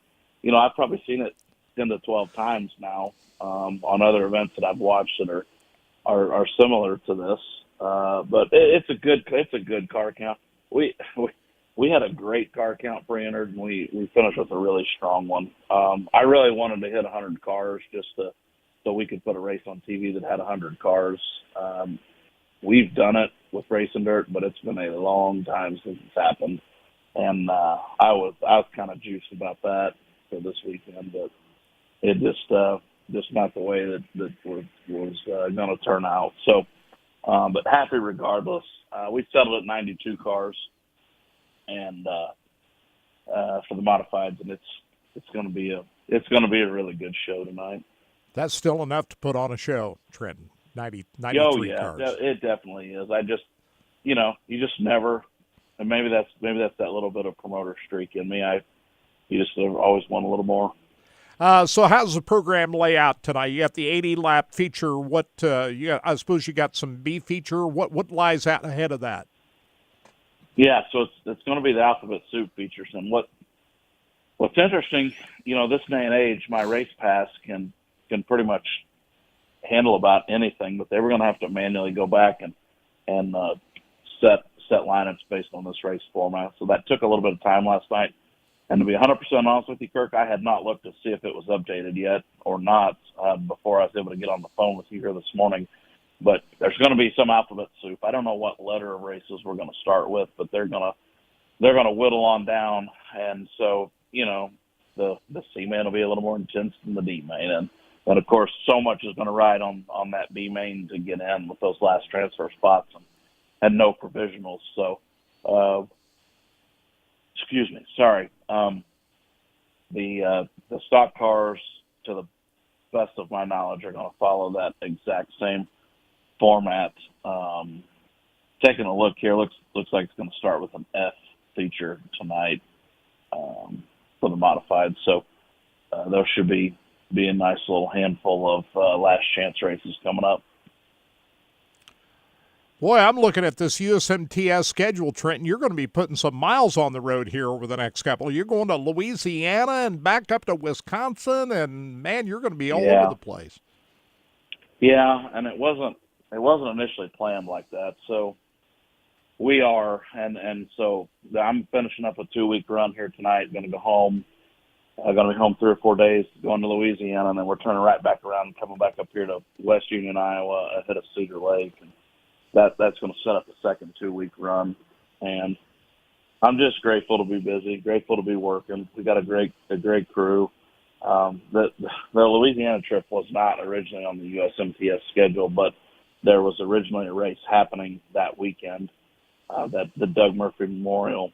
I've probably seen it 10 to 12 times now on other events that I've watched that are similar to this. But it's a good car count. We had a great car count pre-entered, and we finished with a really strong one. I really wanted to hit 100 cars just so we could put a race on TV that had 100 cars. We've done it with Racing Dirt, but it's been a long time since it's happened, and I was kind of juiced about that for this weekend, but it just not the way that was going to turn out. So, but happy regardless. We settled at 92 cars, and for the modifieds, and it's going to be a really good show tonight. That's still enough to put on a show, Trenton. 93 cars. It definitely is. I just, you just never, and maybe that's that little bit of promoter streak in me. You just always want a little more. So how's the program lay out tonight? You got the 80-lap feature. What I suppose you got some B feature. What lies out ahead of that? Yeah, so it's going to be the alphabet soup features. And what's interesting, this day and age, my race pass can pretty much handle about anything, but they were going to have to manually go back and set lineups based on this race format. So that took a little bit of time last night. And to be 100% honest with you, Kirk, I had not looked to see if it was updated yet or not before I was able to get on the phone with you here this morning. But there's going to be some alphabet soup. I don't know what letter of races we're going to start with, but they're going to whittle on down. And so, the C main will be a little more intense than the D main. And of course, so much is going to ride on that B main to get in with those last transfer spots and no provisionals. So, excuse me, sorry. The stock cars, to the best of my knowledge, are going to follow that exact same format. Taking a look here, looks like it's going to start with an F feature tonight for the modified. So there should be a nice little handful of last chance races coming up. Boy, I'm looking at this USMTS schedule, Trenton. You're going to be putting some miles on the road here over the next couple. You're going to Louisiana and back up to Wisconsin, and man, you're going to be all over the place. Yeah, and it wasn't initially planned like that. So we are, and so I'm finishing up a 2-week run here tonight. Going to go home. I'm going to be home 3 or 4 days, going to Louisiana, and then we're turning right back around and coming back up here to West Union, Iowa, ahead of Cedar Lake. And that's going to set up the second 2-week run. And I'm just grateful to be busy, grateful to be working. We got a great crew. The Louisiana trip was not originally on the USMTS schedule, but there was originally a race happening that weekend, the Doug Murphy Memorial.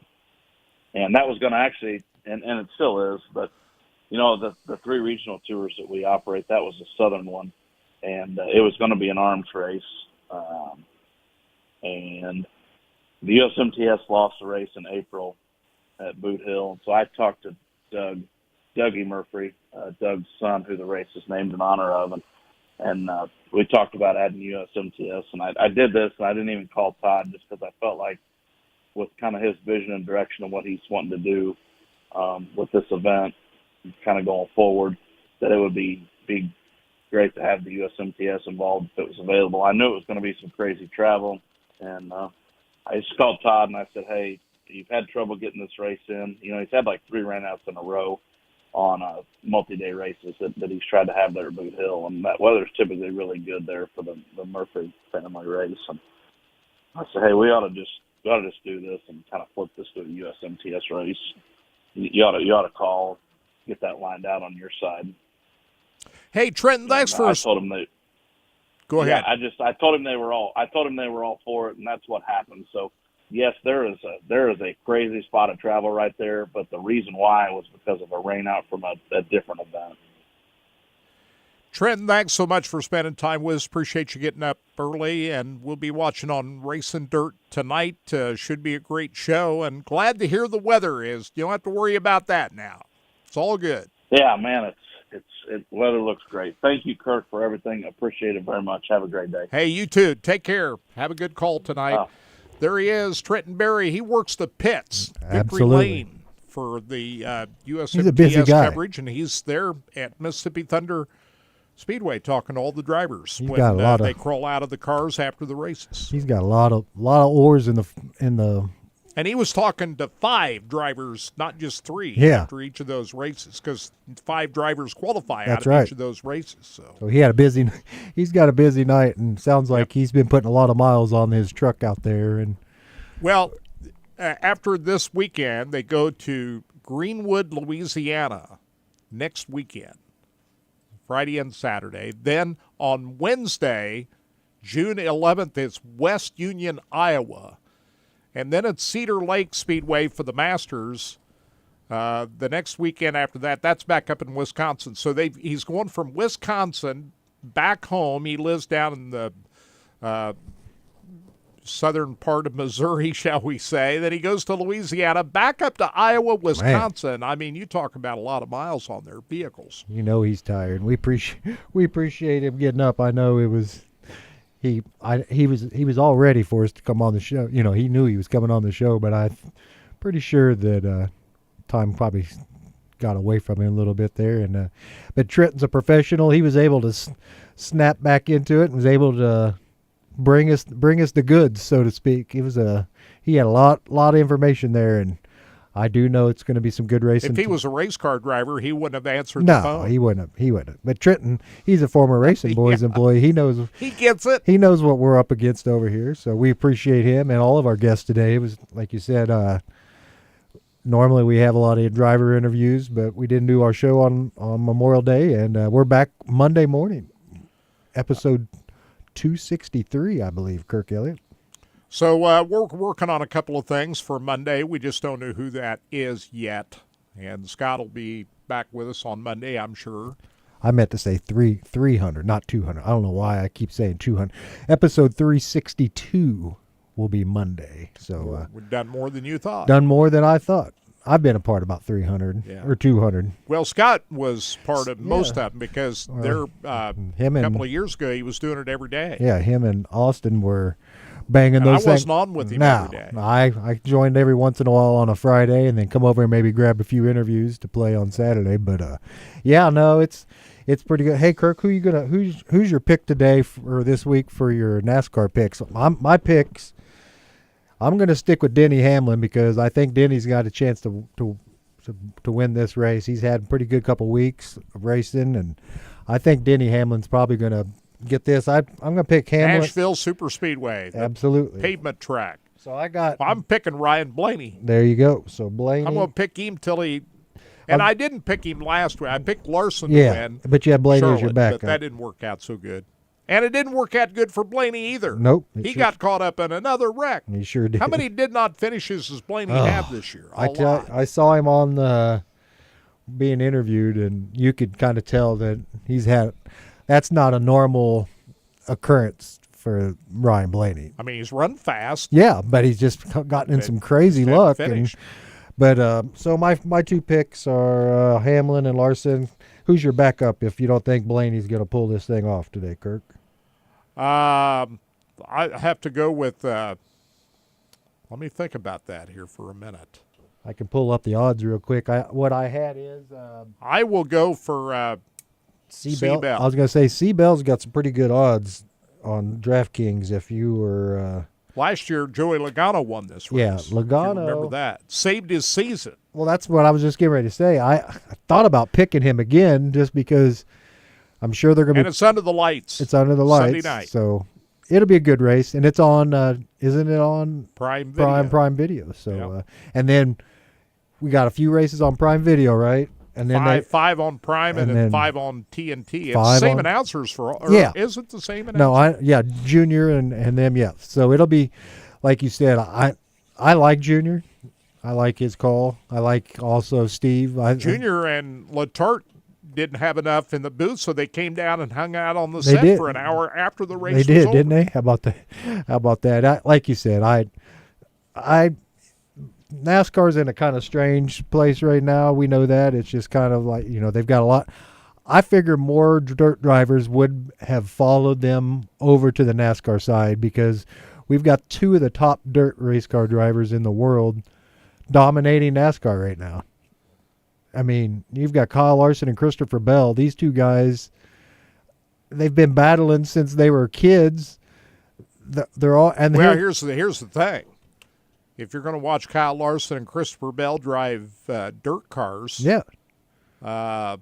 And that was going to actually, and it still is, but, the 3 regional tours that we operate, that was the southern one. And it was going to be an arms race. And the USMTS lost the race in April at Boot Hill. So I talked to Dougie Murphy, Doug's son, who the race is named in honor of, and we talked about adding USMTS. And I did this, and I didn't even call Todd just because I felt like with kind of his vision and direction of what he's wanting to do with this event, kind of going forward, that it would be great to have the USMTS involved if it was available. I knew it was going to be some crazy travel. And I just called Todd and I said, hey, you've had trouble getting this race in. He's had like 3 rainouts in a row on multi-day races that he's tried to have there at Boot Hill. And that weather's typically really good there for the Murphy family race. And I said, hey, we ought to just do this and kind of flip this to a USMTS race. You ought to call, get that lined out on your side. Hey, Trenton, thanks for. I told him that. Go ahead. Yeah, I told him they were all for it, and that's what happened. So, yes, there is a crazy spot of travel right there, but the reason why was because of a rain out from a different event. Trenton, thanks so much for spending time with us. Appreciate you getting up early, and we'll be watching on Racing Dirt tonight. Should be a great show, and glad to hear the weather is. You don't have to worry about that now. It's all good. Yeah, man, weather looks great. Thank you, Kirk, for everything. Appreciate it very much. Have a great day. Hey, you too. Take care. Have a good call tonight. There he is, Trenton Berry. He works the pits, Victory Lane, for the USMTS coverage, and he's there at Mississippi Thunder Speedway talking to all the drivers when they crawl out of the cars after the races. He's got a lot of oars in the. And he was talking to 5 drivers, not just 3, after each of those races, because 5 drivers qualify out of each of those races. So he's got a busy night, and sounds like he's been putting a lot of miles on his truck out there. And well, after this weekend, they go to Greenwood, Louisiana, next weekend, Friday and Saturday. Then on Wednesday, June 11th, it's West Union, Iowa. And then it's Cedar Lake Speedway for the Masters. The next weekend after that, that's back up in Wisconsin. So he's going from Wisconsin back home. He lives down in the southern part of Missouri, shall we say. Then he goes to Louisiana, back up to Iowa, Wisconsin. I mean, you talk about a lot of miles on their vehicles. You know he's tired. We appreciate him getting up. I know it was he was all ready for us to come on the show. You know, he knew he was coming on the show, but I'm pretty sure that time probably got away from him a little bit there. And but Trenton's a professional. He was able to snap back into it and was able to bring us the goods, so to speak. He had a lot of information there, and I do know it's going to be some good racing. If he was a race car driver, he wouldn't have answered the phone. No, he wouldn't have. But Trenton, he's a former Racing Boys employee. He knows. He gets it. He knows what we're up against over here, so we appreciate him and all of our guests today. It was, like you said, normally we have a lot of driver interviews, but we didn't do our show on Memorial Day, and we're back Monday morning, episode 263, I believe, Kirk Elliott. So we're working on a couple of things for Monday. We just don't know who that is yet. And Scott will be back with us on Monday, I'm sure. I meant to say 300, not 200. I don't know why I keep saying 200. Episode 362 will be Monday. So we've done more than you thought. Done more than I thought. I've been a part of about 300 or 200. Well, Scott was part of most of them because a couple of years ago he was doing it every day. Yeah, him and Austin were banging and those I things. wasn't on with him every day. I joined every once in a while on a Friday and then come over and maybe grab a few interviews to play on Saturday. But it's pretty good. Hey Kirk, who's your pick today or this week for your NASCAR picks? My picks. I'm going to stick with Denny Hamlin because I think Denny's got a chance to win this race. He's had a pretty good couple weeks of racing, and I think Denny Hamlin's probably going to get this. I'm going to pick Hamlin. Nashville Superspeedway. Absolutely. Pavement track. So I'm picking Ryan Blaney. There you go. So Blaney. I'm going to pick him till he. And I didn't pick him last week. I picked Larson to win. But you had Blaney as your backup. But that didn't work out so good. And it didn't work out good for Blaney either. Nope. He got caught up in another wreck. He sure did. How many did not finishes does Blaney have this year? I saw him on being interviewed, and you could kind of tell that that's not a normal occurrence for Ryan Blaney. I mean, he's run fast. Yeah, but he's just gotten in some crazy luck. So my two picks are Hamlin and Larson. Who's your backup if you don't think Blaney's going to pull this thing off today, Kirk? I have to go with let me think about that here for a minute. I can pull up the odds real quick. What I had is I will go for Seabell. I was going to say Seabell's got some pretty good odds on DraftKings if you were last year Joey Logano won this race. Yeah, Logano. Remember that. Saved his season. Well, that's what I was just getting ready to say. I thought about picking him again just because I'm sure they're going to be. And it's under the lights. It's under the lights. Sunday night. So it'll be a good race. And it's on, isn't it on? Prime Video. Prime Video. So, and then we got a few races on Prime Video, right? And then five on Prime and then 5 on TNT. It's the same announcers for all. Is it the same announcers? No, Junior and them, yeah. So it'll be, like you said, I like Junior. I like his call. I like also Steve. Junior and Letarte didn't have enough in the booth, so they came down and hung out on the set for an hour after the race. They did, over. Didn't they? How about that? Like you said, NASCAR's in a kind of strange place right now. We know that. It's just kind of like, they've got a lot. I figure more dirt drivers would have followed them over to the NASCAR side because we've got two of the top dirt race car drivers in the world dominating NASCAR right now. I mean, you've got Kyle Larson and Christopher Bell. These two guys, they've been battling since they were kids. They're all here's the thing. If you're going to watch Kyle Larson and Christopher Bell drive dirt cars, then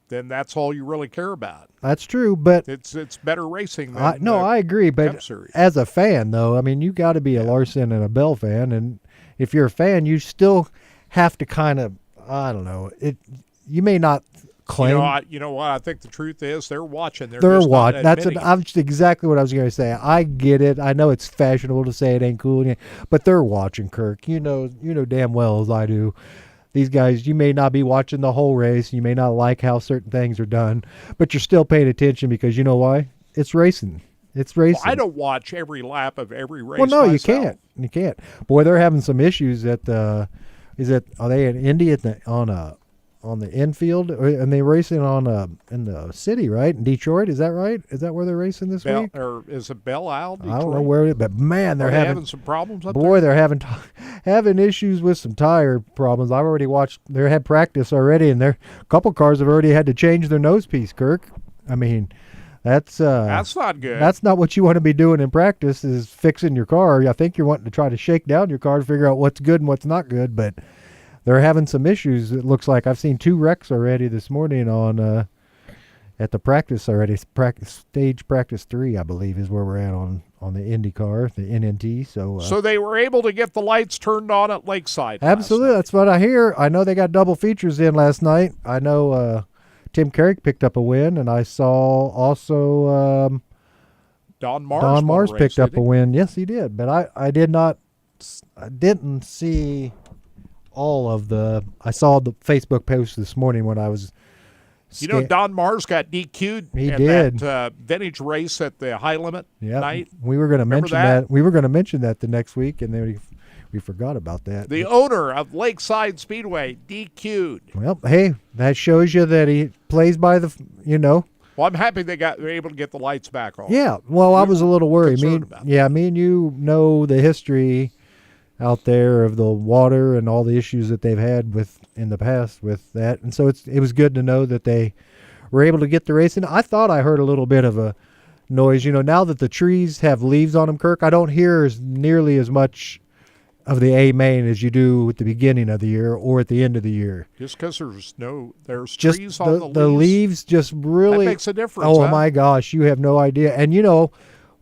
that's all you really care about. That's true, but it's better racing than I agree, but as a fan, though, I mean, you got to be a Larson and a Bell fan, and if you're a fan, you still have to kind of, I don't know, you may not claim. You know what? I think the truth is they're watching. They're watching. That's exactly what I was going to say. I get it. I know it's fashionable to say it ain't cool, but they're watching, Kirk. You know damn well as I do. These guys, you may not be watching the whole race. You may not like how certain things are done, but you're still paying attention because you know why? It's racing. It's racing. Well, I don't watch every lap of every race. Well, no, you myself. can't. You can't. Boy, they're having some issues at the. Are they in Indy on the infield? And they racing in the city, right? In Detroit, is that right? Is that where they're racing this week? Or is it Belle Isle? Detroit? I don't know where, but man, they're having some problems up there. Boy, they're having issues with some tire problems. I've already watched. They had practice already, and a couple cars have already had to change their nose piece. Kirk, I mean, that's not good. That's not what you want to be doing in practice. Is fixing your car. I think you're wanting to try to shake down your car to figure out what's good and what's not good, but they're having some issues. It looks like I've seen 2 wrecks already this morning at the practice already. Stage practice 3, I believe, is where we're at on the IndyCar, the NNT. So they were able to get the lights turned on at Lakeside. Absolutely, that's what I hear. I know they got double features in last night. I know Tim Carrick picked up a win, and I saw also Don Mars. Don Mars picked up a win. Yes, he did. But I didn't see all of the. I saw the Facebook post this morning when I was. Don Mars got DQ'd in that vintage race at the high limit night. We were going to mention that. We were going to mention that the next week, and then we forgot about that. The owner of Lakeside Speedway DQ'd. Well, hey, that shows you that he plays by the. Well, I'm happy they were able to get the lights back on. Yeah. Well, I was a little worried. Me and you know the history out there of the water and all the issues that they've had in the past with that, and so it was good to know that they were able to get the race in. I thought I heard a little bit of a noise. Now that the trees have leaves on them, Kirk, I don't hear nearly as much of the A main as you do at the beginning of the year or at the end of the year. Just because there's trees on the leaves just really that makes a difference. Oh my gosh, you have no idea. And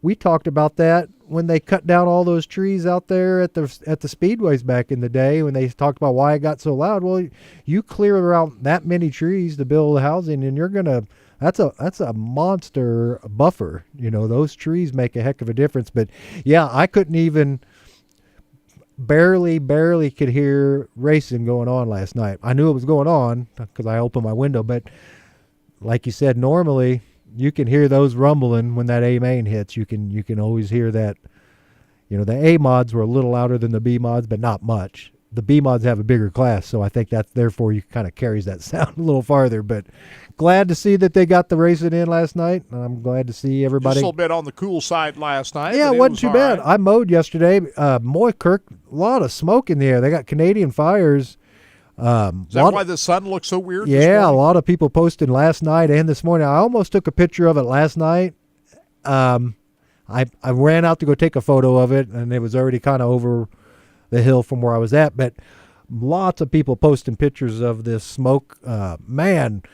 we talked about that when they cut down all those trees out there at the speedways back in the day, when they talked about why it got so loud. Well, you clear around that many trees to build housing, and that's a monster buffer. Those trees make a heck of a difference. But yeah, I couldn't even barely could hear racing going on last night. I knew it was going on because I opened my window, but like you said, normally you can hear those rumbling when that A main hits. You can always hear that. The A mods were a little louder than the B mods, but not much. The B mods have a bigger class, so I think that therefore you kind of carries that sound a little farther. But glad to see that they got the racing in last night. I'm glad to see everybody. Just a little bit on the cool side last night. Yeah, it wasn't too bad. Right. I mowed yesterday. Kirk, a lot of smoke in the air. They got Canadian fires. Is that why the sun looks so weird? Yeah, a lot of people posted last night and this morning. I almost took a picture of it last night. I ran out to go take a photo of it, and it was already kind of over the hill from where I was at. But lots of people posting pictures of this smoke. Man,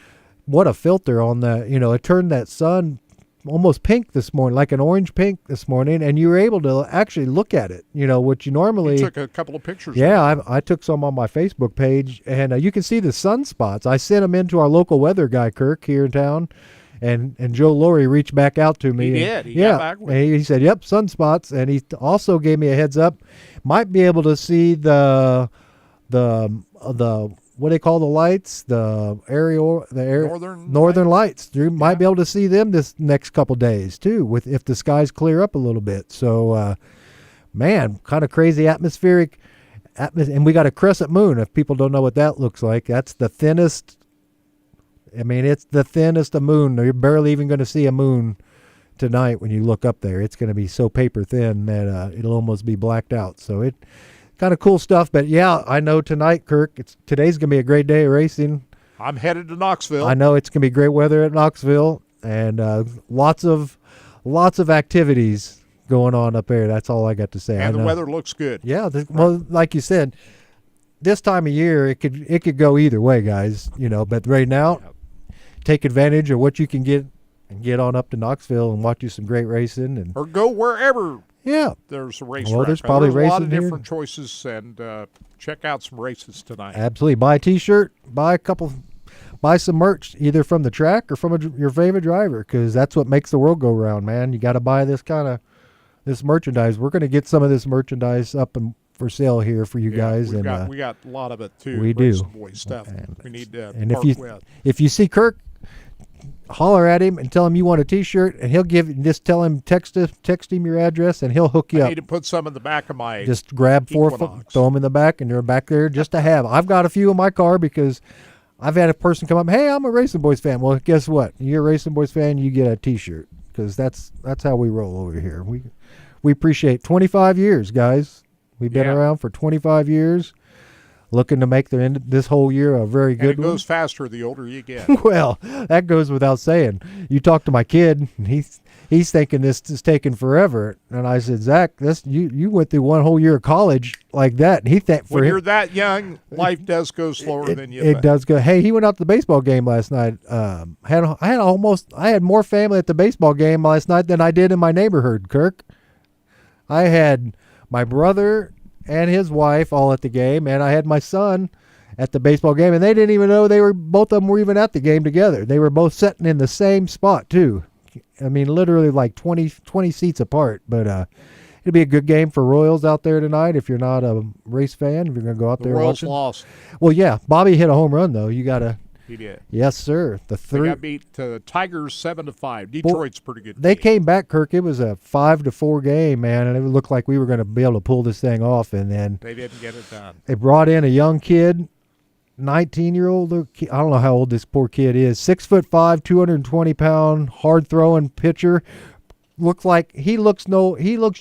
what a filter on the. It turned that sun almost pink this morning, like an orange pink this morning, and you were able to actually look at it, which you normally... You took a couple of pictures. Yeah, I took some on my Facebook page, and you can see the sunspots. I sent them into our local weather guy, Kirk, here in town, and Joe Laurie reached back out to me. He did. He got back with me. He said, yep, sunspots, and he also gave me a heads up. Might be able to see the what do they call the lights? Northern lights. You might be able to see them this next couple days too, if the skies clear up a little bit. So, man, kind of crazy atmospheric. And we got a crescent moon. If people don't know what that looks like, that's the thinnest. I mean, it's the thinnest of moon. You're barely even going to see a moon tonight when you look up there. It's going to be so paper thin that it'll almost be blacked out. So it. Kind of cool stuff, but yeah, I know tonight, Kirk, today's going to be a great day of racing. I'm headed to Knoxville. I know it's going to be great weather at Knoxville, and lots of activities going on up there. That's all I got to say. And the weather looks good. Yeah, well, like you said, this time of year it could go either way, guys. But right now, take advantage of what you can get and get on up to Knoxville and watch you some great racing, or go wherever. Yeah, there's a race. Well, there's probably a lot of here. different choices, and check out some races tonight. Absolutely, buy a T-shirt, buy some merch, either from the track or from your favorite driver, because that's what makes the world go round, man. You got to buy this merchandise. We're going to get some of this merchandise up and for sale here for you guys, we got a lot of it too. We do. Boy stuff. We need to and if you see Kirk holler at him and tell him you want a T-shirt, and he'll text him your address, and he'll hook you I up. need to put some in the back of my Just grab 4, throw them in the back, and they're back there just to have. I've got a few in my car because I've had a person come up, hey, I'm a Racing Boys fan. Well, guess what? You're a Racing Boys fan, you get a T-shirt, because that's how we roll over here. We appreciate 25 years, guys. We've been around for 25 years. Looking to make this whole year a very good one. It goes faster the older you get. Well, that goes without saying. You talk to my kid, and he's thinking this is taking forever. And I said, Zach, you went through one whole year of college like that. And he when you're that young, life does go slower than you think. It does go. Hey, he went out to the baseball game last night. I had more family at the baseball game last night than I did in my neighborhood, Kirk. I had my brother and his wife all at the game, and I had my son at the baseball game, and they didn't even know both of them were even at the game together. They were both sitting in the same spot too. I mean, literally like 20 seats apart. But it'll be a good game for Royals out there tonight. If you're not a race fan, if you're going to go out there and watch it. Royals lost. Well, yeah, Bobby hit a home run though. You got to. He did. Yes, sir. They got beat to Tigers 7-5. Detroit's pretty good. They came back, Kirk. It was a 5-4 game, man, and it looked like we were going to be able to pull this thing off. And then they didn't get it done. They brought in a young kid, 19-year-old. I don't know how old this poor kid is. 6'5", 220-pound, hard throwing pitcher. He looks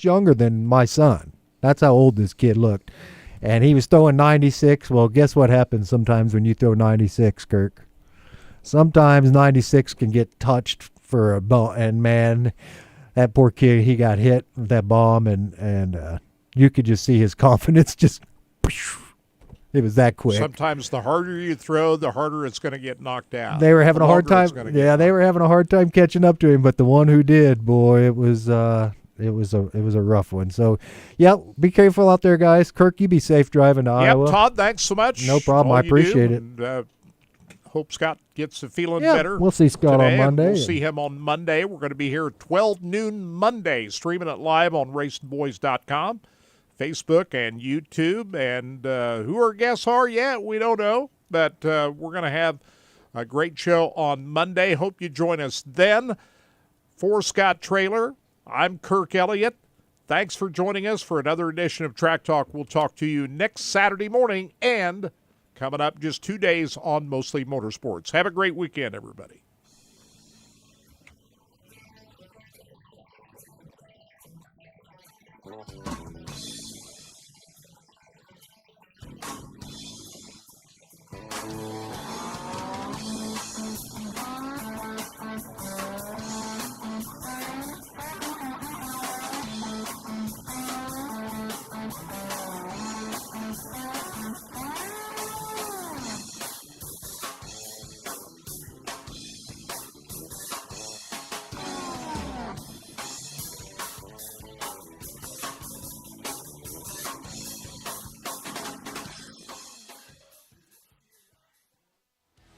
younger than my son. That's how old this kid looked. And he was throwing 96. Well, guess what happens sometimes when you throw 96, Kirk? Sometimes 96 can get touched for a ball. And, man, that poor kid, he got hit with that bomb. And you could just see his confidence just – it was that quick. Sometimes the harder you throw, the harder it's going to get knocked out. They were having a hard time. Yeah, they were having a hard time catching up to him. But the one who did, boy, it was a rough one. So, yeah, be careful out there, guys. Kirk, you be safe driving to Iowa. Todd, thanks so much. No problem. I appreciate it. And, hope Scott gets feeling Yeah, better. we'll see Scott today, on Monday. We'll see him on Monday. We're going to be here at 12 noon Monday, streaming it live on racingboys.com, Facebook, and YouTube. And who our guests are yet, we don't know. But we're going to have a great show on Monday. Hope you join us then. For Scott Traylor, I'm Kirk Elliott. Thanks for joining us for another edition of Track Talk. We'll talk to you next Saturday morning and coming up just 2 days on Mostly Motorsports. Have a great weekend, everybody.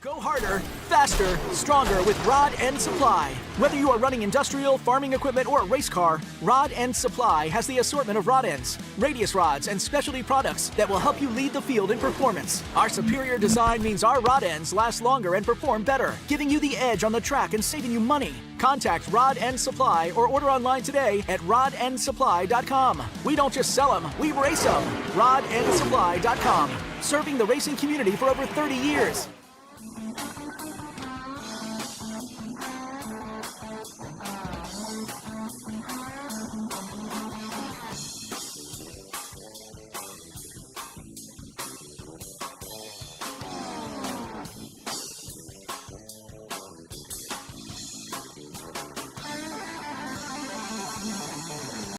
Go harder, faster, stronger with Rod End Supply. Whether you are running industrial, farming equipment, or a race car, Rod End Supply has the assortment of rod ends, radius rods, and specialty products that will help you lead the field in performance. Our superior design means our rod ends last longer and perform better, giving you the edge on the track and saving you money. Contact Rod End Supply or order online today at rodendsupply.com. We don't just sell them, we race them. rodendsupply.com. Serving the racing community for over 30 years.